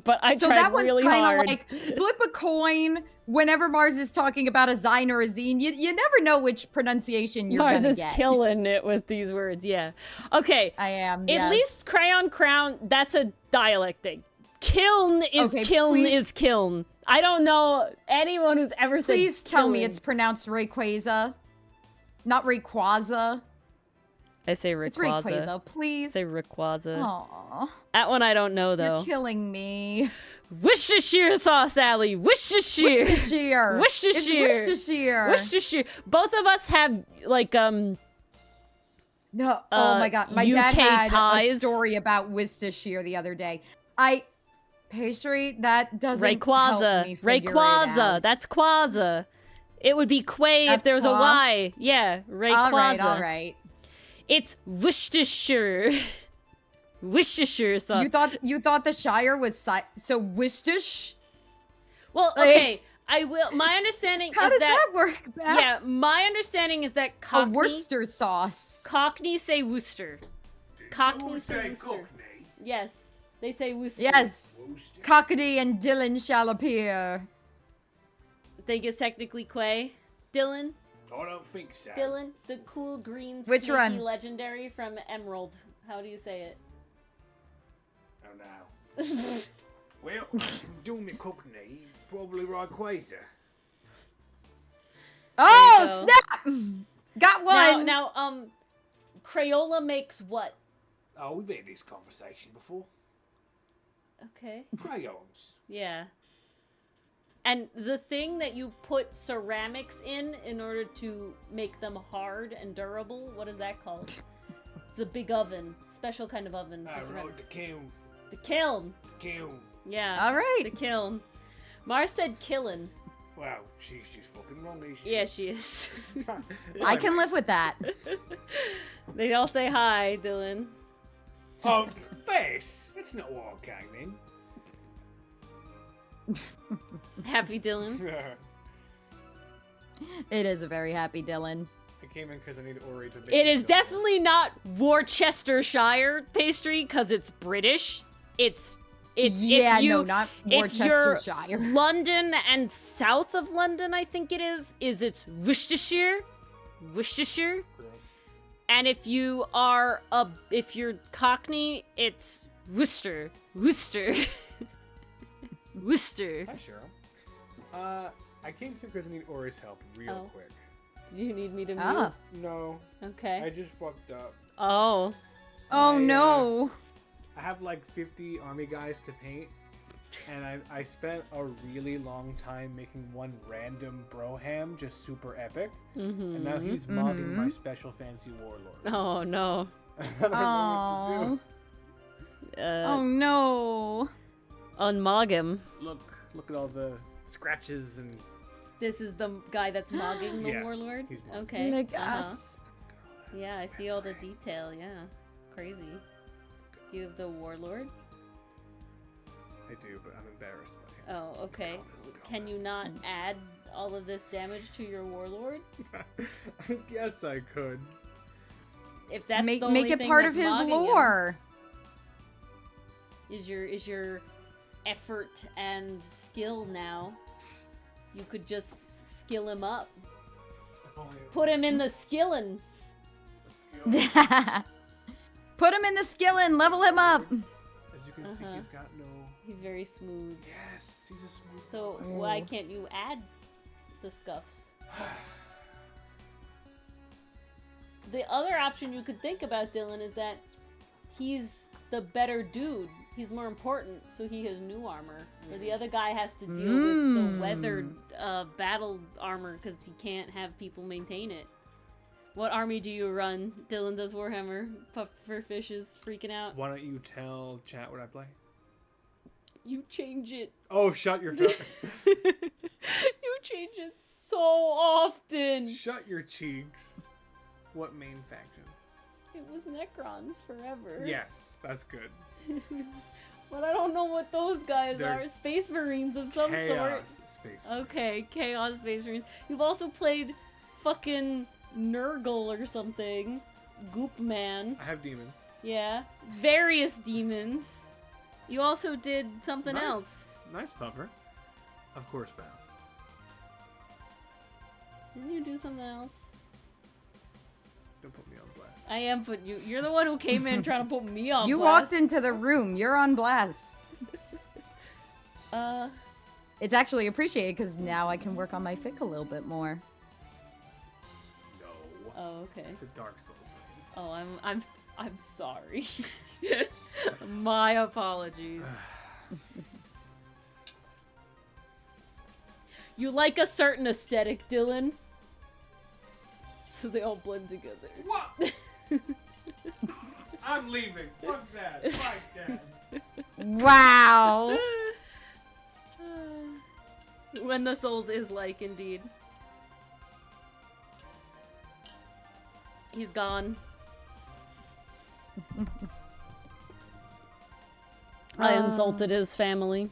But I So tried that one's really kind of hard. like flip a coin whenever Mars is talking about a Zine or a zine. You never know which pronunciation you're Mars gonna is get. killing it with these words, yeah. Okay, I am. at yes. least crayon crown, that's a dialect thing. Kiln is Okay, kiln please- is kiln. I don't know anyone who's ever said Please tell me kiln. it's pronounced Rayquaza, not Rayquaza. I say It's Rayquaza. Rayquaza, please. I say Rayquaza. Aww, That one I don't know you're though. killing me. Worcestershire sauce, Sally. Worcestershire. Worcestershire. Worcestershire. It's Worcestershire. Worcestershire. Both of us have like No. Oh my god. My dad UK had a ties. story about Worcestershire the other day. Pastry, that doesn't help Rayquaza. me figure it Rayquaza. out. That's Quaza. It would be Quay if That's there was a Qua? Y. Yeah, Rayquaza. All right. It's Worcestershire. Worcestershire sauce. You thought the Shire was so Worcestershire? Well, okay. I will. My understanding How is does that. that work, Beth? Yeah, my understanding is that A Cockney. Worcester sauce. Cockney say Worcester. Cockney say say Worcester. Cockney? Yes, they say Worcester. Yes. Worcester? Cockney and Dylan shall appear. Think it's technically Quay. Dylan. I don't think so. Dylan, the cool green Which sneaky one? legendary from Emerald. How do you say it? Oh no. Well, doing me Cockney, probably Rayquaza. Oh, go. snap! Got one. Now, Crayola makes what? Oh, we've had this conversation before. Okay. Crayons. Yeah. And the thing that you put ceramics in order to make them hard and durable, what is that called? It's a big oven. Special kind of oven I for wrote ceramics. the kiln. The kiln. Kiln. Yeah. All right. The kiln. Mars said killin. Well, she's just fucking wrong, is she? Yeah, she is. I can live with that. They all say hi, Dylan. Oh, Bess, that's not what I came in. Happy Dylan. It is a very happy Dylan. I came in because I need Ori to make It me is feel definitely not Worcestershire pastry because it's British. It's Yeah, if you, no, not if you're Worcestershire. London and south of London, I think it is it's Worcestershire. And if you are if you're Cockney, it's Worcester. Worcester. Hi, Cheryl. I came here because I need Ori's help real quick. You need me to move? Ah. No, I Okay. just fucked up. Oh. Oh I, no. I have like 50 army guys to paint, and I spent a really long time making one random broham just super epic, and now he's mogging my special fancy warlord. Oh no. I don't know what to Oh no. Unmog him. do. Look at all the scratches and. This is the guy that's mogging the Yes, warlord? he's mogging. Okay. The uh-huh. gasp. Yeah, I see all the detail, yeah. Crazy. Do you have the warlord? I do, but I'm embarrassed by him. Oh, okay. Thomas. Can you not add all of this damage to your warlord? I guess I could. If that's Make the only it thing part of that's his mogging him, lore. is your effort and skill now. You could just skill him up. Put him in the skillin'. Put him in the skillin', level him up. As you can see, he's got no. He's very smooth. Yes, he's a smooth. So why can't you add the scuffs? The other option you could think about, Dylan, is that he's the better dude. He's more important, so he has new armor. Or the other guy has to deal with the weathered battle armor because he can't have people maintain it. What army do you run? Dylan does Warhammer. Pufferfish is freaking out. Why don't you tell chat what I play? You change it. Oh, shut your face. You change it so often. Shut your cheeks. What main faction? It was Necrons forever. Yes, that's good. But I don't know what those guys They're are. Space Marines of some sort. Chaos Space. Okay, Chaos Space Marines. You've also played fucking Nurgle or something. Goop Man. I have demons. Yeah. Various demons. You also did something Nice. else. Nice puffer. Of course, Beth. Didn't you do something else? Don't put me on blast. I am, but you're the one who came in trying to put me on You blast. walked into the room. You're on blast. It's actually appreciated because now I can work on my fic a little bit more. No. Oh, okay. It's a Dark Souls game. Oh, I'm sorry. My apologies. You like a certain aesthetic, Dylan. So they all blend together. What? I'm leaving. Fuck that. Bye, Chad. Wow. When the Souls is like, indeed. He's gone. I insulted his family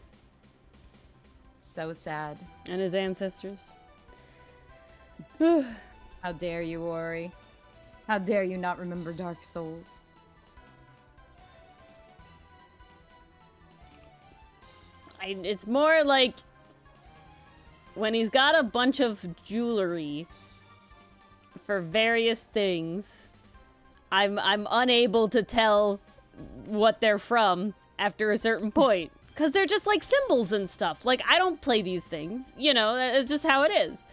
So sad. and his ancestors. How dare you, Ori? How dare you not remember Dark Souls? It's more like when he's got a bunch of jewelry for various things, I'm unable to tell what they're from after a certain point. Because they're just like symbols and stuff. Like, I don't play these things. You know, it's just how it is.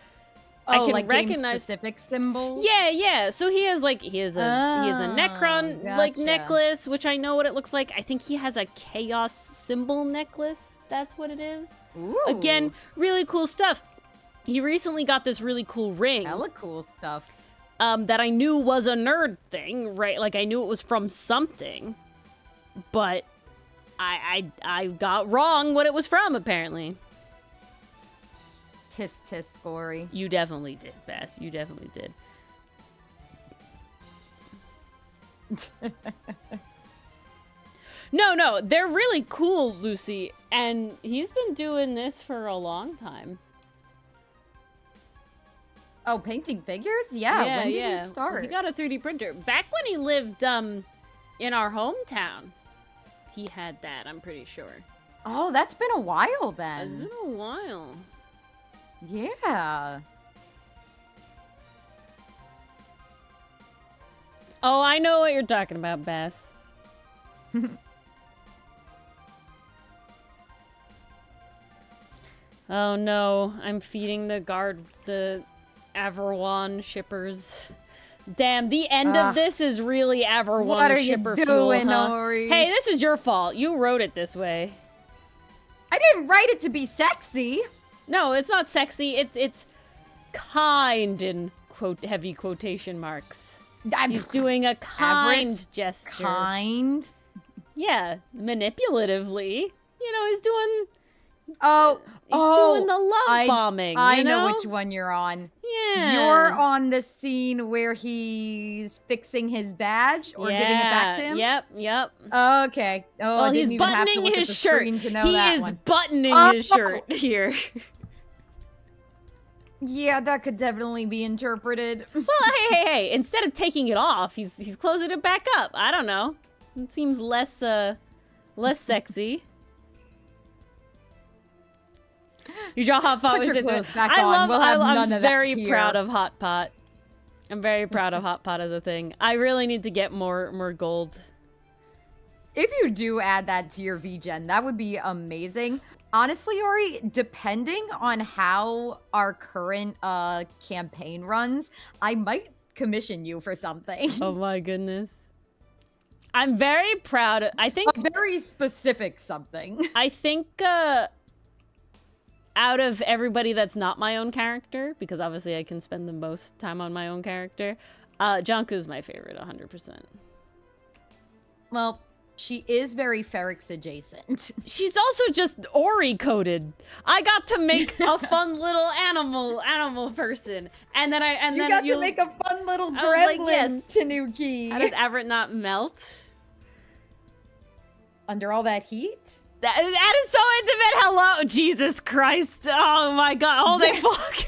I can like recognize specific symbols. Yeah. So he has a Necron like gotcha. necklace, which I know what it looks like. I think he has a chaos symbol necklace. That's what it is. Ooh. Again, really cool stuff. He recently got this really cool ring Hella cool stuff. that I knew was a nerd thing, right? Like I knew it was from something, but I got wrong what it was from apparently. Tisk Ori. You definitely did, Bass. You definitely did. No, they're really cool, Lucy. And he's been doing this for a long time. Oh, painting figures? Yeah. When did you start? Well, he got a 3D printer. Back when he lived in our hometown, he had that, I'm pretty sure. Oh, that's been a while It's then. been a while. Yeah. Oh, I know what you're talking about, Bass. Oh no, I'm feeding the Averwan shippers. Damn, the end of this is really Averwan What are you shipper doing, fuel, huh? Ori? Hey, this is your fault. You wrote it this way. I didn't write it to be sexy. No, it's not sexy. It's kind in heavy quotation marks. He's doing a kind Average, gesture. Kind. Yeah, manipulatively. You know, he's doing Oh, He's doing the love bombing. I you know which one you're on. Yeah. You're on the scene where he's fixing his badge or giving it back to him? Yep. Okay. Oh, Well, I didn't he's even have to buttoning look at his the shirt. screen to know He that is one. buttoning his shirt here. Yeah, that could definitely be interpreted. Well, hey. Instead of taking it off, he's closing it back up. I don't know. It seems less sexy. Use your hot pot. Put your with it. clothes back I on. love. We'll have none I'm of that very here. proud of hot pot. I'm very proud of hot pot as a thing. I really need to get more gold. If you do add that to your VGen, that would be amazing. Honestly, Ori, depending on how our current campaign runs, I might commission you for something. Oh my goodness. I'm very proud. I think A very specific something. I think out of everybody that's not my own character, because obviously I can spend the most time on my own character, Janku's my favorite, 100%. Well, she is very Ferrix adjacent. She's also just Ori coded. I got to make a fun little animal person, and then You got to make a fun little I was like, gremlin, yes. Tanuki. How does Everett not melt? Under all that heat? That is so intimate. Hello, Jesus Christ! Oh my God! Holy fuck!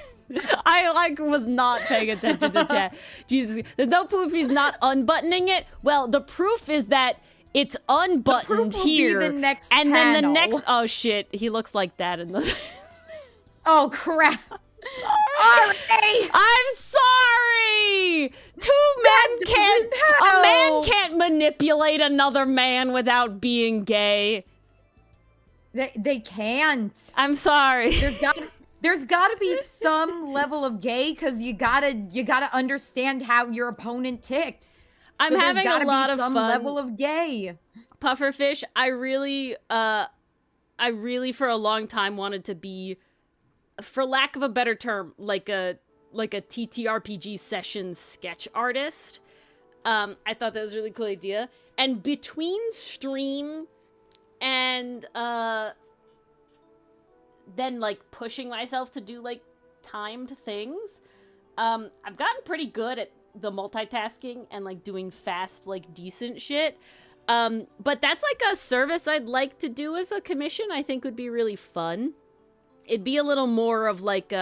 I was not paying attention to chat. Jesus, there's no proof he's not unbuttoning it. Well, the proof is that it's unbuttoned will here, be the next and then the panel. next. Oh shit! He looks like that in the. Oh crap! Ori! I'm sorry. A man can't manipulate another man without being gay. They can't. I'm sorry. There's gotta be some level of gay because you gotta understand how your opponent ticks. I'm So there's having gotta a lot be of some fun. level of gay. Pufferfish, I really for a long time wanted to be, for lack of a better term, like a TTRPG session sketch artist. I thought that was a really cool idea. And between stream and then like pushing myself to do like timed things, I've gotten pretty good at the multitasking and like doing fast, like decent shit. But that's like a service I'd like to do as a commission. I think would be really fun. It'd be a little more of like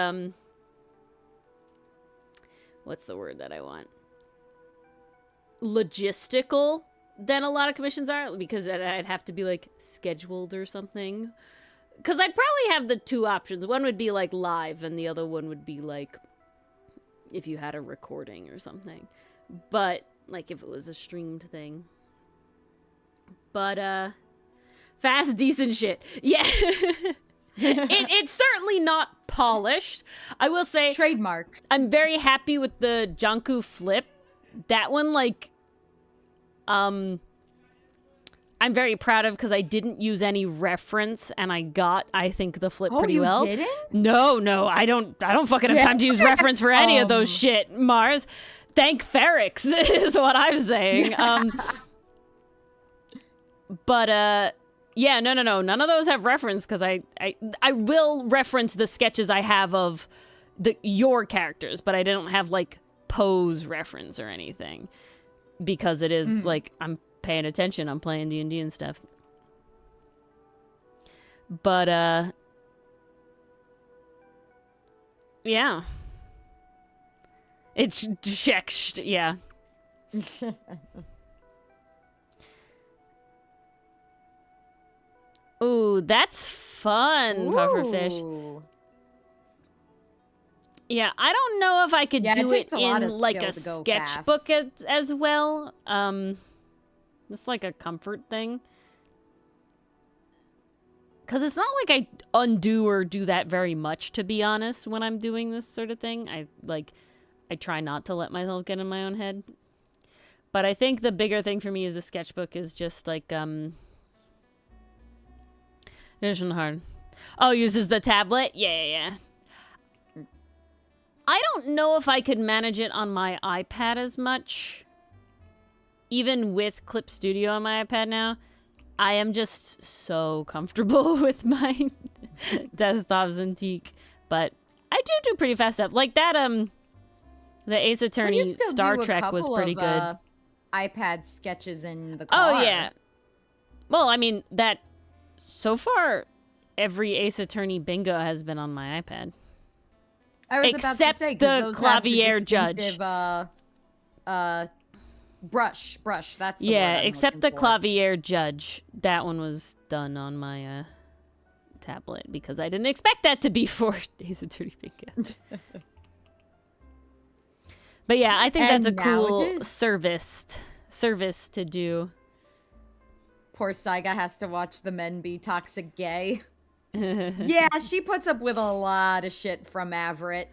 what's the word that I want? Logistical than a lot of commissions are, because I'd have to be like scheduled or something. Because I'd probably have the two options. One would be like live, and the other one would be like if you had a recording or something. But like if it was a streamed thing. But fast, decent shit. Yeah. It's certainly not polished. I will say Trademark. I'm very happy with the Janku flip. That one, like, I'm very proud of because I didn't use any reference and I got, I think, the flip pretty well. You didn't? No, I don't fucking have time to use reference for any of those shit, Mars. Thank Ferrix is what I'm saying. But yeah, no. None of those have reference because I will reference the sketches I have of your characters, but I don't have like pose reference or anything because it is like I'm paying attention. I'm playing D&D and stuff. But yeah, it's checked. Yeah. Ooh, that's fun, Pufferfish. Ooh. Yeah, I don't know if I could Yeah, it do takes it a lot in of like skill a to go sketchbook as well. It's like a comfort thing. Because it's not like I undo or do that very much, to be honest, when I'm doing this sort of thing. I try not to let myself get in my own head. But I think the bigger thing for me is the sketchbook is just like, This one hard. Oh, uses the tablet? Yeah. I don't know if I could manage it on my iPad as much. Even with Clip Studio on my iPad now, I am just so comfortable with my Desktops antique, but I do pretty fast stuff. Like that, the Ace Attorney Star Trek was pretty good. iPad sketches in the car. Oh, yeah. Well, I mean, that, so far, every Ace Attorney bingo has been on my iPad. I was about to say, 'cause the those have the Clavier Judge. distinctive, brush. That's the Yeah, word I'm except the looking for. Clavier Judge. That one was done on my tablet because I didn't expect that to be for Ace Attorney bingo. But yeah, I think that's a And now it cool is. service to do. Poor Saiga has to watch the men be toxic gay. Yeah, she puts up with a lot of shit from Everett.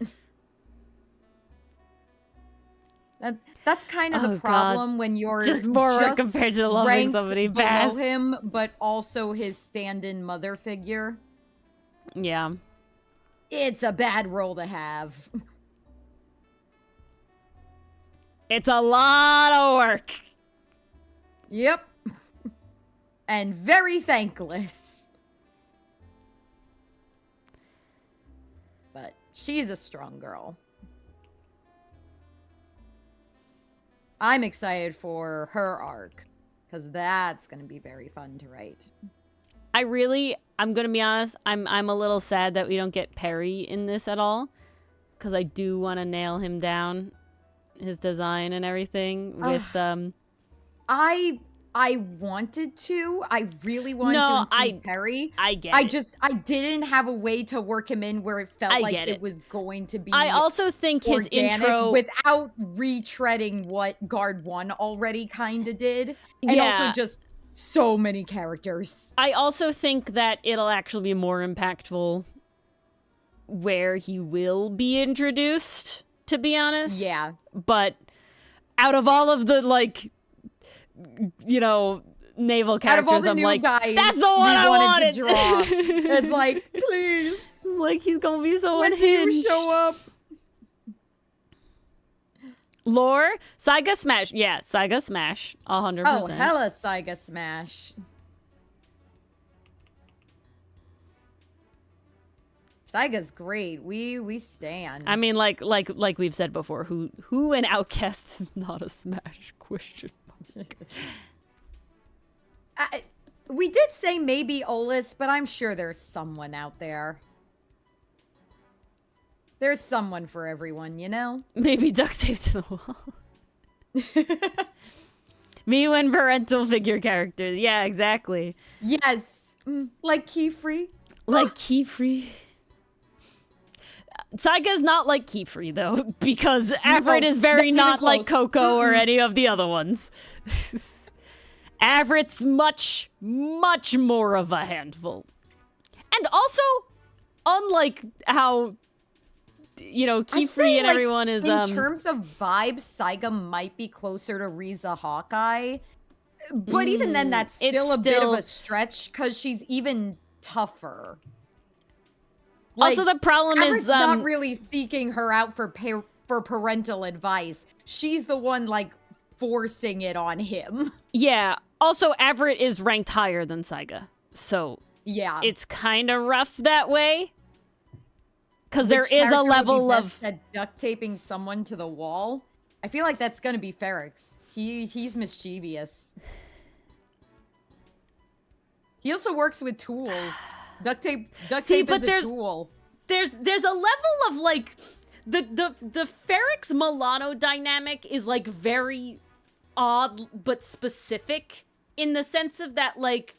That's kind of the problem when you're just more work compared to loving ranked somebody below past him, but also his stand-in mother figure. Yeah. It's a bad role to have. It's a lot of work. Yep. And very thankless. But she's a strong girl. I'm excited for her arc, because that's going to be very fun to write. I'm gonna be honest, I'm a little sad that we don't get Perry in this at all, because I do want to nail him down, his design and everything with I wanted to. I really wanted to include Perry. I didn't have a way to work him in where it felt like it was going to be. I also think his intro without retreading what Guard 1 already kind of did. And also just so many characters. I also think that it'll actually be more impactful where he will be introduced, to be honest. Yeah. But out of all of the, like, you know, naval characters, out of all the I'm new like, guys that's the one I wanted to draw. It's like, please. It's like he's gonna be so when unhinged. do you show up? Lore, Saiga Smash. Yeah, Saiga Smash. 100%. Oh, hella Saiga Smash. Saiga's great. We stan. I mean, like we've said before, who in Outcast is not a Smash? Question mark. We did say maybe Olus, but I'm sure there's someone out there. There's someone for everyone, you know? Maybe duct tape to the wall. Me when parental figure characters. Yeah, exactly. Yes. Like Keyfree. Like Keyfree. Saiga's not like Keyfree, though, because Everett is very not like Coco or any of the other ones. Everett's much, much more of a handful. And also, unlike how, you know, Keyfree and everyone is... In terms of vibes, Saiga might be closer to Riza Hawkeye. But even then, that's still a bit of a stretch, because she's even tougher. Like, also, the problem Everett's is... not really seeking her out for parental advice. She's the one, like, forcing it on him. Yeah. Also, Everett is ranked higher than Saiga. So, yeah, it's kind of rough that way. Because there is a level of... At duct taping someone to the wall. I feel like that's going to be Ferrix. He's mischievous. He also works with tools. Duct tape is a tool. There's a level of, like, the Ferrix Milano dynamic is, like, very odd but specific in the sense of that, like,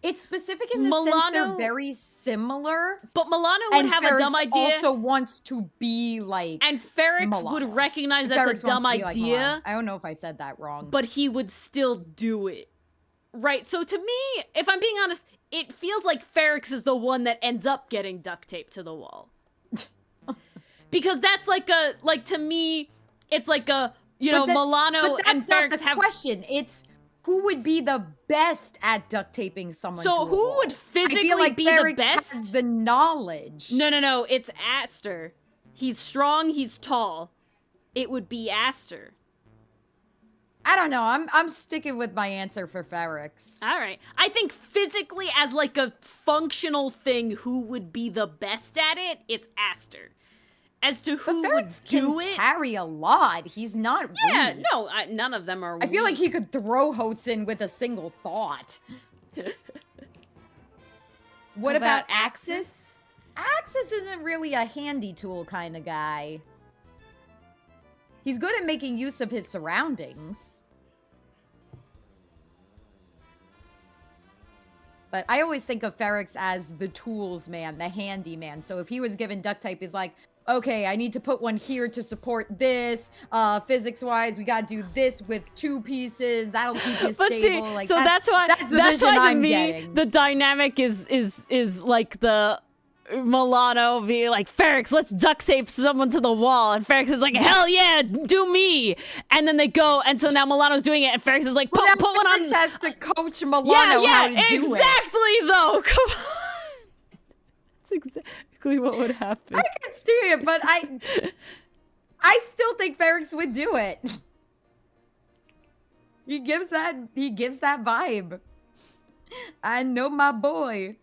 it's specific in the sense they're very similar. But Milano would have Ferrix a dumb idea. Also wants to be like, and Ferrix Milano. Would recognize that's a dumb idea. Like I don't know if I said that wrong. But he would still do it. Right, so to me, if I'm being honest, it feels like Ferrix is the one that ends up getting duct taped to the wall. Because that's to me, it's like a, you know, Milano and Ferrix have... question. It's who would be the best at duct taping someone to a who wall? would physically I feel like be Ferrix the best? Has the knowledge. No, it's Aster. He's strong, he's tall. It would be Aster. I don't know. I'm sticking with my answer for Ferrex. All right. I think physically, as like a functional thing, who would be the best at it? It's Aster. As to who would do it, carry a lot. He's not. Yeah, weak. no, none of them are. I feel like he could throw Hotson with a single thought. What about Axis? Axis isn't really a handy tool kind of guy. He's good at making use of his surroundings. But I always think of Ferrex as the tools man, the handy man. So if he was given duct tape, he's like, okay, I need to put one here to support this. Physics-wise, we gotta do this with 2 pieces. That'll keep you stable. See, like, so that's why to me getting. The dynamic is like the Milano be like, Ferrex, let's duct tape someone to the wall, and Ferrex is like, hell yeah, do me. And then they go, and so now Milano's doing it, and Ferrex is like, put one on. Ferrex has to coach Milano how to do it. Exactly though. Come on. That's exactly what would happen. I can see it, but I still think Ferrex would do it. He gives that vibe. I know my boy.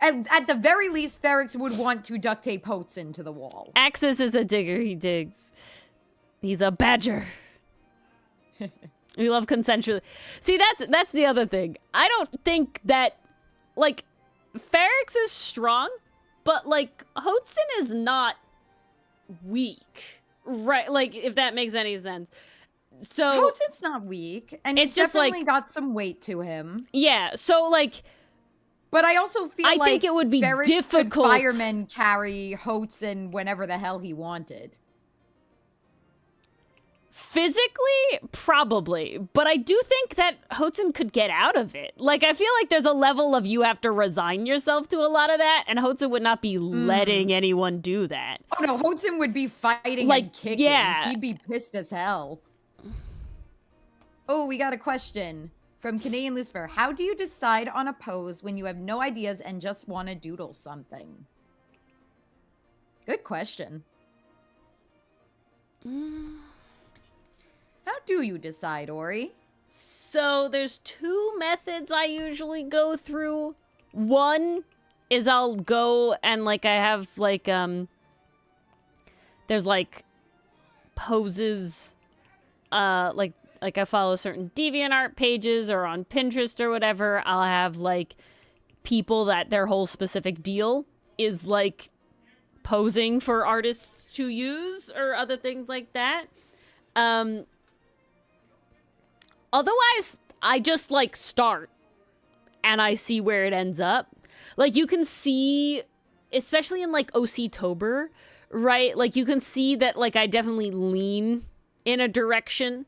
At the very least, Ferrex would want to duct tape Hotson to the wall. Axis is a digger. He digs. He's a badger. We love consensually. See, that's the other thing. I don't think that, like, Ferrex is strong, but, like, Hotson is not weak. Right? Like, if that makes any sense. So Hotson's not weak, and it's he's just definitely like, got some weight to him. Yeah, so, like... But I also feel I like think it would be Ferrex difficult. Could fireman carry Hotson whenever the hell he wanted. Physically, probably. But I do think that Hotson could get out of it. Like, I feel like there's a level of you have to resign yourself to a lot of that, and Hotson would not be letting anyone do that. Oh no, Hotson would be fighting like, and kicking. Yeah. He'd be pissed as hell. Oh, we got a question. From Canadian Lucifer, how do you decide on a pose when you have no ideas and just want to doodle something? Good question. How do you decide, Ori? So there's 2 methods I usually go through. One is I'll go and, like, I have, like, there's, like, poses, like I follow certain DeviantArt pages or on Pinterest or whatever. I'll have, like, people that their whole specific deal is, like, posing for artists to use or other things like that. Otherwise, I just, like, start and I see where it ends up. Like, you can see, especially in, like, OC-tober, right? Like, you can see that, like, I definitely lean in a direction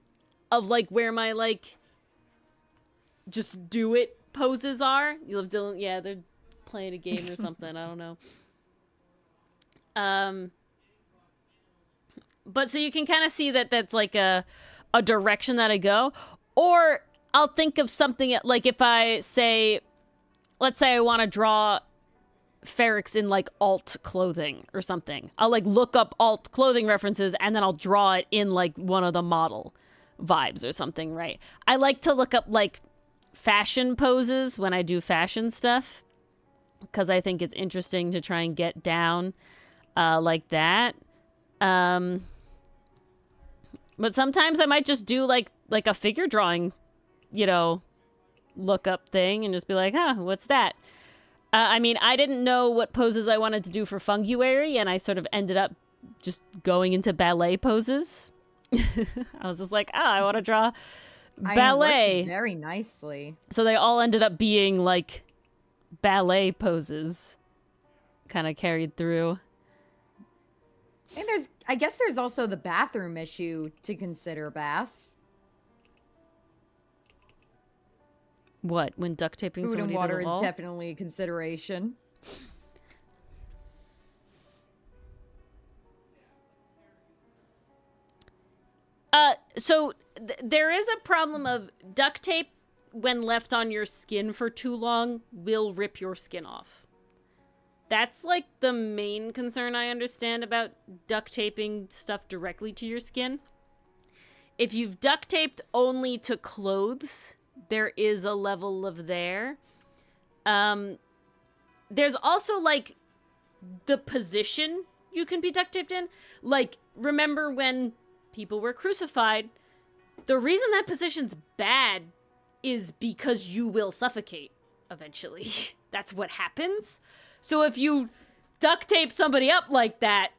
of, like, where my, like, just do it poses are. You love Dylan. Yeah, they're playing a game or something. I don't know. But so you can kind of see that that's, like, a direction that I go. Or I'll think of something, like, if I say, let's say I want to draw Ferrex in, like, alt clothing or something. I'll, like, look up alt clothing references and then I'll draw it in, like, one of the model vibes or something, right? I like to look up, like, fashion poses when I do fashion stuff because I think it's interesting to try and get down like that. But sometimes I might just do, like a figure drawing, you know, look up thing and just be like, what's that? I mean, I didn't know what poses I wanted to do for Funguary, and I sort of ended up just going into ballet poses. I was just like, I want to draw ballet. Worked very nicely. So they all ended up being, like, ballet poses kind of carried through. And I guess there's also the bathroom issue to consider, Bass. What, when duct taping Food and somebody water to the wall? is definitely a consideration. So there is a problem of duct tape when left on your skin for too long will rip your skin off. That's, like, the main concern I understand about duct taping stuff directly to your skin. If you've duct taped only to clothes, there is a level of there. There's also, like, the position you can be duct taped in. Like, remember when people were crucified? The reason that position's bad is because you will suffocate eventually. That's what happens. So if you duct tape somebody up like that,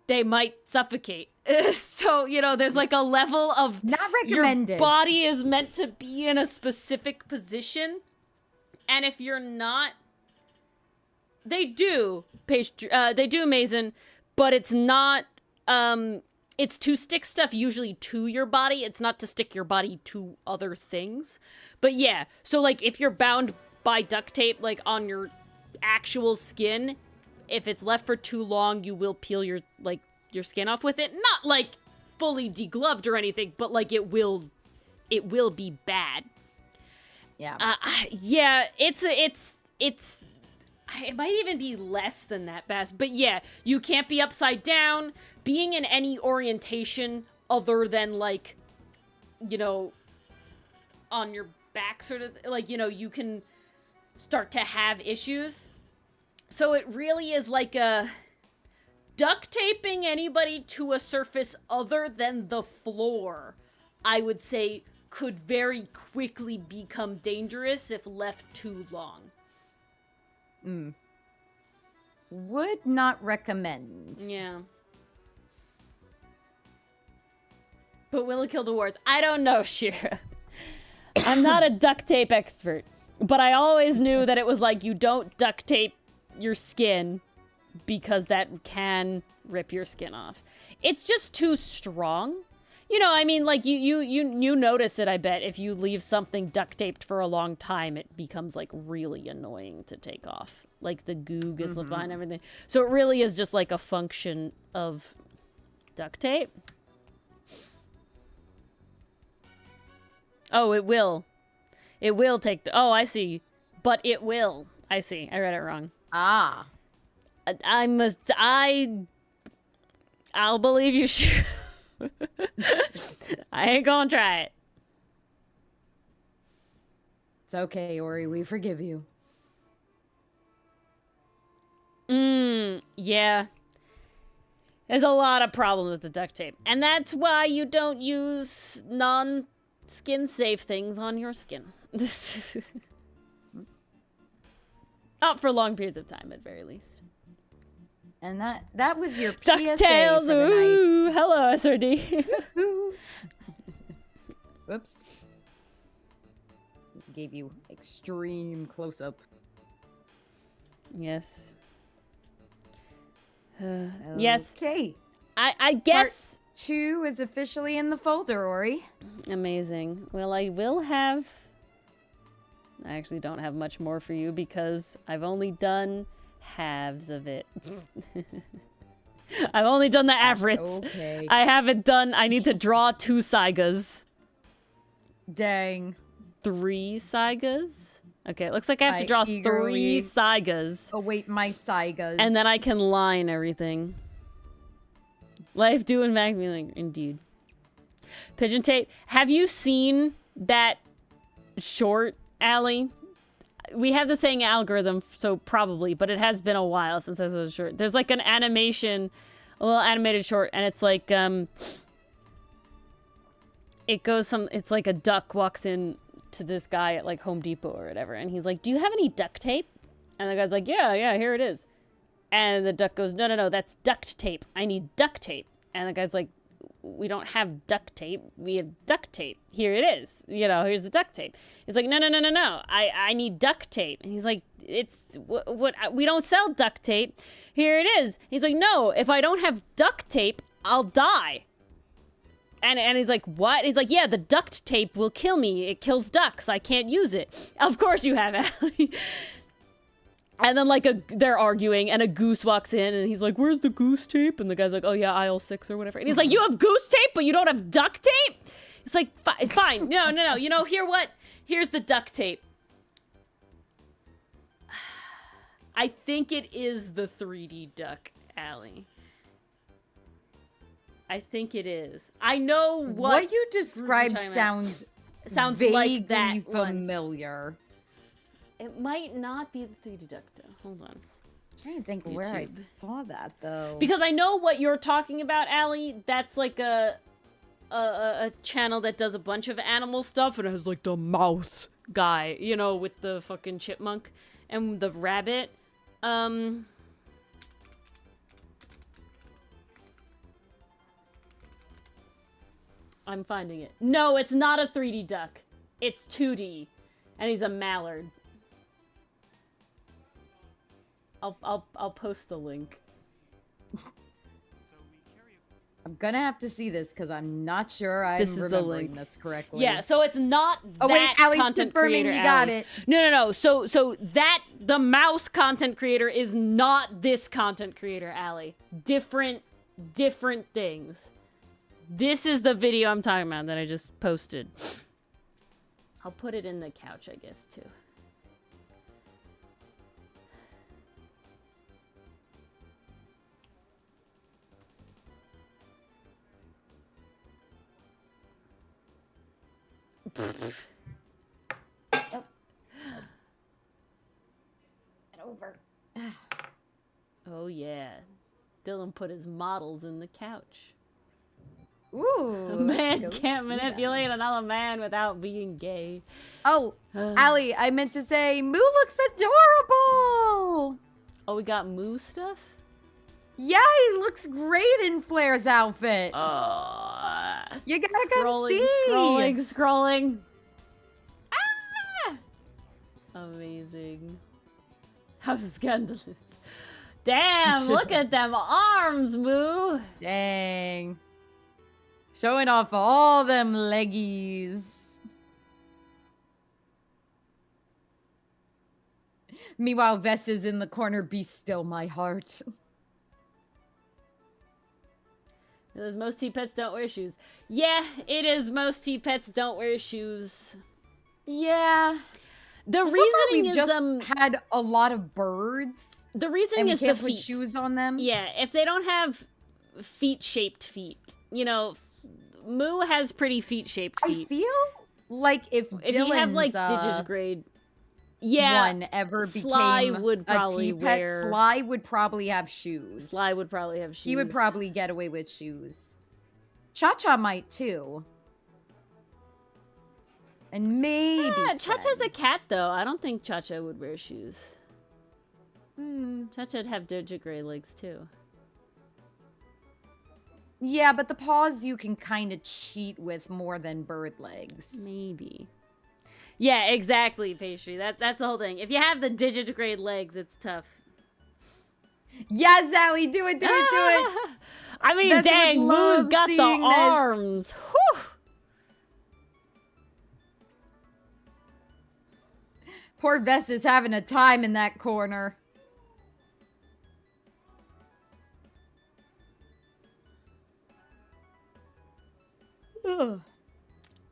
they might suffocate. So, you know, there's like a level of Not recommended. Your body is meant to be in a specific position. And if you're not, they do Mason, but it's not, it's to stick stuff usually to your body. It's not to stick your body to other things. But yeah, so like if you're bound by duct tape, like on your actual skin, if it's left for too long, you will peel your skin off with it. Not like fully degloved or anything, but like it will be bad. Yeah. Yeah, it might even be less than that, Bass. But yeah, you can't be upside down. Being in any orientation other than, like, you know, on your back, sort of, like, you know, you can start to have issues. So it really is like a duct taping anybody to a surface other than the floor, I would say, could very quickly become dangerous if left too long. Would not recommend. Yeah. But will it kill the wards? I don't know, Shira. I'm not a duct tape expert, but I always knew that it was like you don't duct tape your skin because that can rip your skin off. It's just too strong. You know, I mean, like, you notice it, I bet. If you leave something duct taped for a long time, it becomes, like, really annoying to take off. Like, the goo gets left behind and everything. So it really is just, like, a function of duct tape. Oh, it will. It will take... Oh, I see. But it will. I see. I read it wrong. Ah. I'll believe you, sure. I ain't gonna try it. It's okay, Ori. We forgive you. Yeah. There's a lot of problems with the duct tape. And that's why you don't use non-skin safe things on your skin. Not for long periods of time, at very least. And that was your PSA DuckTales, for the ooh, night. hello, SRD. Whoops. This gave you extreme close-up. Yes. Yes. Okay. I guess... Part 2 is officially in the folder, Ori. Amazing. Well, I will have... I actually don't have much more for you because I've only done halves of it. I've only done the averits. Okay. I haven't done... I need to draw 2 saigas. Dang. 3 saigas? Okay, it looks like I have to draw 3 eagerly saigas. await my saigas. And then I can line everything. Life do in fact be indeed. Pigeon tape. Have you seen that short, Allie? We have the saying algorithm, so probably, but it has been a while since I saw the short. There's like an animation, a little animated short, and it's like it's like a duck walks in to this guy at like Home Depot or whatever, and he's like, "Do you have any duct tape?" And the guy's like, yeah, here it is. And the duck goes, no, that's duct tape. I need duct tape. And the guy's like, we don't have duct tape. We have duct tape. Here it is. You know, here's the duct tape. He's like, no. I need duct tape. And he's like, what? We don't sell duct tape. Here it is. He's like, no, if I don't have duct tape, I'll die. And he's like, what? He's like, yeah, the duct tape will kill me. It kills ducks. I can't use it. Of course you have, Allie. And then, like, they're arguing, and a goose walks in, and he's like, where's the goose tape? And the guy's like, oh, yeah, aisle 6 or whatever. And he's like, you have goose tape, but you don't have duct tape? It's like, fine. No. You know, here's the duct tape. I think it is the 3D duck, Allie. I think it is. I know What you group you're described talking about. sounds like that vaguely one. familiar. It might not be the 3D Duck, though. Hold on. I'm trying to think where I YouTube. saw that though. Because I know what you're talking about, Allie. That's like a channel that does a bunch of animal stuff and it has like the mouse guy, you know, with the fucking chipmunk and the rabbit. I'm finding it. No, it's not a 3D duck. It's 2D. And he's a mallard. I'll post the link. I'm gonna have to see this because I'm not sure I'm This is the remembering link. this correctly. Yeah, so it's not Oh wait, that Allie's content confirming creator. you got Allie. it. No. So that the mouse content creator is not this content creator, Allie. Different things. This is the video I'm talking about that I just posted. I'll put it in the couch, I guess, too. Over. Oh yeah. Dylan put his models in the couch. Ooh. A man let's go can't see that. manipulate another man without being gay. Oh, Allie, I meant to say Moo looks adorable. Oh, we got Moo stuff? Yeah, he looks great in Flair's outfit. You gotta come see. Scrolling. Ah! Amazing. How scandalous. Damn, look at them arms, Moo. Dang. Showing off all them leggies. Meanwhile, Vess is in the corner, be still my heart. Because most T-Pets don't wear shoes. Yeah, it is most T-Pets don't wear shoes. Yeah. The So far, reasoning we've is just had a lot of birds. the reasoning And we is the can't put feet. shoes on them. Yeah, if they don't have feet-shaped feet, you know, Moo has pretty feet-shaped I feet. feel like if If you have like Dylan's, digigrade, yeah, one ever became Sly would probably a T-Pet, wear. Sly would probably have shoes. Sly would probably have shoes. He would probably get away with shoes. Cha-Cha might too. And maybe Yeah, Cha-Cha's Sven. a cat though. I don't think Cha-Cha would wear shoes. Hmm. Cha-Cha'd have digigrade legs too. Yeah, but the paws you can kind of cheat with more than bird legs. Maybe. Yeah, exactly, Pastry. That's the whole thing. If you have the digigrade legs, it's tough. Yes, Allie, do it, do it, do it. I mean, Vess would dang, Moo's love got the seeing this. arms. Whew. Poor Vess is having a time in that corner.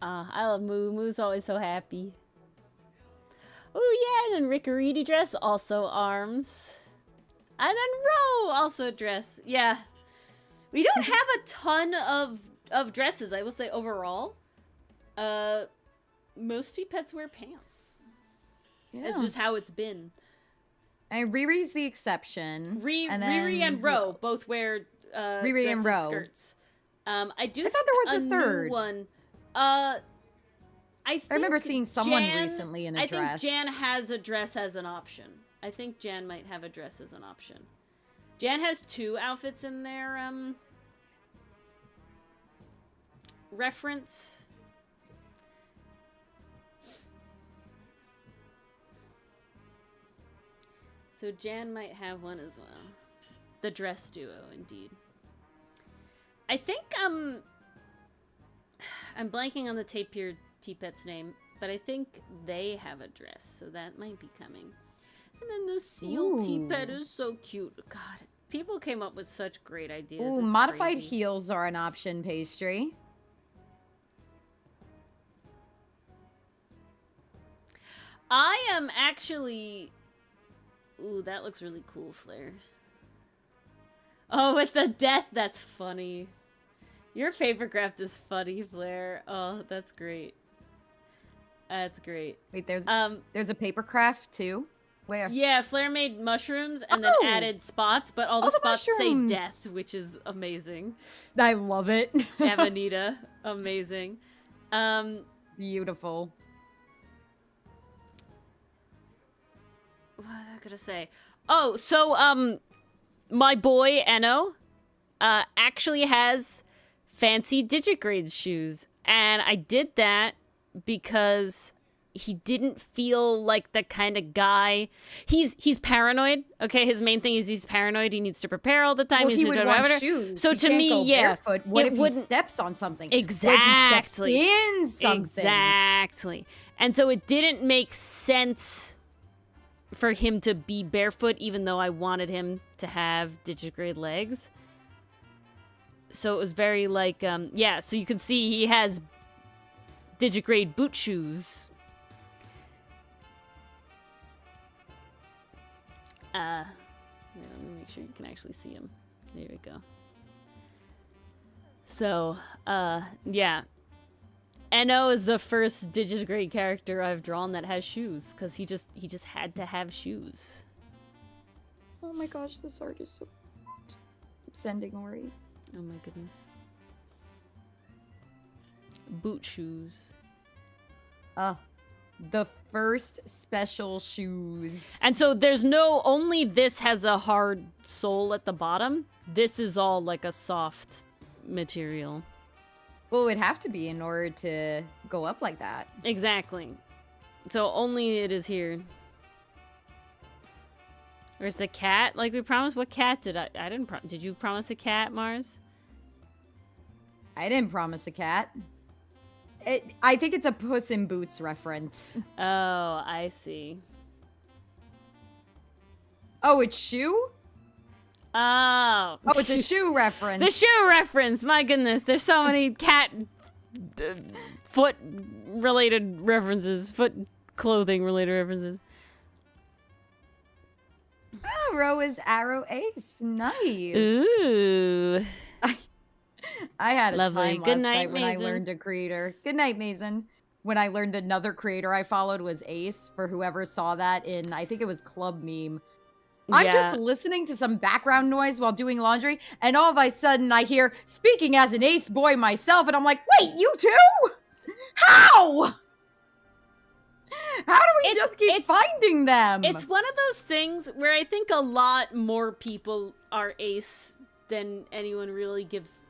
I love Moo. Moo's always so happy. Oh yeah, and then Rickariti dress, also arms. And then Ro, also dress. Yeah. We don't have a ton of dresses, I will say, overall. Most T-Pets wear pants. Yeah. It's just how it's been. And Riri's the exception. Riri and Ro both wear Riri and dresses, Ro. skirts. I I do thought think there was a third. new one. I remember think seeing someone Jan- recently in a I dress. think Jan has a dress as an option. I think Jan might have a dress as an option. Jan has 2 outfits in their reference. So Jan might have one as well. The dress duo, indeed. I think I'm blanking on the Tapir T-Pet's name, but I think they have a dress, so that might be coming. And then the seal T-Pet is so cute. God, people came up with such great ideas. Ooh, It's modified crazy. heels are an option, Pastry. I am actually... Ooh, that looks really cool, Flair. Oh, with the death, that's funny. Your paper craft is funny, Flair. Oh, that's great. That's great. Wait, there's a paper craft too? Where? Yeah, Flair made mushrooms and then added spots, but all the spots say death, which is amazing. I love it. Amanita, amazing. Beautiful. What was I gonna say? Oh, so my boy Enno actually has fancy digigrade shoes, and I did that because he didn't feel like the kind of guy. He's paranoid. Okay, his main thing is he's paranoid. He needs to prepare all the time. Well, he would want shoes. So he to can't me, go yeah, barefoot. What it if wouldn't he steps on something? exactly What if he steps in something? Exactly. And so it didn't make sense for him to be barefoot, even though I wanted him to have digigrade legs. So it was very like, yeah. So you can see he has digigrade boot shoes. Let me make sure you can actually see him. There we go. So, yeah. Enno is the first digigrade character I've drawn that has shoes, because he just had to have shoes. Oh my gosh, this art is so cute. I'm sending Ori. Oh my goodness. Boot shoes. The first special shoes. And so only this has a hard sole at the bottom. This is all like a soft material. Well, it would have to be in order to go up like that. Exactly. So only it is here. Where's the cat? Like we promised. What cat did I didn't did you promise a cat, Mars? I didn't promise a cat. I think it's a Puss in Boots reference. Oh, I see. Oh, it's shoe? Oh. Oh, it's a shoe reference. The shoe reference. My goodness. There's so many cat foot related references. Foot clothing related references. Oh, Ro is Arrow Ace. Nice. Ooh. I had a Lovely. time Good last night, night when I Mason. learned a creator. Good night, Mason. When I learned another creator I followed was Ace, for whoever saw that in, I think it was Club Meme. I'm just listening to some background noise while doing laundry, and all of a sudden I hear, speaking as an Ace boy myself, and I'm like, wait, you too? How? How do we just keep finding them? It's one of those things where I think a lot more people are Ace than anyone really gives,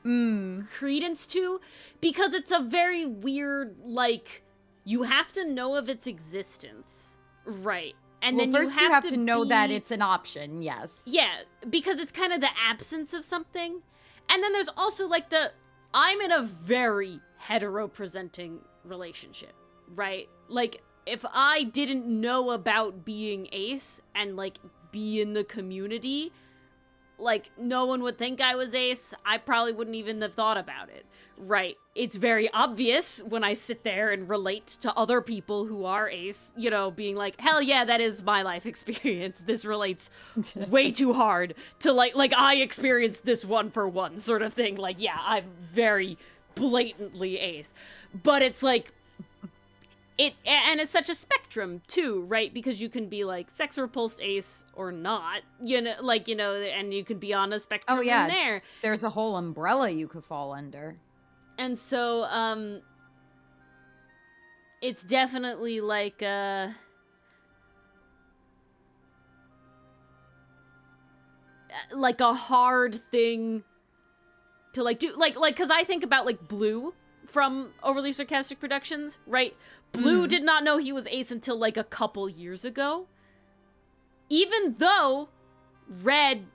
credence to, because it's a very weird, like, you have to know of its existence, right? And well, then first you have to know that it's an option, yes. Yeah, because it's kind of the absence of something. And then there's also like I'm in a very hetero-presenting relationship, right? Like, if I didn't know about being Ace and like be in the community, like, no one would think I was Ace. I probably wouldn't even have thought about it, right? It's very obvious when I sit there and relate to other people who are Ace, being like, hell yeah, that is my life experience. This relates way too hard to, like I experienced this one for one sort of thing. Like, yeah, I'm very blatantly Ace. But it's like, and it's such a spectrum too, right? Because you can be like sex repulsed Ace or not, and you could be on a spectrum. Oh yeah, in there. There's a whole umbrella you could fall under. And so, it's definitely like a hard thing to like do, like because I think about like Blue from Overly Sarcastic Productions, right? Blue did not know he was Ace until like a couple years ago. Even though Red and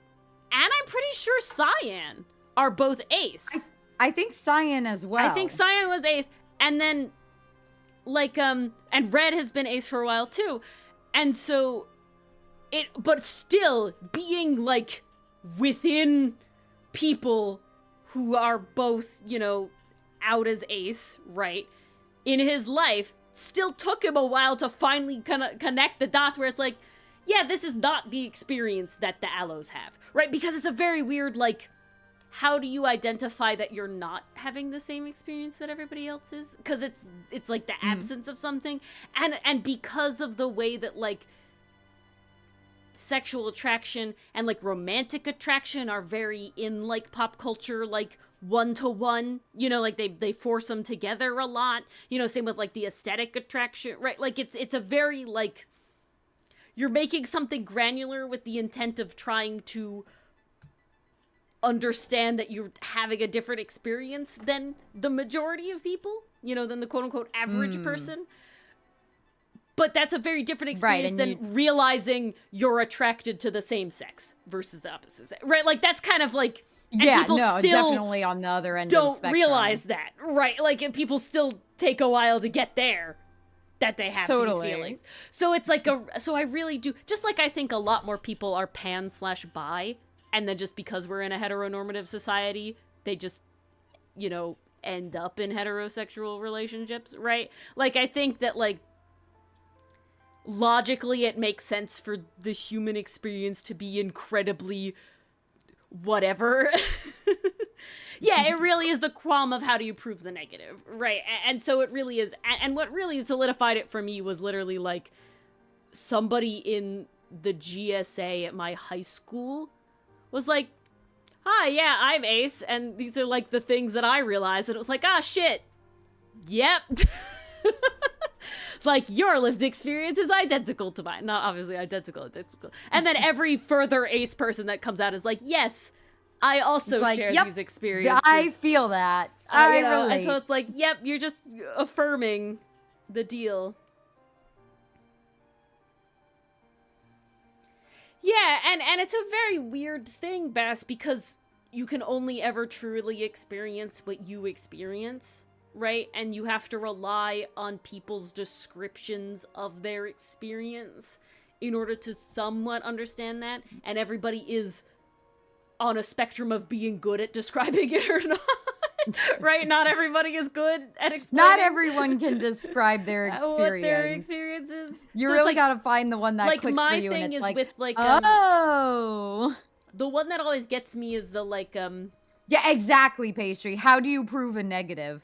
I'm pretty sure Cyan are both Ace. I think Cyan as well. I think Cyan was Ace. And then like and Red has been Ace for a while too. And so but still being like within people who are both, out as Ace, right? In his life, still took him a while to finally connect the dots where it's like, yeah, this is not the experience that the Allos have, right? Because it's a very weird, like, how do you identify that you're not having the same experience that everybody else is? Because it's like the absence of something, and because of the way that like sexual attraction and like romantic attraction are very in like pop culture, like one-to-one, you know, like they force them together a lot, you know, same with like the aesthetic attraction, right? Like it's a very like, you're making something granular with the intent of trying to understand that you're having a different experience than the majority of people, you know, than the quote-unquote average person. But that's a very different experience than realizing you're attracted to the same sex versus the opposite sex, right? Like that's kind of like, and people still definitely on the other end of the spectrum. Don't realize that, right? Like, and people still take a while to get there, that they have these feelings. So it's like so I really do, just like I think a lot more people are pan/bi, and then just because we're in a heteronormative society, they just, you know, end up in heterosexual relationships, right? Like, I think that, like, logically it makes sense for the human experience to be incredibly whatever. Yeah, it really is the qualm of how do you prove the negative, right? And so it really is, and what really solidified it for me was literally like somebody in the GSA at my high school was like, hi, yeah, I'm Ace, and these are like the things that I realized, and it was like, ah, shit, yep. It's like, your lived experience is identical to mine. Not obviously identical. And then every further Ace person that comes out is like, yes, I also share these experiences. I feel that. I relate. And so it's like, yep, you're just affirming the deal. Yeah, and it's a very weird thing, Bass, because you can only ever truly experience what you experience, right? And you have to rely on people's descriptions of their experience in order to somewhat understand that. And everybody is on a spectrum of being good at describing it or not. Right? Not everybody is good at explaining. Not everyone can describe their experience. What their experience is. You really gotta find the one that clicks for you. My thing is like, with like, oh. The one that always gets me is the like, Yeah, exactly, Pastry. How do you prove a negative?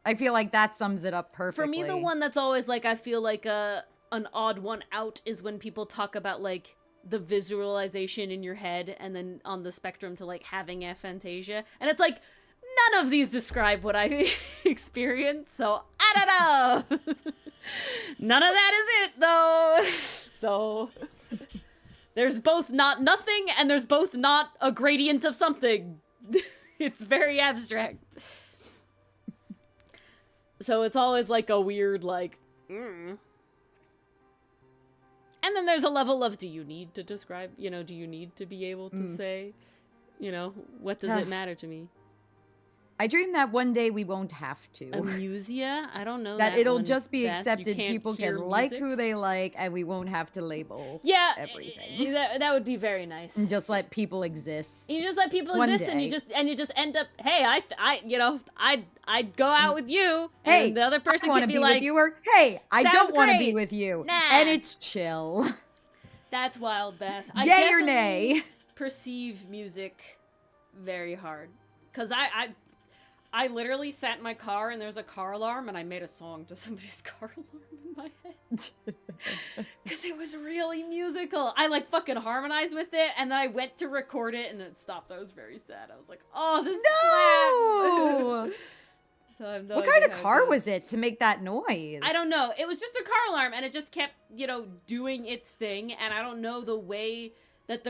I feel like that sums it up perfectly. For me, the one that's always like, I feel like an odd one out is when people talk about like the visualization in your head and then on the spectrum to like having aphantasia. And it's like, none of these describe what I experienced, so I don't know. None of that is it, though. So there's both not nothing, and there's both not a gradient of something. It's very abstract. So it's always like a weird, like, And then there's a level of, do you need to describe, you know, do you need to be able to say, you know, what does it matter to me? I dream that one day we won't have to. Amusia? I don't know. That it'll just be accepted. People can like who they like, and we won't have to label everything. That would be very nice. And just let people exist. You just let people exist, and you just end up. Hey, I'd go out with you. Hey, and the other person could be like, with you, or hey, I don't want to be great. with you. Nah. And it's chill. That's wild, Bass. Yay or nay? Perceive music very hard, because I literally sat in my car and there's a car alarm and I made a song to somebody's car alarm in my head. Because it was really musical. I like fucking harmonized with it and then I went to record it and then it stopped. I was very sad. I was like, oh, this slaps. So I have no what idea kind of how car it was it to make that noise? I don't know. It was just a car alarm and it just kept, you know, doing its thing. And I don't know, the way that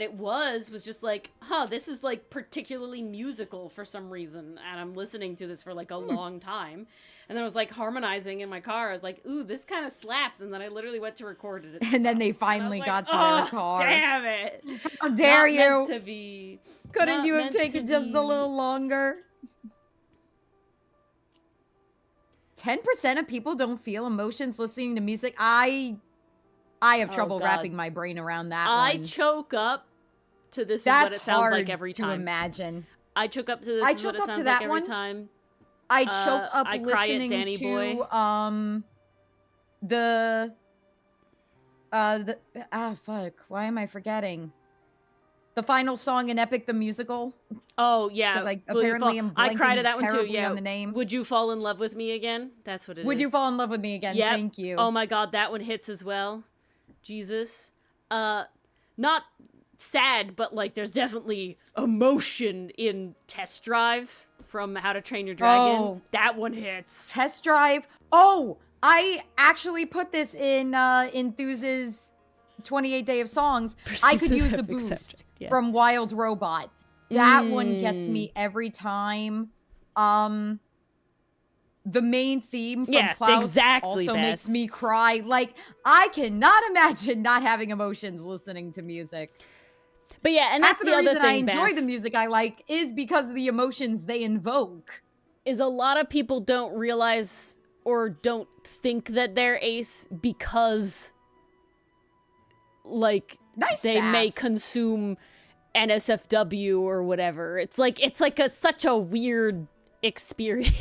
it was just like, this is like particularly musical for some reason, and I'm listening to this for like a long time, and then I was like harmonizing in my car. I was like, ooh, this kind of slaps, and then I literally went to record it. And then they finally got to their car. Damn it! How dare you? Not meant to be. Couldn't you have taken just a little longer? 10% of people don't feel emotions listening to music. I have trouble wrapping my brain around that I one. choke up to this. That's is what it sounds like every time. To imagine. I choke up to this. Is what it sounds like every time. I choke up I cry listening at Danny to Boy. Fuck. Why am I forgetting? The final song in Epic the Musical. Oh yeah, Because I apparently am I cried at that one too. terribly Yeah, on the name. Would you fall in love with me again? That's what it is. Would you fall in love with me again? Yep. Thank you. Oh my god, that one hits as well. Jesus. Not sad, but like there's definitely emotion in Test Drive from How to Train Your Dragon. Oh. That one hits. Test Drive. Oh, I actually put this in Thuze's 28 Day of Songs. I could use a boost from Wild Robot. That one gets me every time. The main theme from Klaus also makes me cry. Like, I cannot imagine not having emotions listening to music. But yeah, and that's the other thing, I enjoy the music I like is because of the emotions they invoke. Is a lot of people don't realize or don't think that they're ace because like they may consume NSFW or whatever. It's like such a weird experience.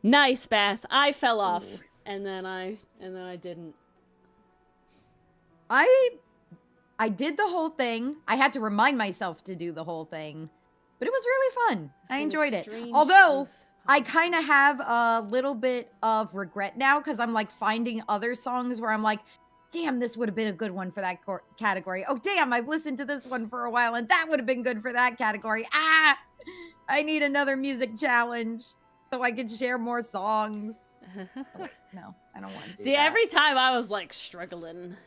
Nice, Bass. I fell off and then I didn't. I did the whole thing. I had to remind myself to do the whole thing. But it was really fun. I enjoyed it. Although, I kind of have a little bit of regret now because I'm like finding other songs where I'm like, damn, this would have been a good one for that category. Oh, damn, I've listened to this one for a while and that would have been good for that category. Ah, I need another music challenge so I can share more songs. No, I don't want to do See, that. every time I was like struggling.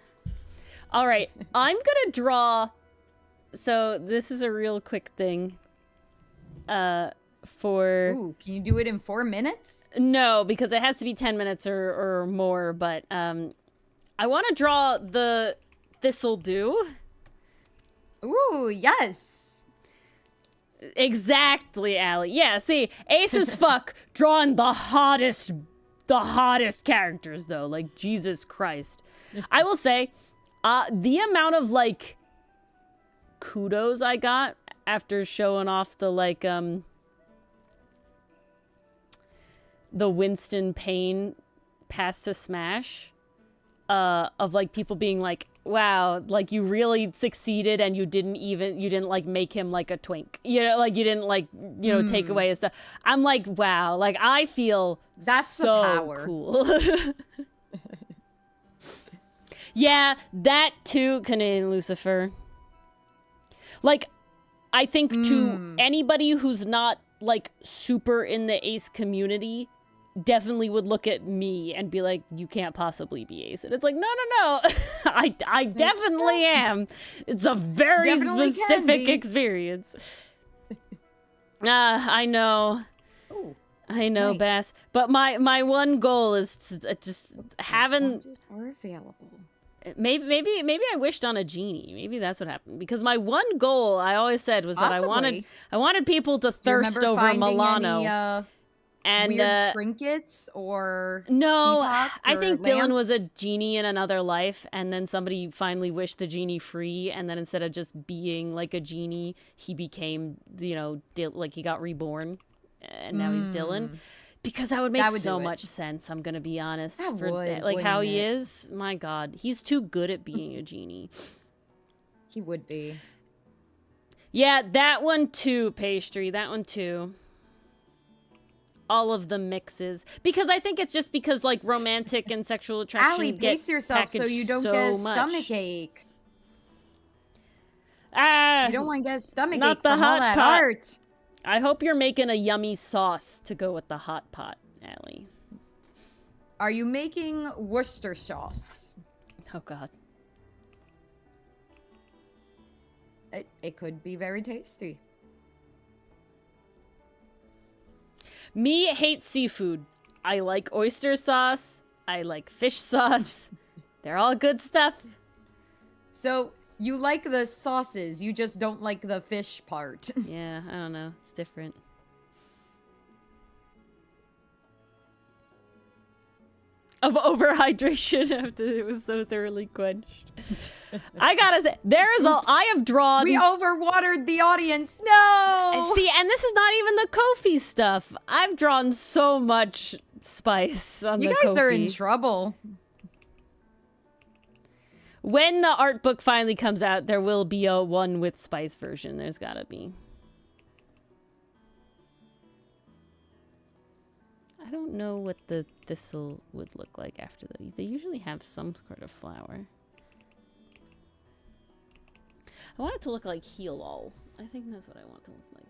All right, I'm gonna draw. So this is a real quick thing. Ooh, can you do it in 4 minutes? No, because it has to be 10 minutes or more. But I want to draw the This'll Do. Ooh, yes. Exactly, Allie. Yeah, see, ace as fuck, drawing the hottest characters though. Like Jesus Christ. I will say, the amount of like kudos I got after showing off the like the Winston Payne pass to smash of like people being like, wow, like you really succeeded and you didn't like make him like a twink, you know, like you didn't like, you know, take away his stuff. I'm like, wow, like I feel that's so the power. Cool. Yeah, that too, Canadian Lucifer. Like, I think to anybody who's not, like, super in the ace community, definitely would look at me and be like, you can't possibly be ace. And it's like, no. I definitely am. It's a very Definitely specific experience. I know. Ooh, I know, nice. Bass. But my one goal is to just having... Or available. Maybe I wished on a genie. Maybe that's what happened. Because my one goal, I always said, was that I wanted people to thirst over Milano. And weird trinkets or no, teapots I or think lamps? Dylan was a genie in another life, and then somebody finally wished the genie free, and then instead of just being like a genie, he became, you know, like he got reborn, and now he's Dylan. Because that would make so much sense, I'm going to be honest. That for would, like how he wouldn't it? is. My God. He's too good at being a genie. He would be. Yeah, that one too, Pastry. That one too. All of the mixes. Because I think it's just because, like, romantic and sexual attraction Allie, get pace yourself so you don't so get a much. stomach ache. Ah, You don't want to get a stomach not ache the from all hot that pot. art. I hope you're making a yummy sauce to go with the hot pot, Allie. Are you making Worcester sauce? Oh, God. It could be very tasty. Me hate seafood. I like oyster sauce. I like fish sauce. They're all good stuff. So, you like the sauces, you just don't like the fish part. Yeah, I don't know. It's different. Of overhydration after it was so thoroughly quenched. I gotta say, I have drawn... We overwatered the audience. No! See, and this is not even the Kofi stuff. I've drawn so much spice on the Kofi. You guys are in trouble. When the art book finally comes out, there will be a one with spice version. There's gotta be. I don't know what the thistle would look like after those. They usually have some sort of flower. I want it to look like Heal-All. I think that's what I want it to look like.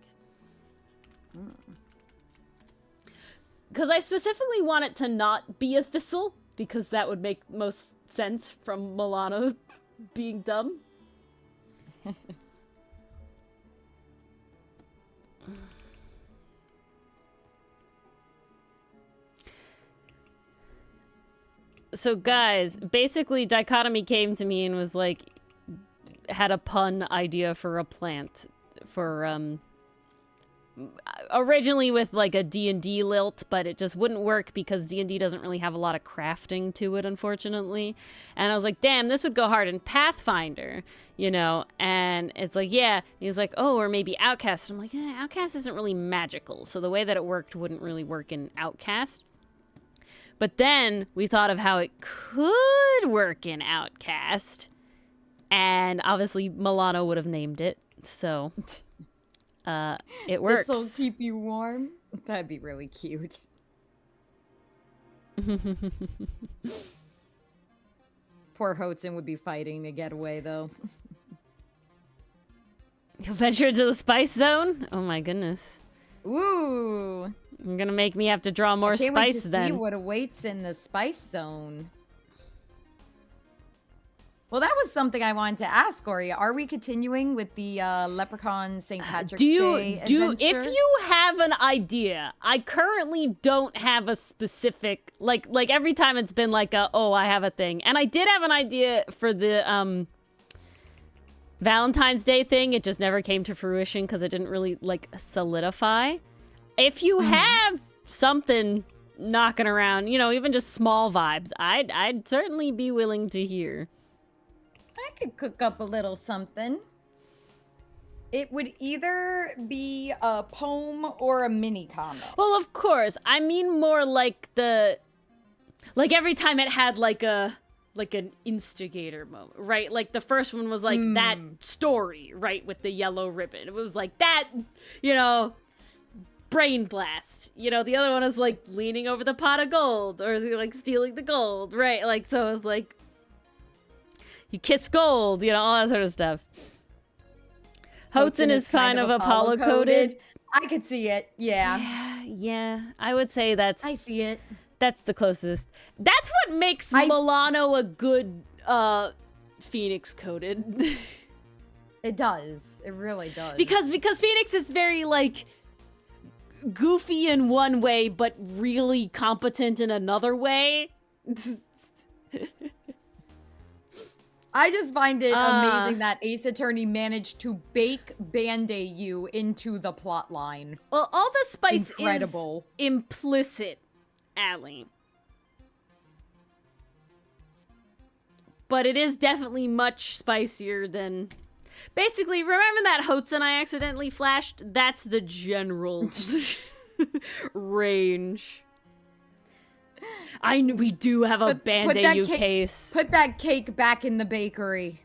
Because I specifically want it to not be a thistle, because that would make most sense from Milano being dumb. So guys, basically Dichotomy came to me and was like, had a pun idea for a plant for, originally with like a D&D lilt, but it just wouldn't work because D&D doesn't really have a lot of crafting to it, unfortunately. And I was like, damn, this would go hard in Pathfinder, you know? And it's like, yeah. And he was like, oh, or maybe Outcast. I'm like, yeah, Outcast isn't really magical, so the way that it worked wouldn't really work in Outcast. But then we thought of how it could work in Outcast. And obviously Milano would have named it, so it works. This'll keep you warm. That'd be really cute. Poor Hotson would be fighting to get away, though. You'll venture into the spice zone? Oh my goodness. Ooh. You're gonna make me have to draw more I can't wait spice to then. See what awaits in the spice zone. Well, that was something I wanted to ask, Ori. Are we continuing with the Leprechaun St. Patrick's Day adventure? If you have an idea, I currently don't have a specific, like every time it's been like oh, I have a thing. And I did have an idea for the Valentine's Day thing. It just never came to fruition because it didn't really like solidify. If you have something knocking around, you know, even just small vibes, I'd certainly be willing to hear. I could cook up a little something. It would either be a poem or a mini comic. Well, of course. I mean more like like every time it had like an instigator moment, right? Like the first one was like that story, right? With the yellow ribbon. It was like that, you know, brain blast. You know, the other one is like leaning over the pot of gold or like stealing the gold, right? Like, so it was like, you kiss gold, you know, all that sort of stuff. Hotson is kind of Apollo coded. I could see it, yeah. Yeah, I would say that's... I see it. That's the closest. That's what makes Milano a good Phoenix coded. It does. It really does. Because Phoenix is very, like, goofy in one way, but really competent in another way. I just find it amazing that Ace Attorney managed to bake Band-Aid into the plot line. Well, all the spice Incredible. Is implicit, Allie. But it is definitely much spicier than... Basically, remember that Hotson I accidentally flashed? That's the general range. We do have a Band-Aid case. Put that cake back in the bakery.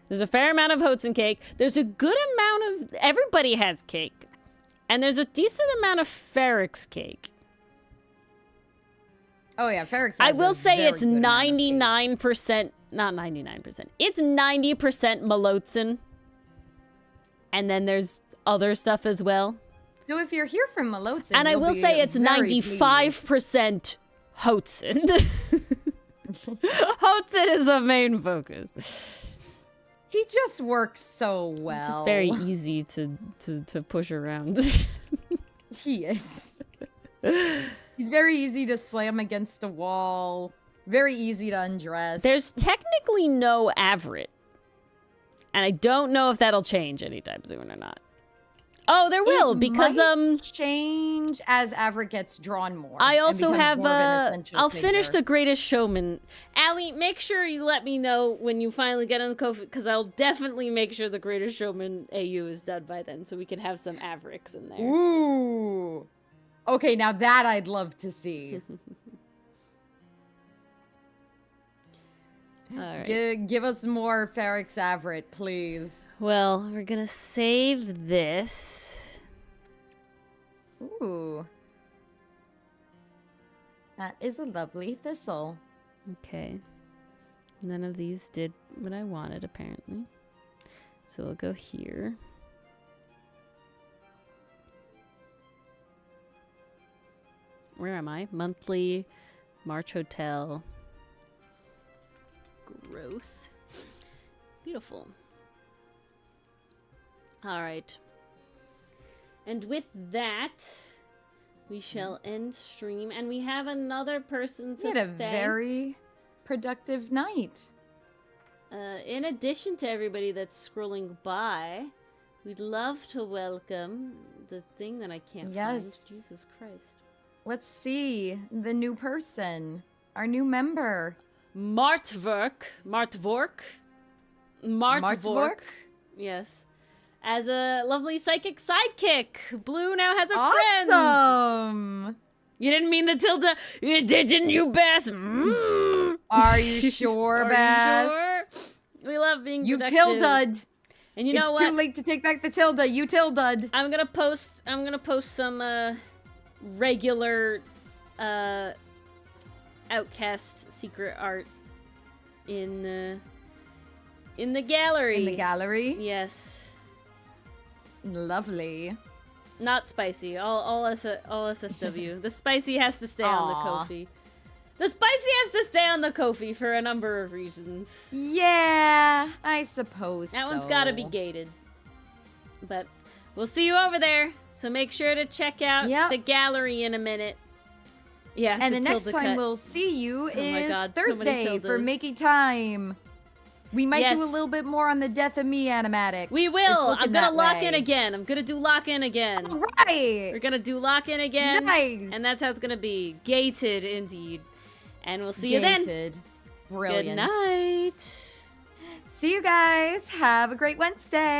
There's a fair amount of Hotson cake. There's a good amount of... Everybody has cake. And there's a decent amount of Ferrix cake. Oh yeah, Ferrix has I will say it's 99%... Not 99%. It's 90% Malotzen. And then there's other stuff as well. So if you're here from Malotzen, and I will say it's 95% Hotson. Hotson is a main focus. He just works so well. It's just very easy to push around. He is. He's very easy to slam against a wall. Very easy to undress. There's technically no Avrit. And I don't know if that'll change anytime soon or not. Oh, there will, because change as Avrit gets drawn more. I also have I'll finish The Greatest Showman. Allie, make sure you let me know when you finally get on the Kofi, because I'll definitely make sure The Greatest Showman AU is done by then, so we can have some Avricks in there. Ooh. Okay, now that I'd love to see. All right. Give us more Ferrix Avrit, please. Well, we're gonna save this. Ooh. That is a lovely thistle. Okay. None of these did what I wanted, apparently. So we'll go here. Where am I? Monthly, March Hotel. Growth. Beautiful. All right. And with that, we shall end stream. And we have another person to We had a thank. very productive night. In addition to everybody that's scrolling by, we'd love to welcome the thing that I can't find. Jesus Christ. Let's see the new person, our new member. Martvork. Yes. As a lovely psychic sidekick. Blue now has a friend. Awesome. You didn't mean the tilde. You didn't, you Bass. Are you sure, Bass? You sure? We love being You productive. tildud. And you know it's what? too late to take back the tilde. You tildud. I'm gonna post some regular Outcast secret art in the gallery. In the gallery? Yes. Lovely. Not spicy. All SFW. The spicy has to stay on the Ko-fi. The spicy has to stay on the Ko-fi for a number of reasons. Yeah, I suppose That one's gotta be gated. But we'll see you over there. So make sure to check out the gallery in a minute. Yeah, and the next tilde time cut. we'll see you is God, so many Thursday for tildes. Mickey time. We might Yes. do a little bit more on the Death of Me animatic. We It's will. looking I'm gonna that lock way. in again. I'm gonna do lock in again. All right. We're gonna do lock in again. Nice. And that's how it's gonna be. Gated indeed. And we'll see you then. Gated. Brilliant. Good night. See you guys. Have a great Wednesday.